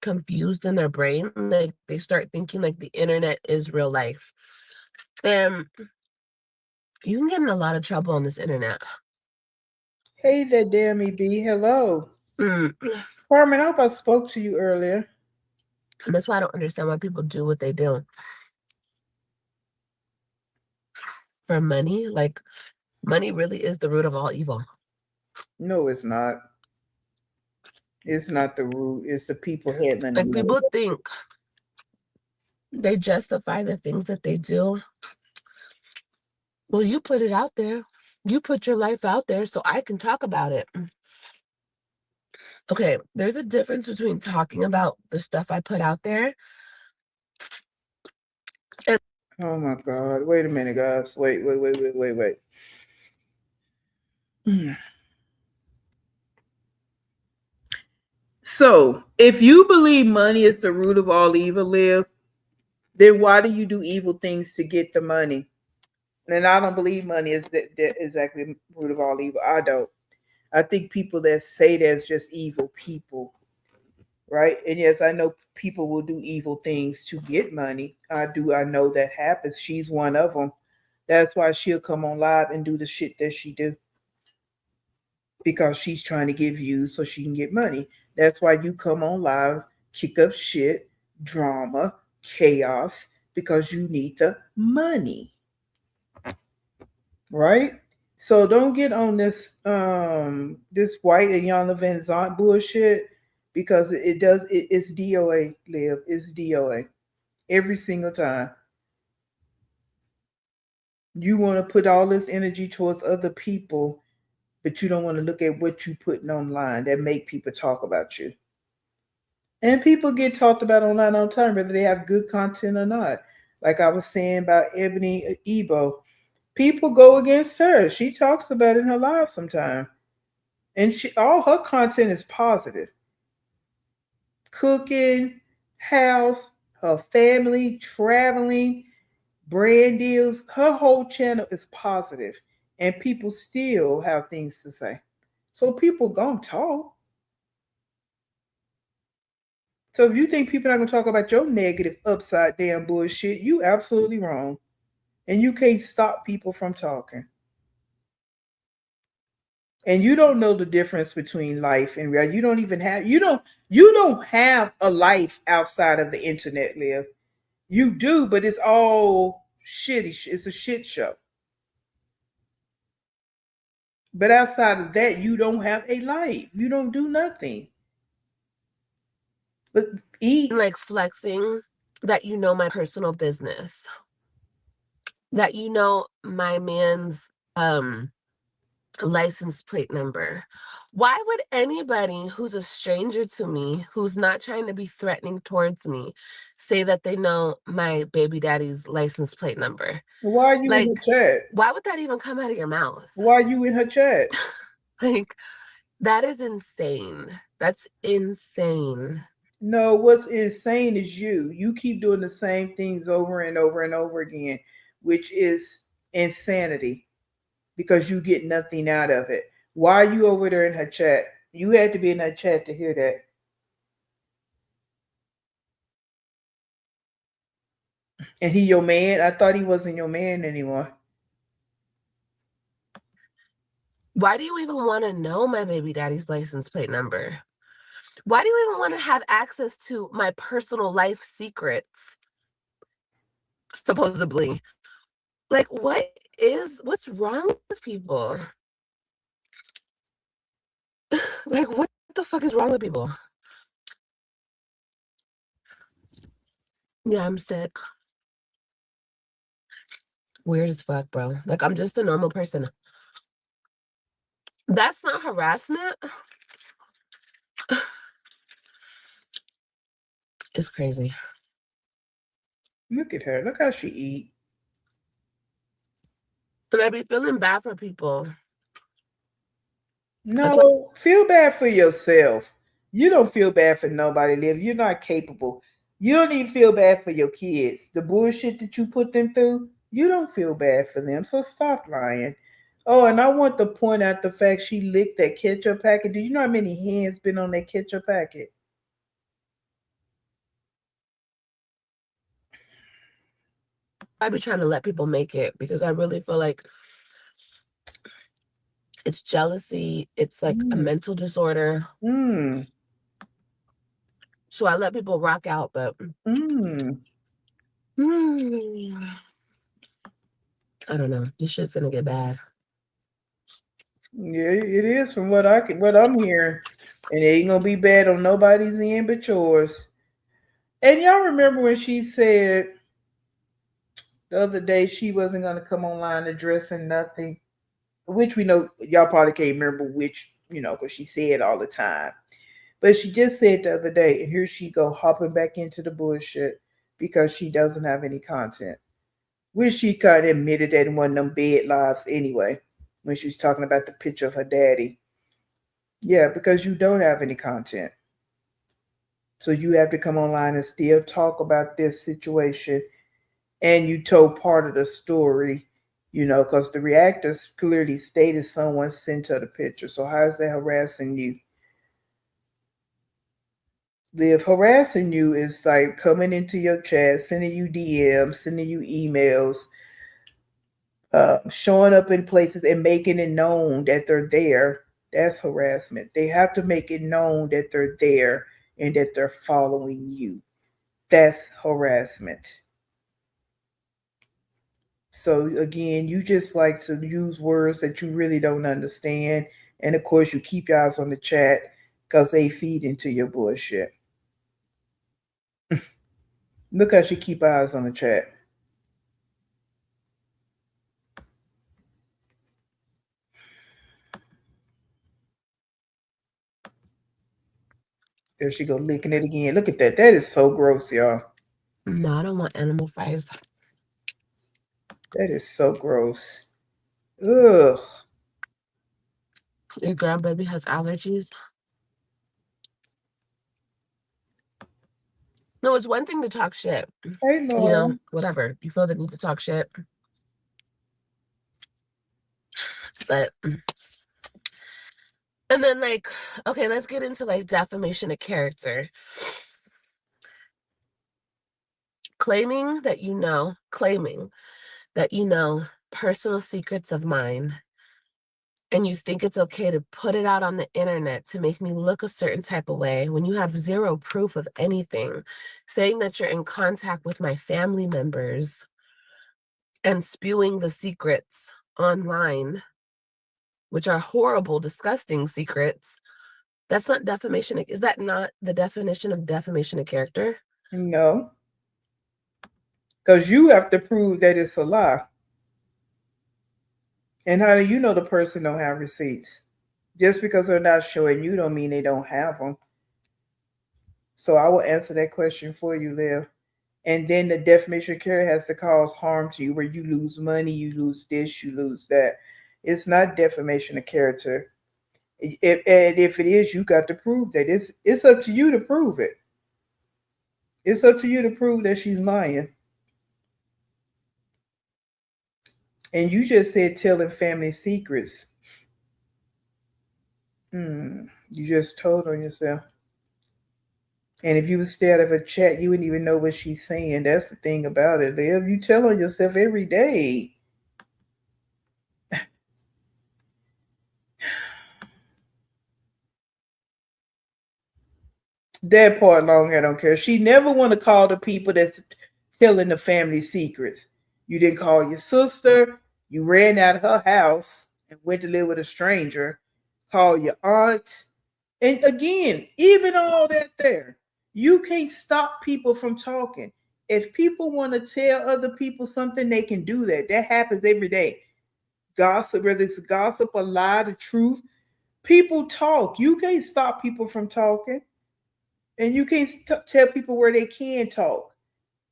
confused in their brain. Like they start thinking like the internet is real life. And you can get in a lot of trouble on this internet. Hey there, Dammy B. Hello, Mm. Carmen. I hope I spoke to you earlier. And that's why I don't understand why people do what they do. For money, like money really is the root of all evil. No, it's not. It's not the root. It's the people handling the Like money. people think they justify the things that they do. Well, you put it out there. You put your life out there so I can talk about it. Okay, there's a difference between talking about the stuff I put out there. Oh my God. Wait a minute, guys. Wait. Mm. So, if you believe money is the root of all evil, Liv, then why do you do evil things to get the money? And I don't believe money is that exactly the root of all evil. I don't. I think people that say that's just evil people, right? And yes, I know people will do evil things to get money. I do. I know that happens. She's one of them. That's why she'll come on live and do the shit that she do because she's trying to get views so she can get money. That's why you come on live, kick up shit, drama, chaos because you need the money, right? So don't get on this white and Yana Van Zant bullshit because it's DOA, Liv. It's DOA every single time. You want to put all this energy towards other people, but you don't want to look at what you putting online that make people talk about you. And people get talked about online all the time, whether they have good content or not. Like I was saying about Ebony Ebo, people go against her. She talks about it in her live sometime, and she all her content is positive. Cooking, house, her family, traveling, brand deals. Her whole channel is positive, and people still have things to say. So people gonna talk. So if you think people are not gonna talk about your negative upside down bullshit, you absolutely wrong. And you can't stop people from talking. And you don't know the difference between life and reality. You don't have a life outside of the internet, Liv. You do, but it's all shitty. It's a shit show. But outside of that, you don't have a life. You don't do nothing. But eat. Like flexing that my personal business, that my man's license plate number. Why would anybody who's a stranger to me, who's not trying to be threatening towards me, say that they know my baby daddy's license plate number? Why are you in Like, the chat? why would that even come out of your mouth? Why are you in her chat? Like, that is insane. That's insane. No, what's insane is you. You keep doing the same things over and over and over again, which is insanity because you get nothing out of it. Why are you over there in her chat? You had to be in her chat to hear that. And he your man? I thought he wasn't your man anymore. Why do you even want to know my baby daddy's license plate number? Why do you even want to have access to my personal life secrets? Supposedly. Like, what's wrong with people? Like, what the fuck is wrong with people? Yeah, I'm sick. Weird as fuck, bro. Like, I'm just a normal person. That's not harassment. It's crazy. Look at her. Look how she eat. And I be feeling bad for people. That's why No, feel bad for yourself. You don't feel bad for nobody, Liv. You're not capable. You don't even feel bad for your kids. The bullshit that you put them through, you don't feel bad for them. So stop lying. Oh, and I want to point out the fact she licked that ketchup packet. Do you know how many hands been on that ketchup packet? I be trying to let people make it because I really feel like it's jealousy. It's like a Mm. mental disorder. Mm. So I let people rock out, but Mm. I don't know. This shit finna get bad. Yeah, it is from what I'm hearing. And it ain't gonna be bad on nobody's end but yours. And y'all remember when she said the other day she wasn't gonna come online addressing nothing, which we know y'all probably can't remember which, because she said all the time. But she just said the other day, and here she go hopping back into the bullshit because she doesn't have any content. Which she kind of admitted that in one of them bed lives anyway, when she was talking about the picture of her daddy. Yeah, because you don't have any content. So you have to come online and still talk about this situation. And you told part of the story, because the reactors clearly stated someone sent her the picture. So how is that harassing you? Live harassing you is like coming into your chat, sending you DMs, sending you emails, showing up in places and making it known that they're there. That's harassment. They have to make it known that they're there and that they're following you. That's harassment. So again, you just like to use words that you really don't understand. And of course, you keep your eyes on the chat because they feed into your bullshit. Look how she keep eyes on the chat. There she go licking it again. Look at that. That is so gross, y'all. No, I don't want animal fries. That is so gross. Ugh. Your grandbaby has allergies. No, it's one thing to talk shit. Hey, Laura. Whatever. You feel the need to talk shit. But, and then okay, let's get into defamation of character. Claiming that personal secrets of mine, and you think it's okay to put it out on the internet to make me look a certain type of way when you have zero proof of anything, saying that you're in contact with my family members and spewing the secrets online, which are horrible, disgusting secrets. That's not defamation. Is that not the definition of defamation of character? No. Because you have to prove that it's a lie. And how do you know the person don't have receipts? Just because they're not showing you don't mean they don't have them. So I will answer that question for you, Liv. And then the defamation of character has to cause harm to you, where you lose money, you lose this, you lose that. It's not defamation of character. And if it is, you got to prove that. It's up to you to prove it. It's up to you to prove that she's lying. And you just said telling family secrets. You just told on yourself. And if you would stay out of a chat, you wouldn't even know what she's saying. That's the thing about it, Liv. You tell on yourself every day. That part long hair don't care. She never want to call the people that's telling the family secrets. You didn't call your sister. You ran out of her house and went to live with a stranger. Call your aunt. And again, even all that there, you can't stop people from talking. If people want to tell other people something, they can do that. That happens every day. Gossip, whether it's gossip, a lie, the truth, people talk. You can't stop people from talking. And you can't tell people where they can talk.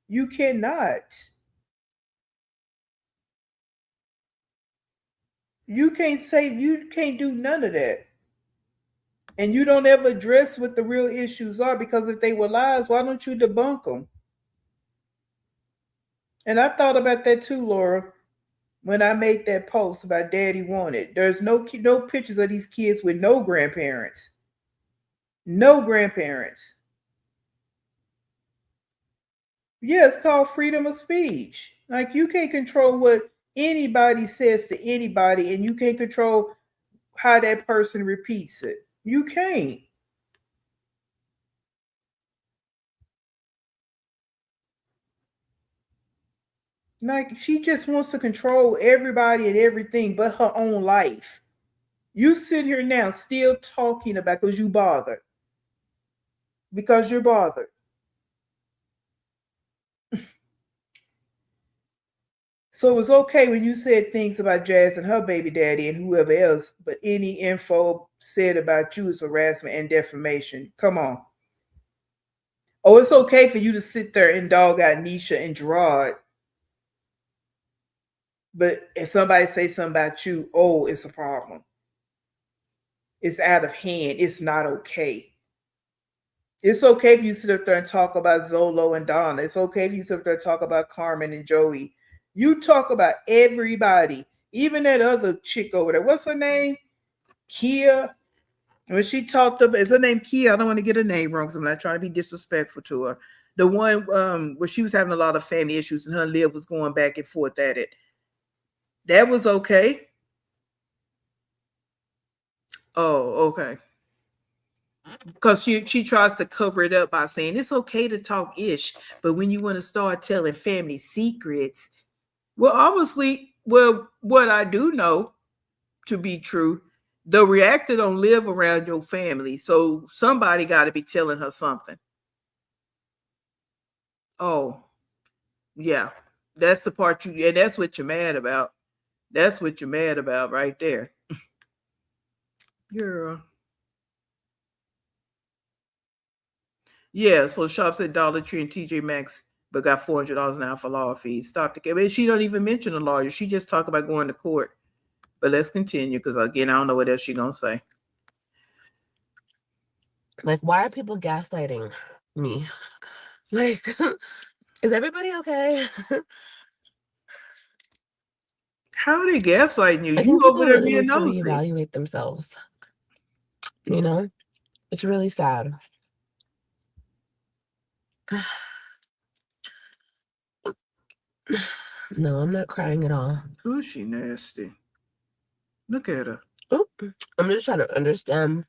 You cannot. You can't do none of that. And you don't ever address what the real issues are, because if they were lies, why don't you debunk them? And I thought about that too, Laura, when I made that post about Daddy Wanted. There's no pictures of these kids with no grandparents. No grandparents. Yeah, it's called freedom of speech. Like, you can't control what anybody says to anybody, and you can't control how that person repeats it. You can't. Like, she just wants to control everybody and everything but her own life. You sit here now still talking about because you bothered. Because you're bothered. So it's okay when you said things about Jazz and her baby daddy and whoever else, but any info said about you is harassment and defamation. Come on. Oh, it's okay for you to sit there and dog out Nisha and Gerard, but if somebody says something about you, oh, it's a problem. It's out of hand. It's not okay. It's okay if you sit up there and talk about Zolo and Donna. It's okay if you sit up there and talk about Carmen and Joey. You talk about everybody, even that other chick over there. What's her name? Kia. When she talked about, is her name Kia? I don't want to get her name wrong because I'm not trying to be disrespectful to her. The one where she was having a lot of family issues and her Liv was going back and forth at it. That was okay. Oh, okay. Because she tries to cover it up by saying it's okay to talk ish, but when you want to start telling family secrets, well, obviously, well, what I do know to be true, the reactor don't live around your family, so somebody got to be telling her something. Oh, yeah, that's the part and that's what you're mad about. That's what you're mad about right there, girl. Yeah, so shops at Dollar Tree and TJ Maxx, but got $400 now for lawyer fees. Stop the case. I mean, she don't even mention a lawyer. She just talk about going to court. But let's continue because again, I don't know what else she gonna say. Like, why are people gaslighting me? Like, is everybody okay? How are they gaslighting you? I You think over people there really being need to nosy. reevaluate themselves. You know, it's really sad. No, I'm not crying at all. Oh, she nasty. Look at her. Oh, I'm just trying to understand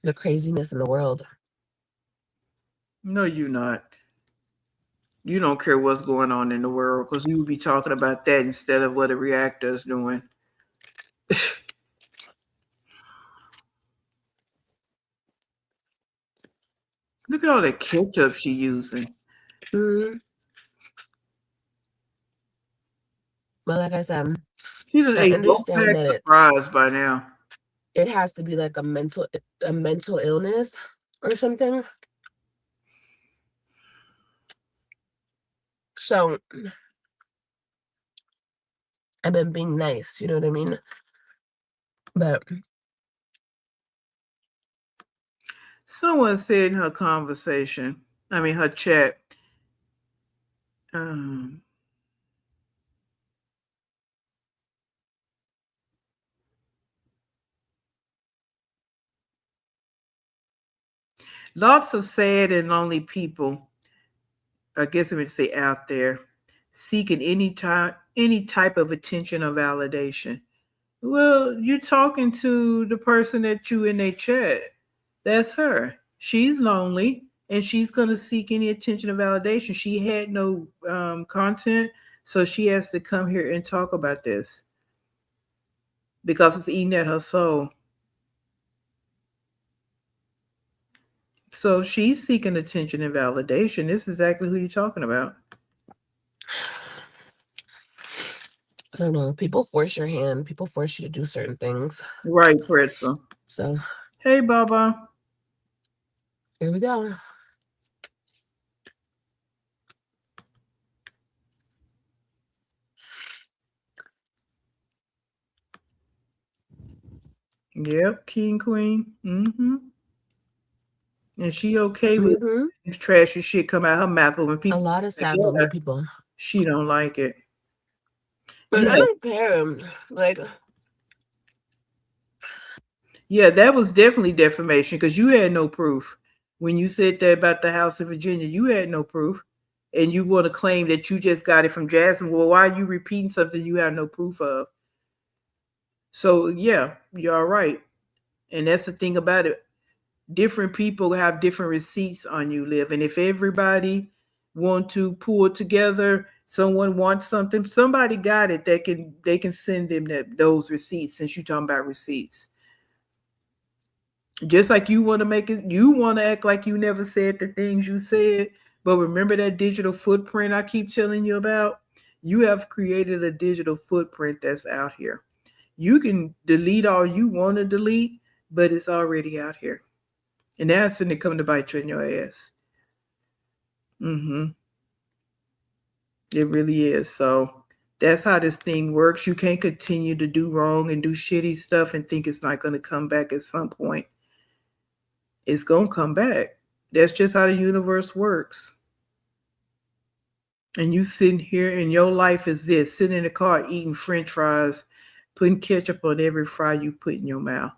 the craziness in the world. No, you not. You don't care what's going on in the world because you would be talking about that instead of what a reactor is doing. Look at all that ketchup she using. Mm-hmm. But like I said, She done I ate both understand packs that of fries by now. it has to be like a mental illness or something. So I've been being nice, you know what I mean? But Someone said in her conversation, her chat, lots of sad and lonely people, I guess I would say out there, seeking any type of attention or validation. Well, you're talking to the person that you in their chat. That's her. She's lonely and she's gonna seek any attention or validation. She had no content, so she has to come here and talk about this because it's eating at her soul. So she's seeking attention and validation. This is exactly who you're talking about. I don't know. People force your hand. People force you to do certain things. Right, Pretzel. So, hey, Baba. Here we go. Yep, King Queen. Mm-hmm. And she okay with trashy shit come out her mouth, but when people a lot of sad lonely people, she don't like it. But yeah. I don't care. Like, yeah, that was definitely defamation because you had no proof. When you said that about the house in Virginia, you had no proof. And you want to claim that you just got it from Jasmine. Well, why are you repeating something you have no proof of? So, yeah, you're right. And that's the thing about it. Different people have different receipts on you, Liv. And if everybody want to pull it together, someone wants something, somebody got it that they can send them those receipts since you're talking about receipts. Just like you want to act like you never said the things you said, but remember that digital footprint I keep telling you about? You have created a digital footprint that's out here. You can delete all you want to delete, but it's already out here. And that's when it come to bite you in your ass. Mm-hmm. It really is. So that's how this thing works. You can't continue to do wrong and do shitty stuff and think it's not going to come back at some point. It's going to come back. That's just how the universe works. And you sitting here and your life is this, sitting in the car eating french fries, putting ketchup on every fry you put in your mouth.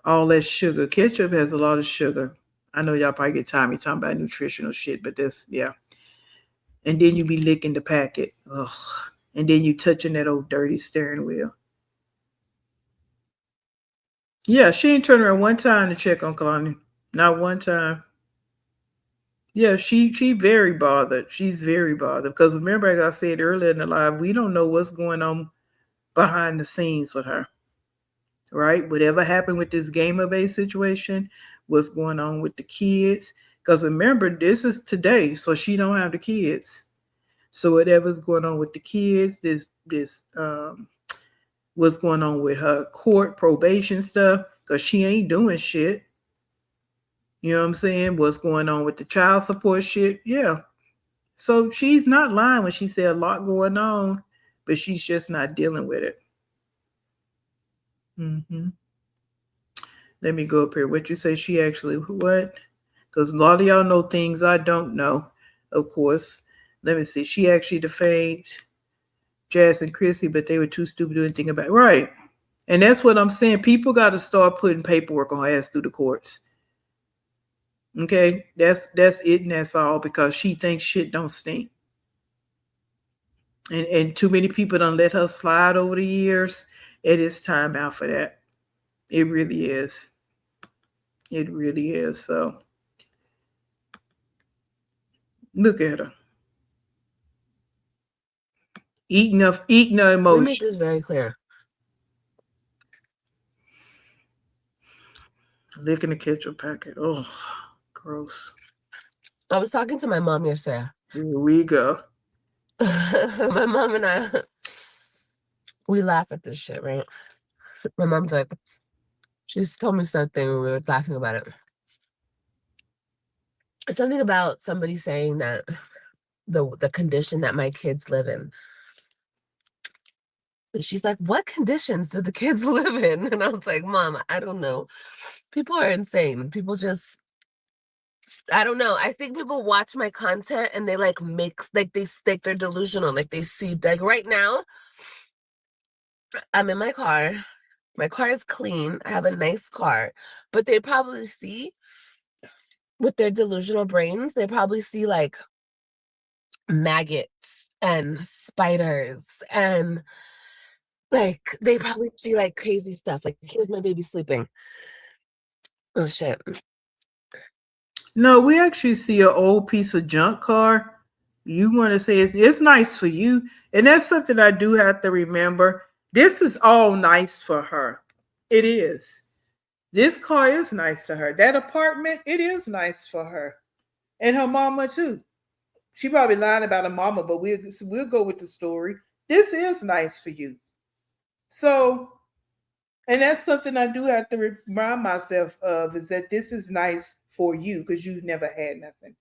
All that sugar. Ketchup has a lot of sugar. I know y'all probably get tired of me talking about nutritional shit, but that's, yeah. And then you be licking the packet. Ugh. And then you touching that old dirty steering wheel. Yeah, she ain't turned around one time to check on Kalani. Not one time. Yeah, she very bothered. She's very bothered. Because remember, as I said earlier in the live, we don't know what's going on behind the scenes with her. Right? Whatever happened with this gamer-based situation, what's going on with the kids. Because remember, this is today, so she don't have the kids. So whatever's going on with the kids, this what's going on with her court probation stuff, because she ain't doing shit. You know what I'm saying? What's going on with the child support shit? Yeah. So she's not lying when she said a lot going on, but she's just not dealing with it. Mm-hmm. Let me go up here. What you say she actually, what? Because a lot of y'all know things I don't know, of course. Let me see. She actually defamed Jazz and Chrissy, but they were too stupid to do anything about it. Right. And that's what I'm saying. People got to start putting paperwork on her ass through the courts. Okay? That's it, and that's all, because she thinks shit don't stink. And too many people done let her slide over the years. It is time out for that. It really is. It really is. So look at her. Eating her emotion. Let me make this very clear. Licking the ketchup packet. Oh, gross. I was talking to my mom yesterday. Here we go. My mom and I, we laugh at this shit, right? My mom's like, she's told me something and we were laughing about it. Something about somebody saying that the condition that my kids live in. And she's like, what conditions do the kids live in? And I was like, Mom, I don't know. People are insane. People just, I don't know. I think people watch my content and they like mix, like they're delusional. Like they see, like right now, I'm in my car. My car is clean. I have a nice car. But they probably see, with their delusional brains, they probably see like maggots and spiders and like they probably see like crazy stuff. Like, here's my baby sleeping. Oh shit. No, we actually see an old piece of junk car. You want to say it's nice for you. And that's something I do have to remember. This is all nice for her. It is. This car is nice to her. That apartment, it is nice for her. And her mama too. She probably lying about her mama, but we'll go with the story. This is nice for you. So, and that's something I do have to remind myself of, is that this is nice for you because you've never had nothing.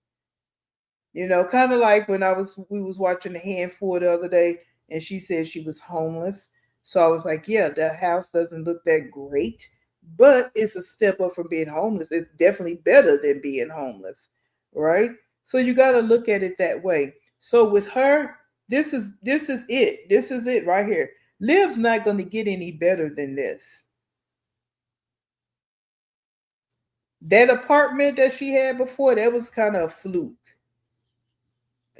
You know, kind of like when we was watching the handful the other day, and she said she was homeless. So I was like, yeah, the house doesn't look that great, but it's a step up from being homeless. It's definitely better than being homeless, right? So you got to look at it that way. So with her, this is it. This is it right here. Liv's not going to get any better than this. That apartment that she had before, that was kind of a fluke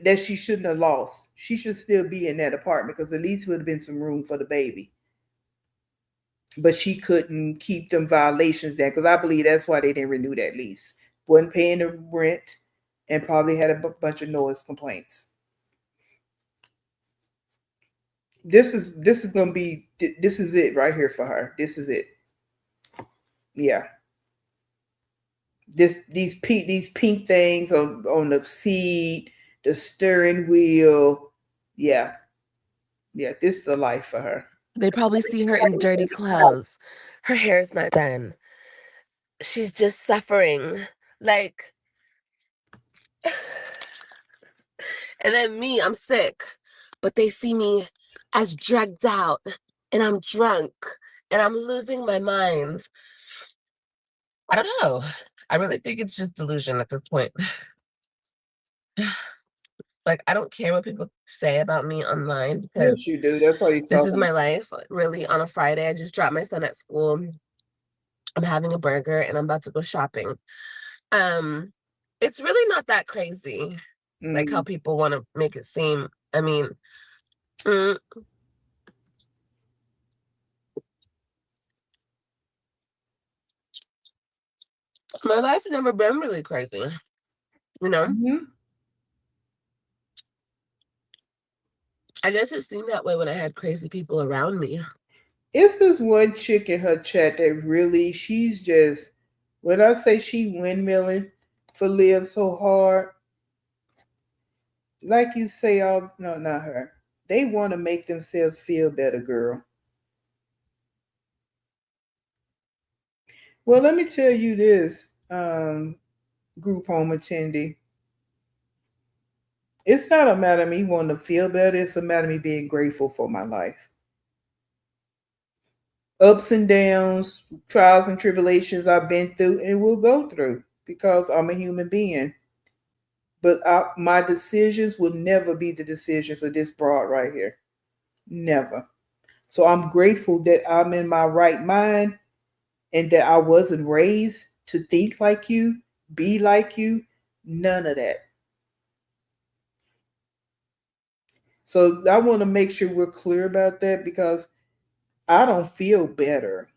that she shouldn't have lost. She should still be in that apartment because at least would have been some room for the baby. But she couldn't keep them violations there because I believe that's why they didn't renew that lease. Wasn't paying the rent and probably had a bunch of noise complaints. This is gonna be, this is it right here for her. This is it. Yeah. These pink things on the seat, the steering wheel, Yeah. Yeah, this is the life for her. They probably see her in dirty clothes. Her hair's not done. She's just suffering. Like, and then me, I'm sick. But they see me as drugged out, and I'm drunk, and I'm losing my mind. I don't know. I really think it's just delusion at this point. Like, I don't care what people say about me online because Yes, you do. That's why you're this is talking. my life. Really, on a Friday, I just dropped my son at school. I'm having a burger and I'm about to go shopping. Um, it's really not that crazy, like how people want to make it seem. I mean, mm, my life has never been really crazy, you know? Mhm. I guess it seemed that way when I had crazy people around me. It's this one chick in her chat that really, she's just, when I say she windmilling for live so hard, like you say, all no, not her. They want to make themselves feel better, girl. Well, let me tell you this, group home attendee. It's not a matter of me wanting to feel better. It's a matter of me being grateful for my life. Ups and downs, trials and tribulations I've been through and will go through because I'm a human being. But my decisions will never be the decisions of this broad right here. Never. So I'm grateful that I'm in my right mind and that I wasn't raised to think like you, be like you. None of that. So I want to make sure we're clear about that because I don't feel better.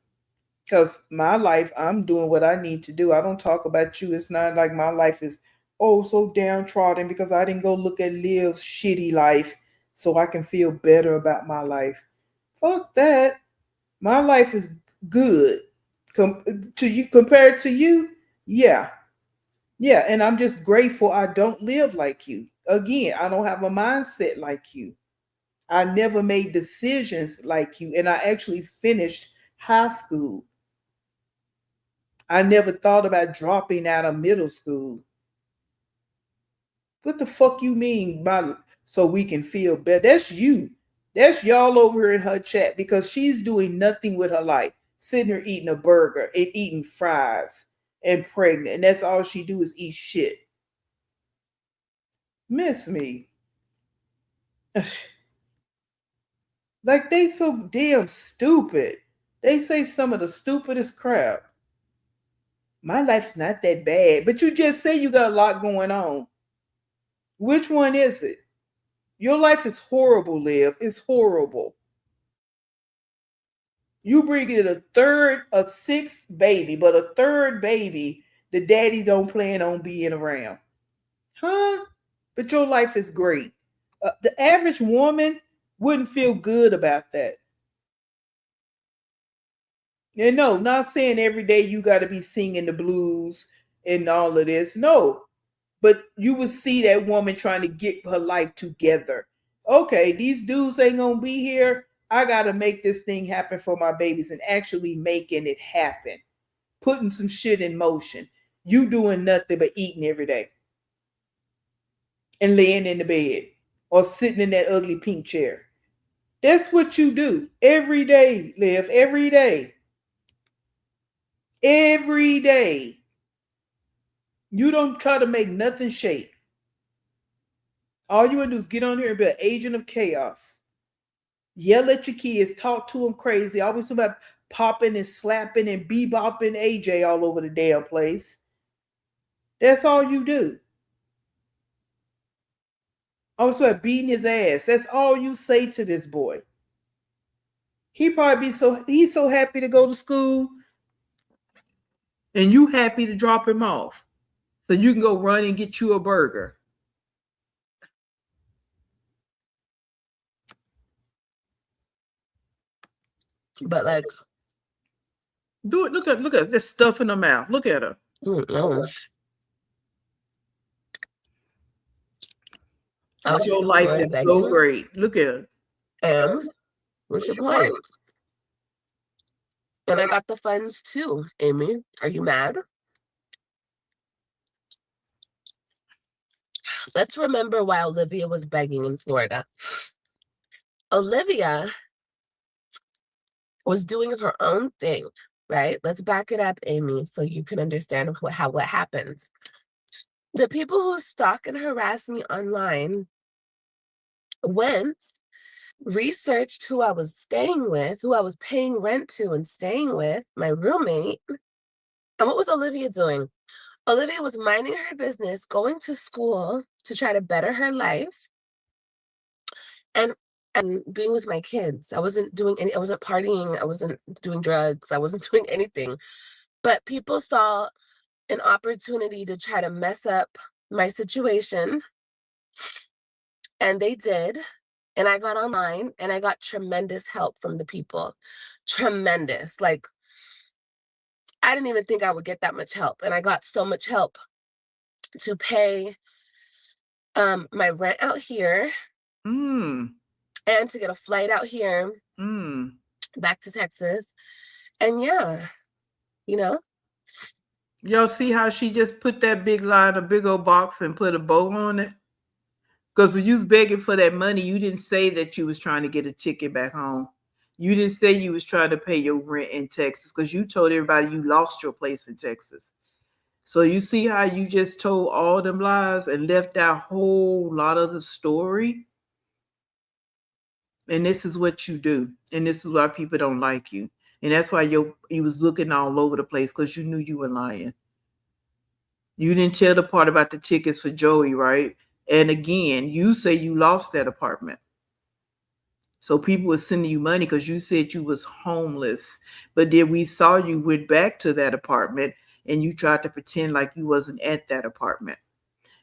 Because my life, I'm doing what I need to do. I don't talk about you. It's not like my life is, oh, so downtrodden because I didn't go look at Liv's shitty life so I can feel better about my life. Fuck that. My life is good. To you compared to you, yeah. Yeah, and I'm just grateful I don't live like you. Again, I don't have a mindset like you. I never made decisions like you, and I actually finished high school. I never thought about dropping out of middle school. What the fuck you mean by so we can feel better? That's you. That's y'all over here in her chat because she's doing nothing with her life. Sitting here eating a burger and eating fries and pregnant. And that's all she do is eat shit. Miss me. Like they so damn stupid. They say some of the stupidest crap. My life's not that bad. But you just say you got a lot going on. Which one is it? Your life is horrible, Liv. It's horrible. You bring in a sixth baby, but a third baby, the daddy don't plan on being around. Huh? But your life is great. The average woman wouldn't feel good about that. And no, not saying every day you got to be singing the blues and all of this. No, but you would see that woman trying to get her life together. Okay, these dudes ain't gonna be here. I gotta make this thing happen for my babies and actually making it happen. Putting some shit in motion. You doing nothing but eating every day and laying in the bed or sitting in that ugly pink chair. That's what you do every day, Liv. Every day. Every day. You don't try to make nothing shake. All you want to do is get on here and be an agent of chaos. Yell at your kids, talk to them crazy. Always about popping and slapping and bebopping AJ all over the damn place. That's all you do. Always about beating his ass. That's all you say to this boy. He probably he's so happy to go to school, and you happy to drop him off, so you can go run and get you a burger. But like, Do it. Look at this stuff in her mouth. Look at her. no. I was Your just life here is so begging. great. Look at it. And what's your point? And I got the funds too, Amy. Are you mad? Let's remember why Olivia was begging in Florida. Olivia was doing her own thing, right? Let's back it up, Amy, so you can understand what happened. The people who stalk and harass me online went, researched who I was staying with, who I was paying rent to and staying with, my roommate. And what was Olivia doing? Olivia was minding her business, going to school to try to better her life, and being with my kids. I wasn't partying, I wasn't doing drugs, I wasn't doing anything. But people saw an opportunity to try to mess up my situation, and they did. And I got online and I got tremendous help from the people. Tremendous. Like, I didn't even think I would get that much help. And I got so much help to pay my rent out here Mm. and to get a flight out here back to Texas. And yeah, you know. Y'all see how she just put that big lie in a big old box and put a bow on it? Because when you was begging for that money, you didn't say that you was trying to get a ticket back home. You didn't say you was trying to pay your rent in Texas because you told everybody you lost your place in Texas. So you see how you just told all them lies and left out a whole lot of the story? And this is what you do. And this is why people don't like you. And that's why you was looking all over the place because you knew you were lying. You didn't tell the part about the tickets for Joey, right? And again, you say you lost that apartment. So people were sending you money because you said you was homeless. But then we saw you went back to that apartment and you tried to pretend like you wasn't at that apartment.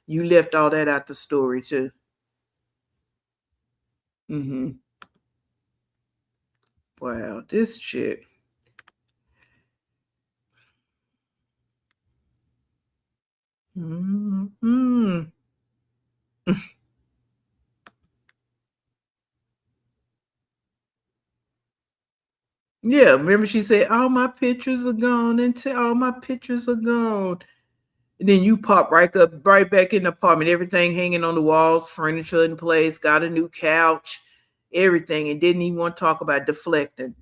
You left all that out the story too. Wow, this chick. Yeah, remember she said, all my pictures are gone and all my pictures are gone. And then you pop right back in the apartment, everything hanging on the walls, furniture in place, got a new couch, everything, and didn't even want to talk about deflecting,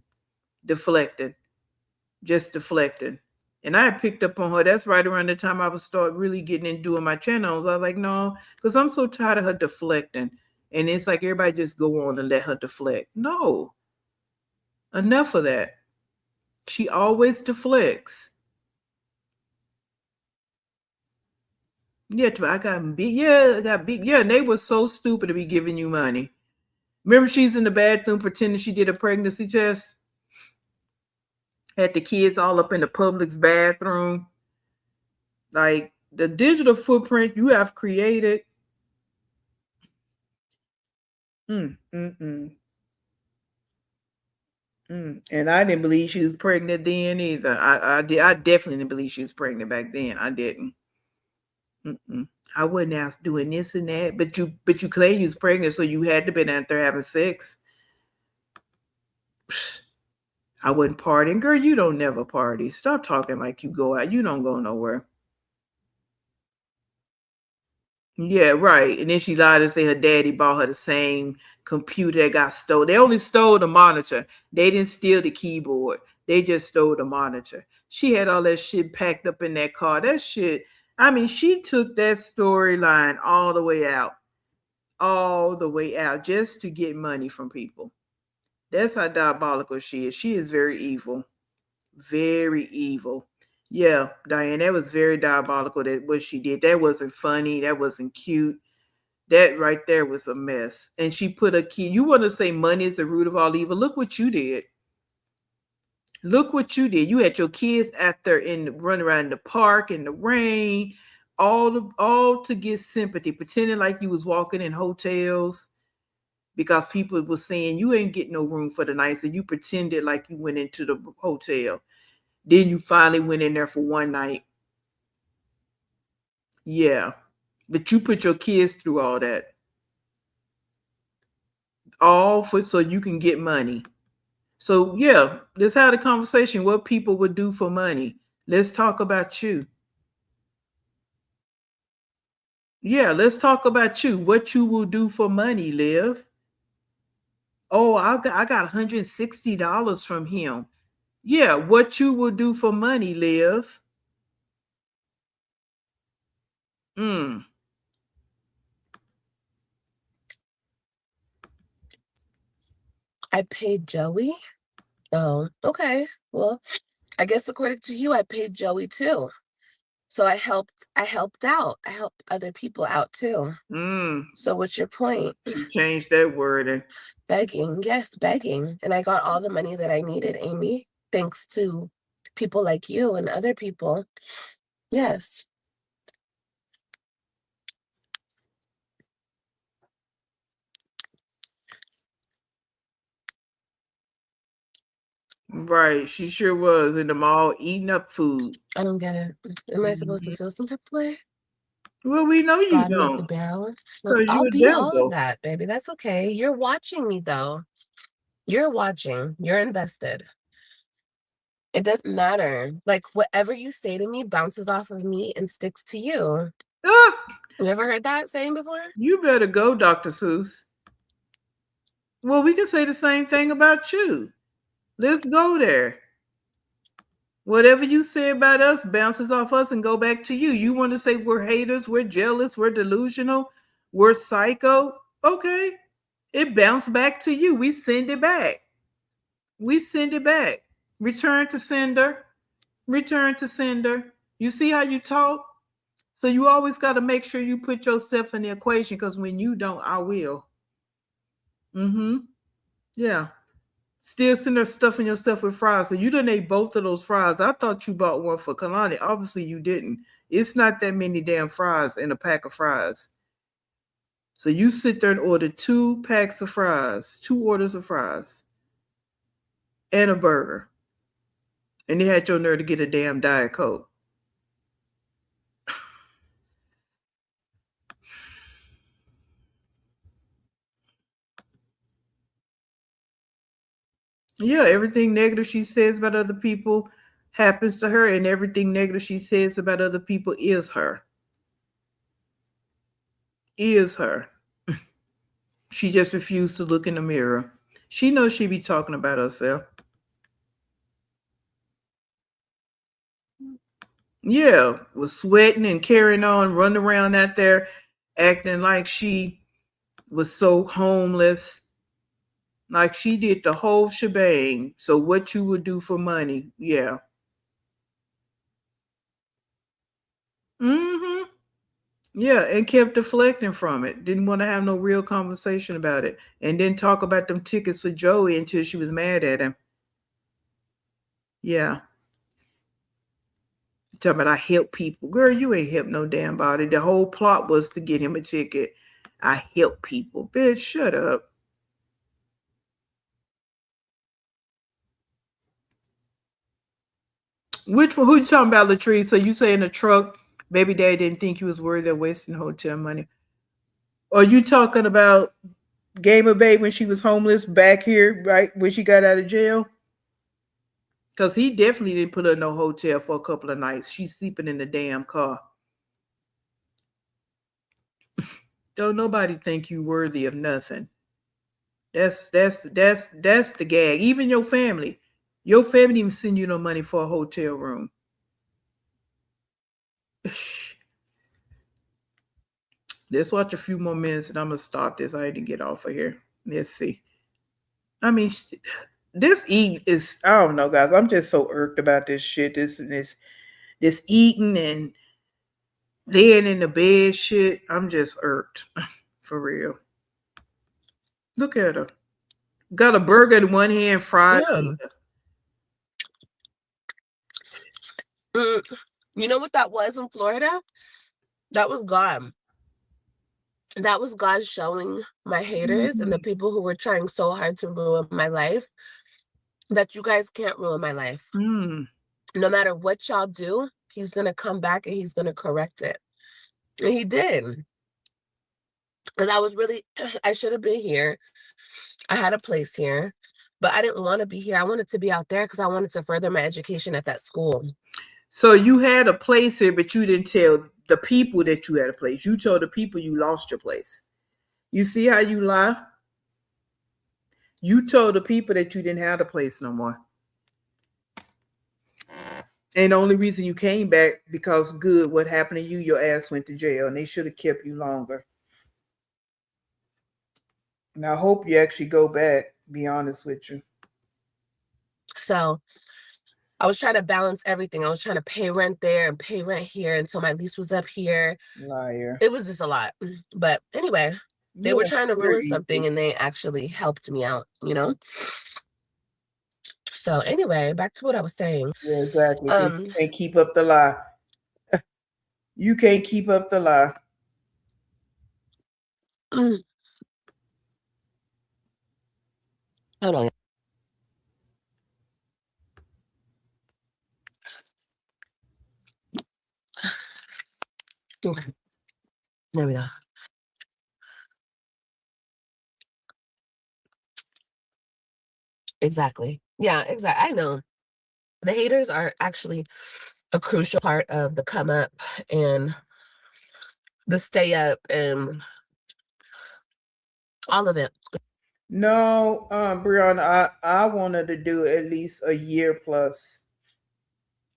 just deflecting. And I picked up on her. That's right around the time I was start really getting into doing my channels. I was like, no, because I'm so tired of her deflecting. And it's like everybody just go on and let her deflect. No, enough of that. She always deflects. Yeah, I got beat. Yeah, I got beat. Yeah, and they were so stupid to be giving you money. Remember, she's in the bathroom pretending she did a pregnancy test. Had the kids all up in the public's bathroom. Like the digital footprint you have created. And I didn't believe she was pregnant then either. I definitely didn't believe she was pregnant back then. I didn't. I wasn't out doing this and that, but you claim you was pregnant, so you had to been out there having sex. I wasn't partying. Girl, you don't never party. Stop talking like you go out. You don't go nowhere. Yeah, right. And then she lied and say her daddy bought her the same computer that got stolen. They only stole the monitor. They didn't steal the keyboard. They just stole the monitor. She had all that shit packed up in that car. That shit, I mean, she took that storyline all the way out. All the way out just to get money from people. That's how diabolical she is. She is very evil. Very evil. Yeah, Diane, that was very diabolical. That what she did. That wasn't funny. That wasn't cute. That right there was a mess. And she put a key. You want to say money is the root of all evil? Look what you did. Look what you did. You had your kids out there running around the park in the rain, all to get sympathy, pretending like you was walking in hotels because people were saying you ain't getting no room for the night, so you pretended like you went into the hotel. Then you finally went in there for one night. Yeah. But you put your kids through all that. all for so you can get money. So yeah, let's have a conversation. What people would do for money. Let's talk about you. Yeah, let's talk about you. What you will do for money, Liv. Oh, I got $160 from him. Yeah, what you will do for money, Liv. Mm. I paid Joey. Oh, okay. Well, I guess according to you, I paid Joey too. So I helped out. I helped other people out too. Mm. So what's your point? She changed that word and Begging, yes, begging. And I got all the money that I needed, Amy, thanks to people like you and other people. Yes. right, she sure was in the mall eating up food. I don't get it. Am I supposed to Mhm. feel some type of way? Well, we know you Bottom of the don't, barrel? No, because I'll you're a be all of devil. that, baby. That's okay. You're watching me though. You're watching. You're invested. It doesn't matter. Like whatever you say to me bounces off of me and sticks to you. Ah, You ever heard that saying before? you better go, Dr. Seuss. Well, we can say the same thing about you. Let's go there. Whatever you say about us bounces off us and go back to you. You want to say we're haters, we're jealous, we're delusional, we're psycho. Okay. It bounced back to you. We send it back. We send it back. Return to sender. Return to sender. You see how you talk? So you always got to make sure you put yourself in the equation because when you don't, I will. Mm-hmm. Yeah. Still sitting there stuffing yourself with fries. So you done ate both of those fries. I thought you bought one for Kalani. Obviously you didn't. It's not that many damn fries in a pack of fries. So you sit there and order 2 packs of fries, 2 orders of fries, and a burger. And they had your nerve to get a damn Diet Coke. Yeah, everything negative she says about other people happens to her, and everything negative she says about other people is her. Is her. She just refused to look in the mirror. She knows she be talking about herself. Yeah, was sweating and carrying on, running around out there, acting like she was so homeless, like she did the whole shebang. So what you would do for money? Yeah. Mm-hmm. Yeah, and kept deflecting from it. Didn't want to have no real conversation about it. And then talk about them tickets for Joey until she was mad at him. Yeah. Talking about I help people. Girl, you ain't help no damn body. The whole plot was to get him a ticket. I help people. Bitch, shut up. Which one? Who you talking about, Latrice? So you say in the truck, baby daddy didn't think you was worthy of wasting hotel money. Or you talking about Gamer Babe when she was homeless back here, right? When she got out of jail? Because he definitely didn't put her in no hotel for a couple of nights. She's sleeping in the damn car. Don't nobody think you worthy of nothing. That's the gag. Even your family. Your family even send you no money for a hotel room. Let's watch a few more minutes and I'm gonna stop this. I had to get off of here. Let's see. I mean, this eating is I don't know, guys. I'm just so irked about this shit. This eating and laying in the bed shit. I'm just irked. For real. Look at her. Got a burger in one hand, fried. Yeah. You know what that was in Florida? That was God. That was God showing my haters and the people who were trying so hard to ruin my life that you guys can't ruin my life. Mm. No matter what y'all do, he's going to come back and he's going to correct it. And he did. Because I was really, I should have been here I had a place here, but I didn't want to be here. I wanted to be out there because I wanted to further my education at that school. So you had a place here, but you didn't tell the people that you had a place. You told the people you lost your place. You see how you lie? You told the people that you didn't have the place no more. And the only reason you came back because good, what happened to you, your ass went to jail and they should have kept you longer. And I hope you actually go back, be honest with you. So I was trying to balance everything. I was trying to pay rent there and pay rent here until my lease was up here. Liar. It was just a lot. But anyway, they were Yeah, trying to very ruin something easy. and they actually helped me out, you know? So anyway, back to what I was saying. Yeah, exactly. You Um, can't keep up the lie. You can't keep up the lie. hold on. Okay, there we go. Exactly. Yeah, exactly. I know. The haters are actually a crucial part of the come up and the stay up and all of it. No, Brianna, I wanted to do at least a year plus,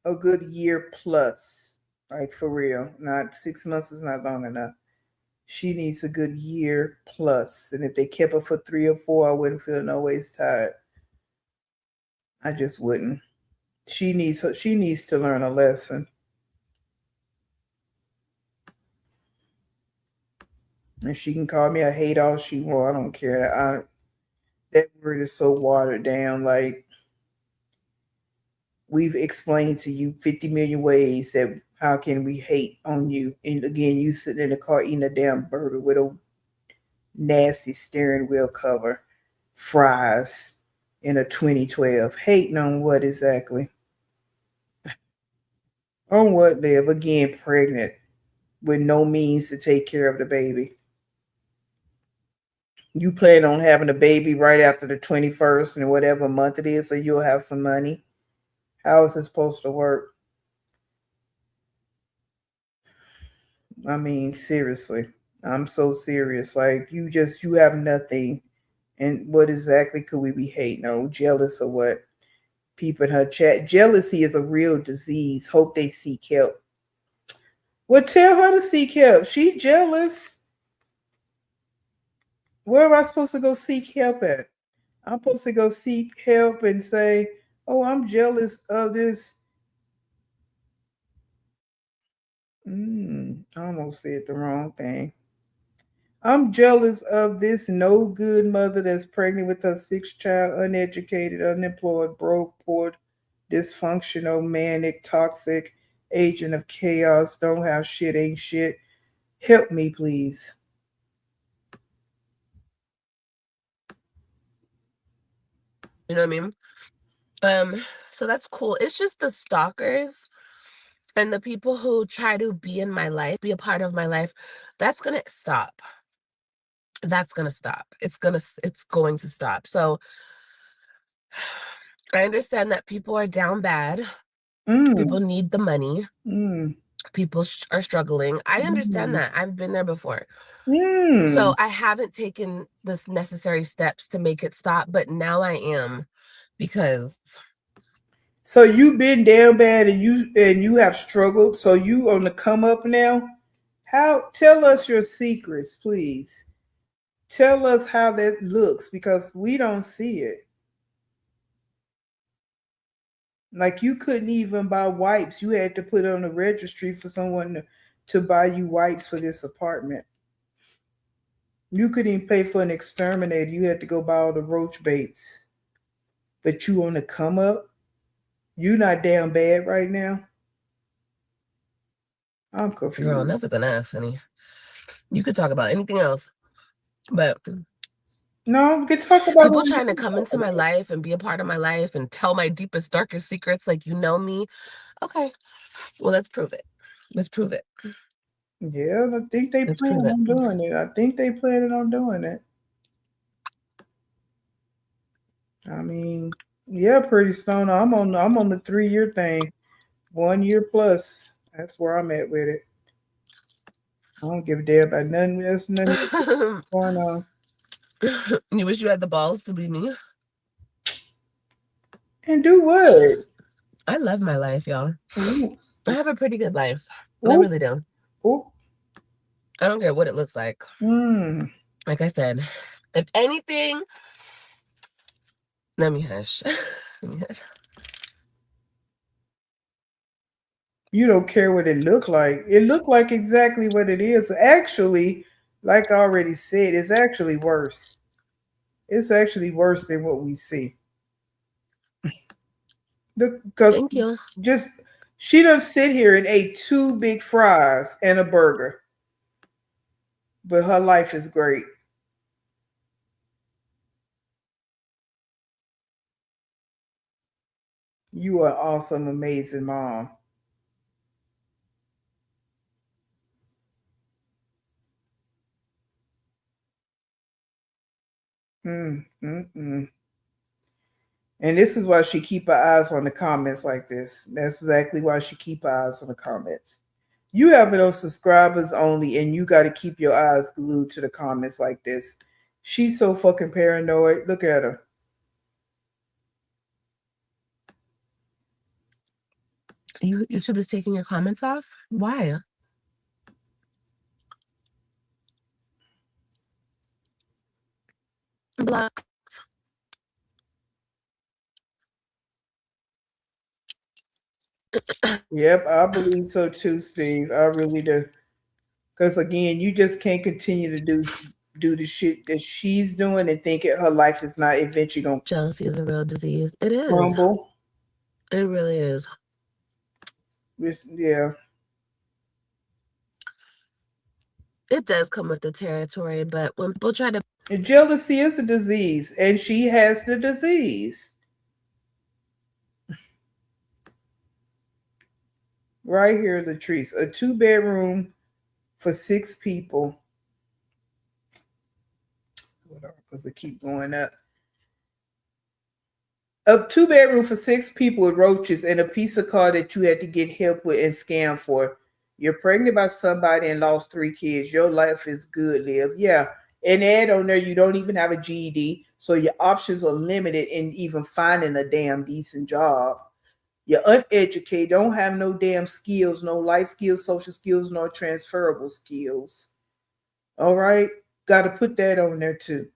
a good year plus, like for real. Not 6 months is not long enough. She needs a good year plus, and if they kept her for 3 or 4, I wouldn't feel no ways tired. I just wouldn't. She needs to learn a lesson, and she can call me a hate all she want. I don't care. That word is so watered down. Like we've explained to you 50 million ways that how can we hate on you? And again, you sitting in the car eating a damn burger with a nasty steering wheel cover, fries in a 2012. Hating on what exactly? On what, Liv? Again, pregnant with no means to take care of the baby. You plan on having a baby right after the 21st and whatever month it is, so you'll have some money. How is it supposed to work? I mean, seriously. I'm so serious. Like you have nothing. And what exactly could we be hating on? Jealous or what? People in her chat. Jealousy is a real disease. Hope they seek help. Well, tell her to seek help. She jealous. Where am I supposed to go seek help at? I'm supposed to go seek help and say, "Oh, I'm jealous of this." I almost said the wrong thing. I'm jealous of this no good mother that's pregnant with her sixth child, uneducated, unemployed, broke, poor, dysfunctional, manic, toxic, agent of chaos, don't have shit, ain't shit. Help me, please. You know what I mean? So that's cool. It's just the stalkers and the people who try to be in my life, be a part of my life, that's gonna stop. That's gonna stop. It's going to stop. So I understand that people are down bad. Mm, People need the money. mm, People are struggling. I understand mm, that. I've been there before. So mm. I haven't taken the necessary steps to make it stop, but now I am because So you've been down bad and you have struggled. So you on the come up now. How tell us your secrets, please. Tell us how that looks because we don't see it. Like you couldn't even buy wipes. You had to put on the registry for someone to buy you wipes for this apartment. You couldn't even pay for an exterminator. You had to go buy all the roach baits. But you on the come up? You not damn bad right now? I'm girl, confused. enough is enough, honey. You could talk about anything else, but No, we can talk about people what we trying to want to come talk into my about. life and be a part of my life and tell my deepest, darkest secrets, like you know me. Okay, well, let's prove it. Let's prove it. Yeah, I think they Let's plan prove it. on doing it. I think they planning on doing it. I mean, yeah, pretty stone. I'm on the 3 year thing. 1 year plus. That's where I'm at with it. I don't give a damn about nothing else, nothing going on. You wish you had the balls to be me. And do what? I love my life, y'all. Ooh, I have a pretty good life. I ooh, really do. ooh. I don't care what it looks like. Mm. Like I said, if anything, let me hush. Let me hush. You don't care what it looked like. It looked like exactly what it is. Actually, like I already said, it's actually worse. It's actually worse than what we see. Because Thank you. just she done sit here and ate two big fries and a burger, but her life is great. You are awesome, amazing mom. Mm, mm, mm. And this is why she keep her eyes on the comments like this. That's exactly why she keep her eyes on the comments. You have those subscribers only, and you got to keep your eyes glued to the comments like this. She's so fucking paranoid. Look at her. YouTube is taking your comments off? Why? Block. Yep, I believe so too, Steve. I really do. Because again, you just can't continue to do the shit that she's doing and think her life is not eventually gonna Jealousy is a real disease. It is. crumble. It really is. Yeah. It does come with the territory, but when people try to And jealousy is a disease, and she has the disease. Right here, Latrice. A 2 bedroom for 6 people. Hold on, because they keep going up. A 2 bedroom for 6 people with roaches and a piece of car that you had to get help with and scam for. You're pregnant by somebody and lost 3 kids. Your life is good, Liv. Yeah. And add on there, you don't even have a GED. So your options are limited in even finding a damn decent job. You're uneducated, don't have no damn skills, no life skills, social skills, nor transferable skills. All right? Got to put that on there too.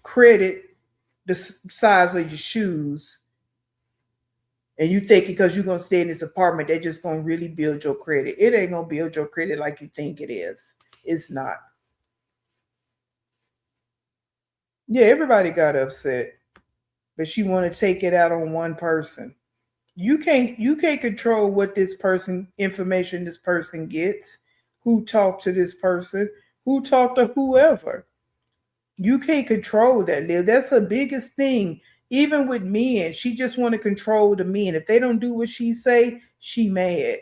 Credit the size of your shoes, and you think because you're gonna stay in this apartment, they're just gonna really build your credit. It ain't gonna build your credit like you think it is. It's not. Yeah, everybody got upset, but she want to take it out on one person. You can't control what this person information this person gets, who talked to this person, who talked to whoever. You can't control that, Liv. That's her biggest thing. Even with men, she just want to control the men. If they don't do what she say, she mad.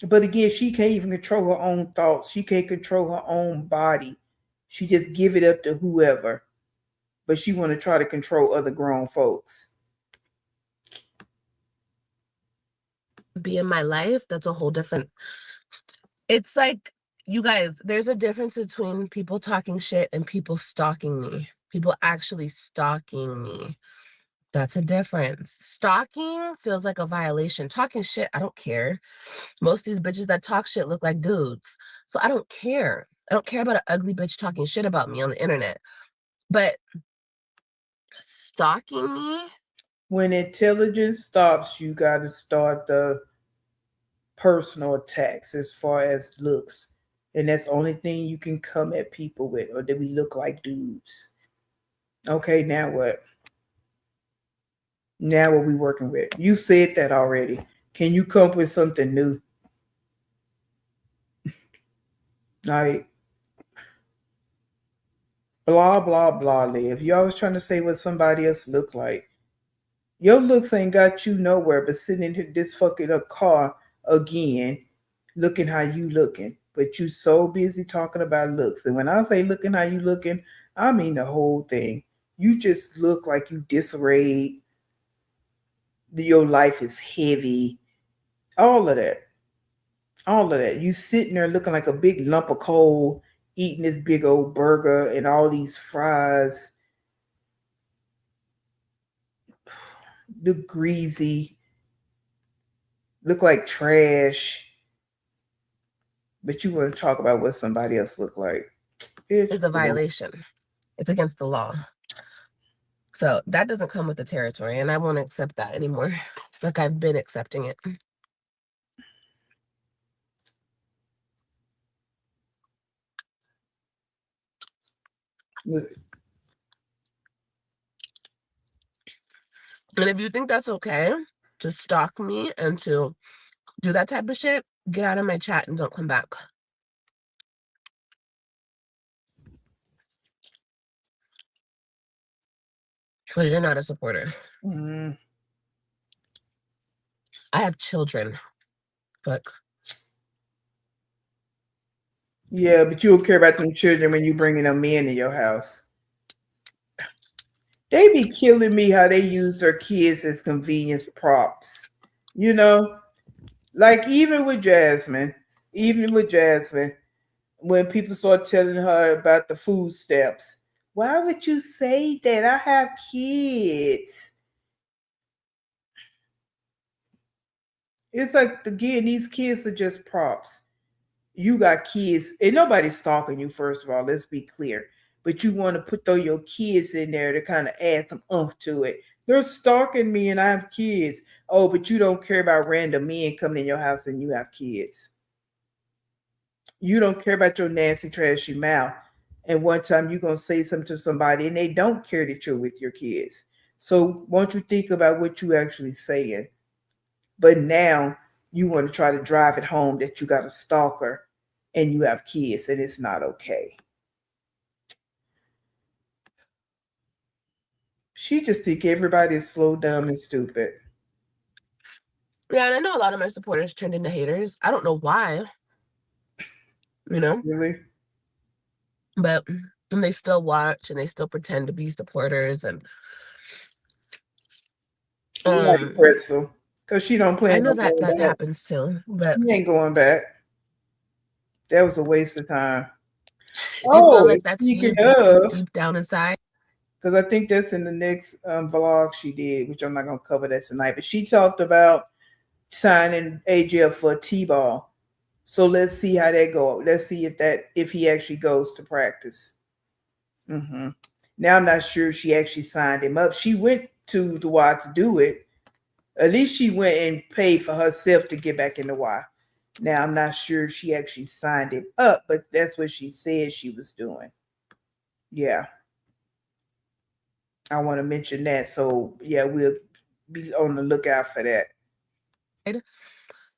But again, she can't even control her own thoughts. She can't control her own body. She just give it up to whoever. But she want to try to control other grown folks. be in my life, that's a whole different. It's like, you guys, there's a difference between people talking shit and people stalking me. People actually stalking me. That's a difference. Stalking feels like a violation. Talking shit, I don't care. Most of these bitches that talk shit look like dudes. So I don't care. I don't care about an ugly bitch talking shit about me on the internet. But stalking me, When intelligence stops, you got to start the personal attacks as far as looks. And that's the only thing you can come at people with, or that we look like dudes. Okay, now what? Now what we working with? You said that already. Can you come up with something new? Like blah blah blah, Liv. You always trying to say what somebody else look like. Your looks ain't got you nowhere but sitting in this fucking car again, looking how you looking. but you so busy talking about looks. And when I say looking how you looking, I mean the whole thing. You just look like you disarrayed. Your life is heavy. All of that. All of that. You sitting there looking like a big lump of coal, eating this big old burger and all these fries, look greasy, look like trash. But you want to talk about what somebody else look like. It's a violation. It's against the law. So that doesn't come with the territory, and I won't accept that anymore. Like I've been accepting it. Look. And if you think that's okay to stalk me and to do that type of shit, get out of my chat and don't come back. Because you're not a supporter. Mm. I have children. Fuck. Yeah, but you don't care about them children when you bringing them men in your house. They be killing me how they use their kids as convenience props. You know, like even with Jasmine, when people start telling her about the food stamps, why would you say that? I have kids. It's like, again, these kids are just props. You got kids, and nobody's stalking you, first of all, let's be clear. But you want to throw your kids in there to kind of add some oomph to it. They're stalking me and I have kids. Oh, but you don't care about random men coming in your house and you have kids. You don't care about your nasty, trashy mouth. And one time you're going to say something to somebody and they don't care that you're with your kids. So won't you think about what you actually saying? But now you want to try to drive it home that you got a stalker and you have kids and it's not okay. She just think everybody is slow, dumb, and stupid. Yeah, and I know a lot of my supporters turned into haters. I don't know why. You know? Really? But and they still watch and they still pretend to be supporters and Like Pretzel. Because she don't I plan know on that going that back. happens too, but She ain't going back. That was a waste of time. you feel Oh, like and that's you speaking deep, deep, of, deep down inside. because I think that's in the next vlog she did, which I'm not going to cover that tonight, but she talked about signing AJ up for a T-ball. So let's see how that goes. Let's see if he actually goes to practice. Mm-hmm. Now I'm not sure she actually signed him up. She went to the Y to do it. At least she went and paid for herself to get back in the Y. Now I'm not sure she actually signed him up, but that's what she said she was doing. Yeah. I want to mention that. So yeah, we'll be on the lookout for that.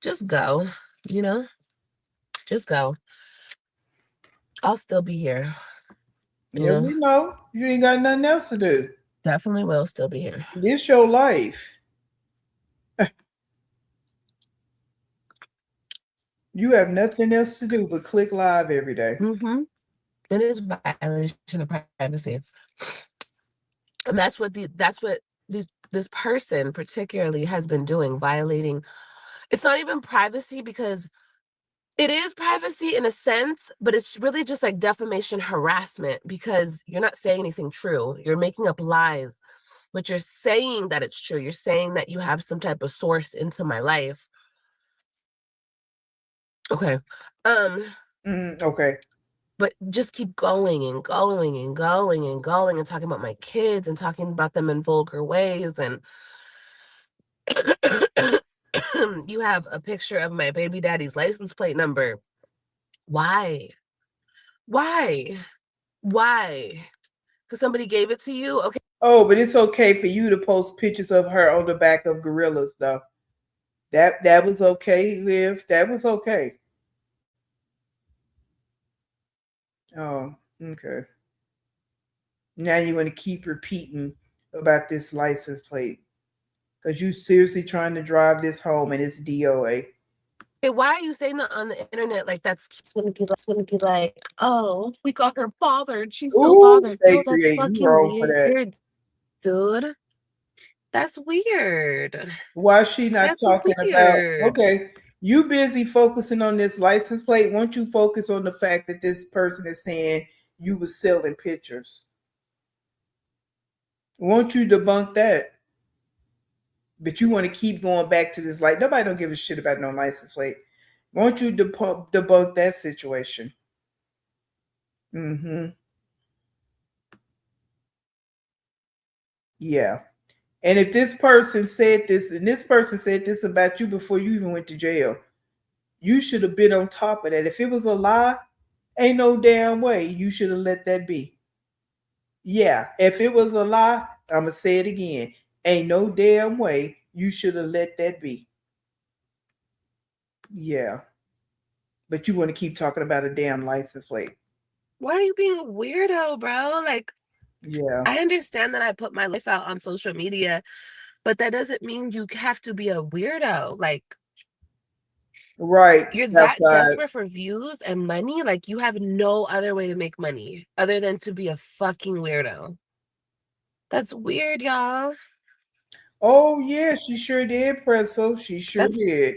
Just go, you know? Just go. I'll still be here. You Yeah, know? we know. You ain't got nothing else to do. Definitely will still be here. This your life. You have nothing else to do but click live every day. Mm-hmm. It is violation of privacy. And that's what this person particularly has been doing, violating. It's not even privacy because it is privacy in a sense, but it's really just like defamation harassment because you're not saying anything true. You're making up lies, but you're saying that it's true. You're saying that you have some type of source into my life. Okay. Okay. But just keep going and going and going and going and talking about my kids and talking about them in vulgar ways. And you have a picture of my baby daddy's license plate number. Why? Why? Why? Because somebody gave it to you? Okay. Oh, but it's okay for you to post pictures of her on the back of gorillas, though. That was okay, Liv. That was okay. Oh, okay. Now you want to keep repeating about this license plate because you seriously trying to drive this home and it's DOA. why are you saying that on the internet? Like that's gonna be like, oh, we got her bothered. She's so Ooh, bothered. stay No, that's creative. You fucking wrong for that. weird, dude. That's weird. Why is she not That's talking about? weird. Okay, you busy focusing on this license plate. Won't you focus on the fact that this person is saying you was selling pictures? Won't you debunk that? But you want to keep going back to this, like nobody don't give a shit about no license plate. Won't you debunk that situation? Mm-hmm. Yeah. And if this person said this, and this person said this about you before you even went to jail, you should have been on top of that. If it was a lie, ain't no damn way you should have let that be. Yeah, if it was a lie, I'm going to say it again. Ain't no damn way you should have let that be. Yeah. But you want to keep talking about a damn license plate. Why are you being a weirdo, bro? Like, Yeah. I understand that I put my life out on social media, but that doesn't mean you have to be a weirdo. Like, Right. you're that Outside. desperate for views and money, like you have no other way to make money other than to be a fucking weirdo. That's weird, y'all. Oh yeah, she sure did, Presso. She sure That's did.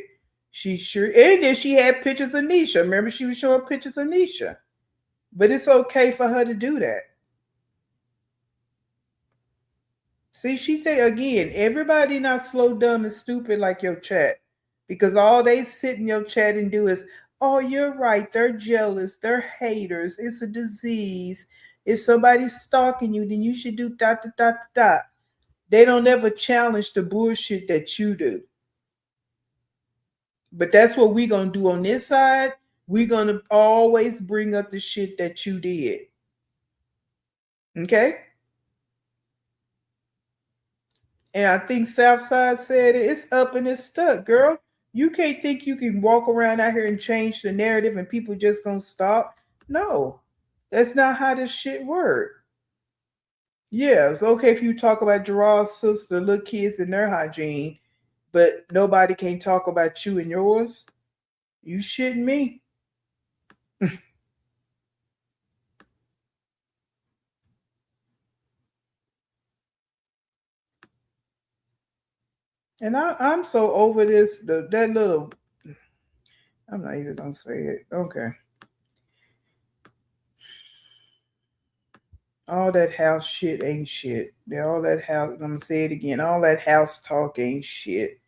She sure, and then she had pictures of Nisha. Remember, she was showing pictures of Nisha. But it's okay for her to do that. See, she think again, everybody not slow, dumb, and stupid like your chat. Because all they sit in your chat and do is, oh, you're right, they're jealous, they're haters, it's a disease. If somebody's stalking you, then you should do dot dot dot dot. They don't ever challenge the bullshit that you do. But that's what we're gonna do on this side. We're gonna always bring up the shit that you did. Okay? And I think Southside said it's up and it's stuck, girl. You can't think you can walk around out here and change the narrative and people just gonna stop. No, that's not how this shit works. Yeah, it's okay if you talk about Gerard's sister, little kids and their hygiene, but nobody can talk about you and yours. You shitting me? And I'm so over this. That little. I'm not even gonna say it. Okay. All that house shit ain't shit. All that house. I'm gonna say it again. All that house talk ain't shit.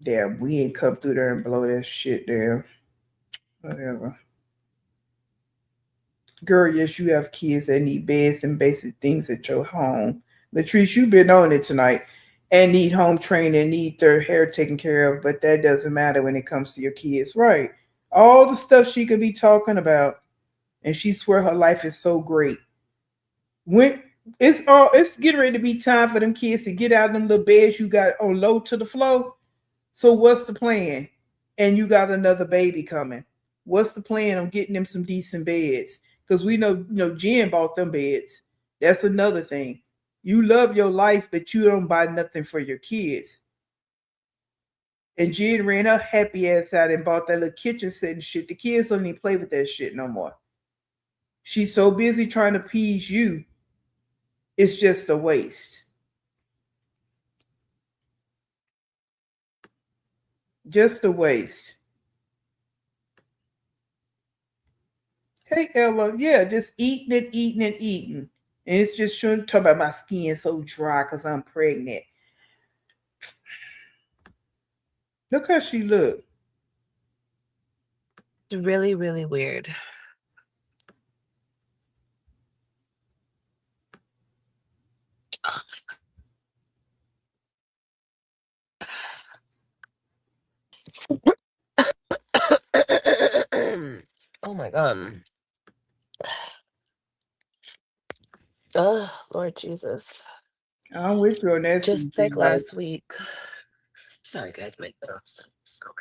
Damn, we ain't come through there and blow that shit down. Whatever. Girl, yes, you have kids that need beds and basic things at your home. Latrice, you've been on it tonight and need home training, need their hair taken care of, but that doesn't matter when it comes to your kids, right? All the stuff she could be talking about, and she swear her life is so great. When it's getting ready to be time for them kids to get out of them little beds you got on low to the floor. So what's the plan? And you got another baby coming. What's the plan on getting them some decent beds? Because we know, Jen bought them beds. That's another thing. You love your life, but you don't buy nothing for your kids. And Jen ran her happy ass out and bought that little kitchen set and shit. The kids don't even play with that shit no more. She's so busy trying to appease you. It's just a waste. Just a waste. Hey Ella, yeah, just eating and eating and eating. And it's just shouldn't talk about my skin so dry because I'm pregnant. Look how she look. It's really, really weird. Oh my god. Oh, Lord Jesus. I'm with you on that. Just like last week. Sorry, guys, my nose. Sorry.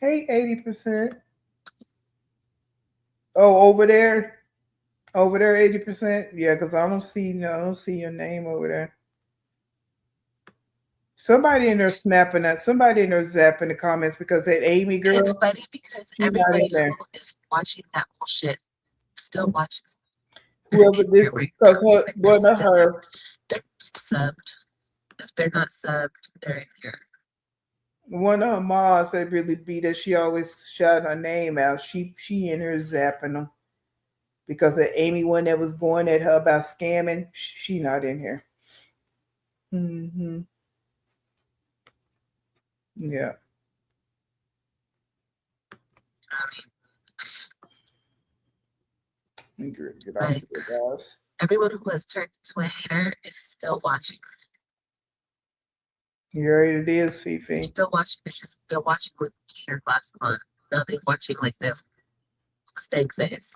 Hey, 80%. Oh, over there. Over there, 80%. Yeah, because I don't see your name over there. Somebody in there snapping at somebody in there zapping the comments because that Amy It's girl, funny because she's not in everybody there. who is watching that bullshit still watches. They're Whoever in here this right because now. her Like well not her. they're subbed. If they're not subbed, they're in here. One of her moms that really beat her, she always shout her name out. She in her zapping them because the Amy one that was going at her about scamming, she not in here. Mm-hmm. Yeah. Get off Like here, guys. everyone who has turned into a hater is still watching. Here it is, They're Fifi. still watching. They're watching with hater glasses on. Now they're watching like this, stank face.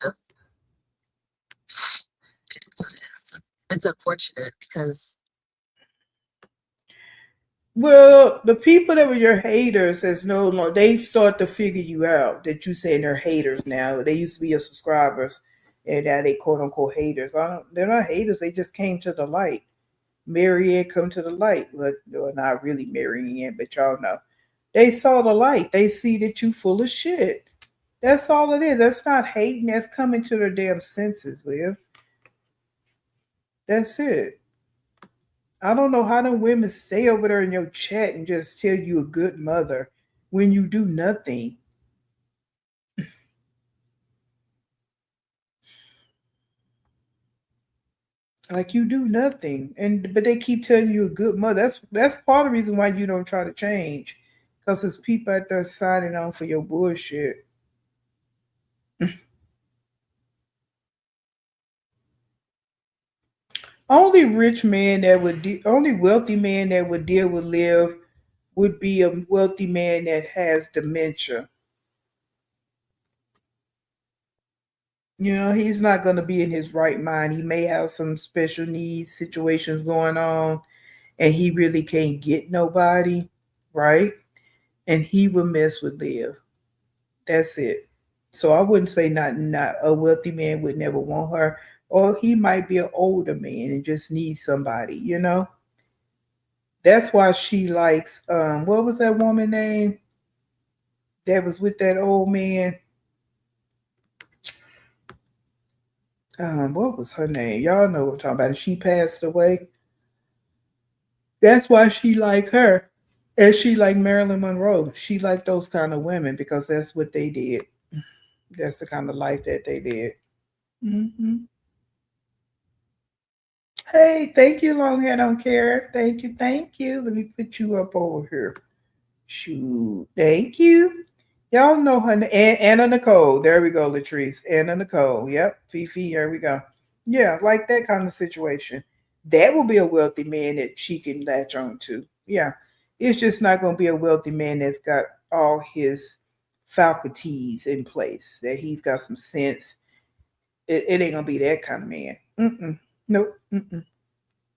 Yeah. It is what it is. It's unfortunate because Well, the people that were your haters is no longer, they start to figure you out that you saying they're haters now. They used to be your subscribers and now they quote unquote haters. They're not haters, they just came to the light. Marianne come to the light. Well, not really Marianne, but y'all know. They saw the light. They see that you full of shit. That's all it is. That's not hating. That's coming to their damn senses, Liv. That's it. I don't know how them women stay over there in your chat and just tell you a good mother when you do nothing. Like you do nothing, and but they keep telling you a good mother. That's part of the reason why you don't try to change, because there's people out there signing on for your bullshit. Only rich man that would, only wealthy man that would deal with Liv would be a wealthy man that has dementia. You know, he's not going to be in his right mind. He may have some special needs situations going on, and he really can't get nobody, right? And he will mess with Liv. That's it. So I wouldn't say not a wealthy man would never want her, or he might be an older man and just needs somebody. You know, that's why she likes. What was that woman name that was with that old man? What was her name? Y'all know what I'm talking about. She passed away. That's why she like her. And she like Marilyn Monroe. She like those kind of women because that's what they did. That's the kind of life that they did. Hmm. Hey, thank you, long hair don't care. Thank you, thank you. Let me put you up over here. Shoot, thank you. Y'all know her, Anna Nicole. There we go, Latrice. Anna Nicole. Yep, Fifi. Here we go. Yeah, like that kind of situation. That will be a wealthy man that she can latch on to. Yeah, it's just not going to be a wealthy man that's got all his faculties in place. That he's got some sense. It ain't gonna be that kind of man. Mm-mm. Nope. Mm-mm.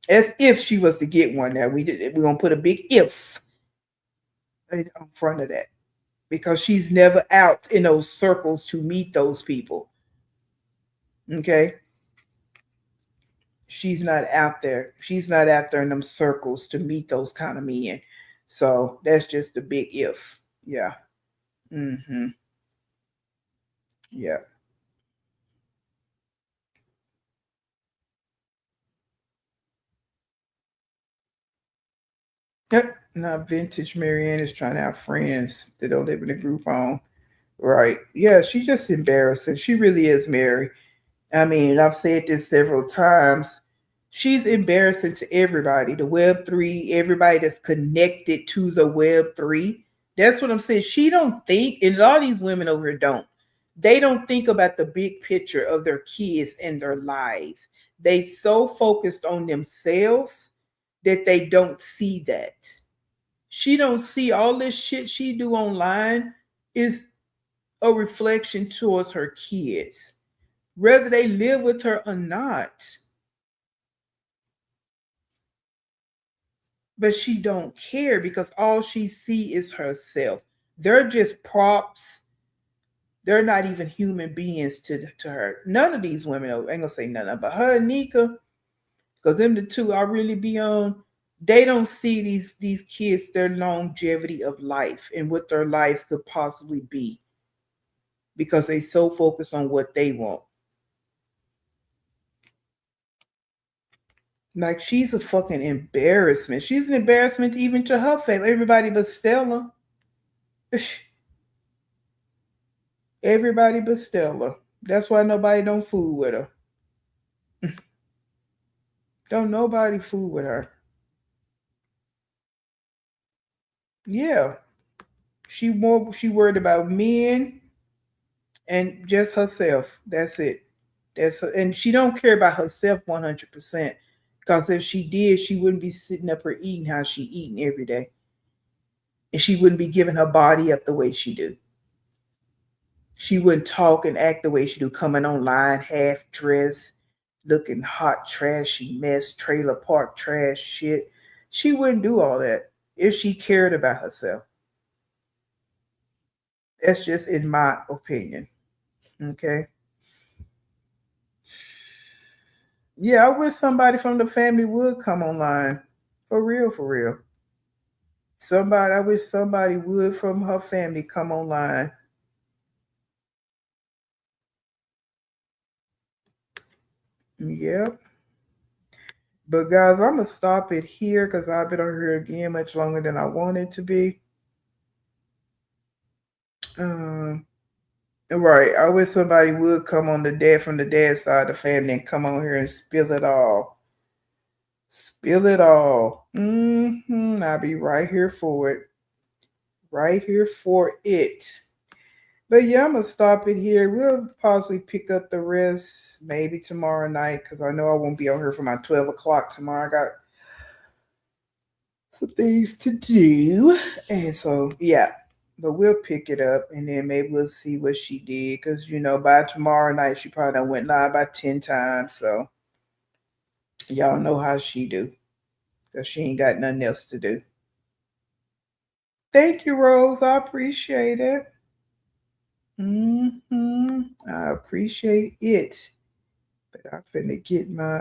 As if she was to get one. Now we're gonna put a big if in front of that because she's never out in those circles to meet those people. Okay, she's not out there. She's not out there in them circles to meet those kind of men. So that's just a big if. Yeah. Mm-hmm. Yeah. Yep. Now vintage Marianne is trying to have friends that don't live in a group home. Right. Yeah, she's just embarrassing. She really is, Mary. I mean, I've said this several times. She's embarrassing to everybody. The Web3, everybody that's connected to the Web3. That's what I'm saying. She don't think, and a lot of these women over here don't. They don't think about the big picture of their kids and their lives. They so focused on themselves that they don't see that. She don't see all this shit she do online is a reflection towards her kids, whether they live with her or not. But she don't care because all she see is herself. They're just props They're not even human beings to her. None of these women, I ain't gonna say none of them, but her and Nika, because them the two I really be on, they don't see these kids, their longevity of life and what their lives could possibly be because they so focused on what they want. Like she's a fucking embarrassment. She's an embarrassment even to her family. Everybody but Stella. Everybody but Stella. That's why nobody don't fool with her. Don't nobody fool with her. Yeah. She worried about men and just herself. That's it. That's her. And she don't care about herself 100%. Because if she did, she wouldn't be sitting up here eating how she eating every day. And she wouldn't be giving her body up the way she do. She wouldn't talk and act the way she do, coming online half dressed, looking hot, trashy mess, trailer park trash shit. She wouldn't do all that if she cared about herself. That's just in my opinion. Okay. Yeah, I wish somebody from the family would come online. For real, for real. Somebody, I wish somebody would from her family come online. Yep. But guys, I'm gonna stop it here because I've been on here again much longer than I wanted to be. Um, right. I wish somebody would come on the dad from the dad side of the family and come on here and spill it all. Spill it all. I'll be right here for it. Right here for it. But yeah, I'm gonna stop it here. We'll possibly pick up the rest maybe tomorrow night because I know I won't be on here for my 12 o'clock tomorrow. I got some things to do. And so yeah. But we'll pick it up and then maybe we'll see what she did. Cause by tomorrow night she probably done went live by 10 times. So y'all know how she do. Cause she ain't got nothing else to do. Thank you, Rose. I appreciate it. I appreciate it. But I'm finna get my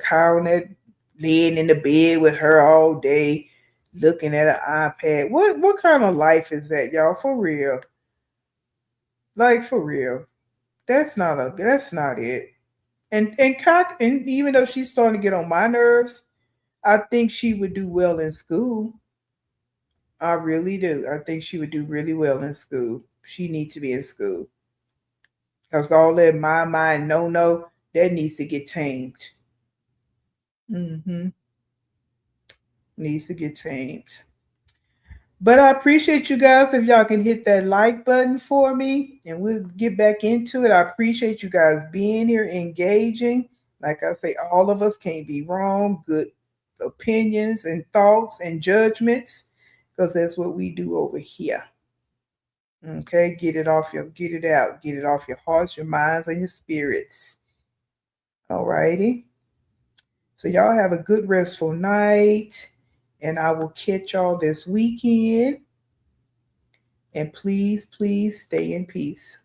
Kyle that laying in the bed with her all day, looking at an iPad. What kind of life is that, y'all? For real. Like for real. That's not it. And even though she's starting to get on my nerves, I think she would do well in school. I really do. I think she would do really well in school. She needs to be in school. Because all that my no, that needs to get tamed. Mm-hmm. Needs to get tamed. But I appreciate you guys if y'all can hit that like button for me and we'll get back into it. I appreciate you guys being here, engaging. Like I say, all of us can't be wrong. Good opinions and thoughts and judgments because that's what we do over here. Okay, get it out, get it off your hearts, your minds, and your spirits. All righty. So y'all have a good restful night. And I will catch y'all this weekend. And please, please stay in peace.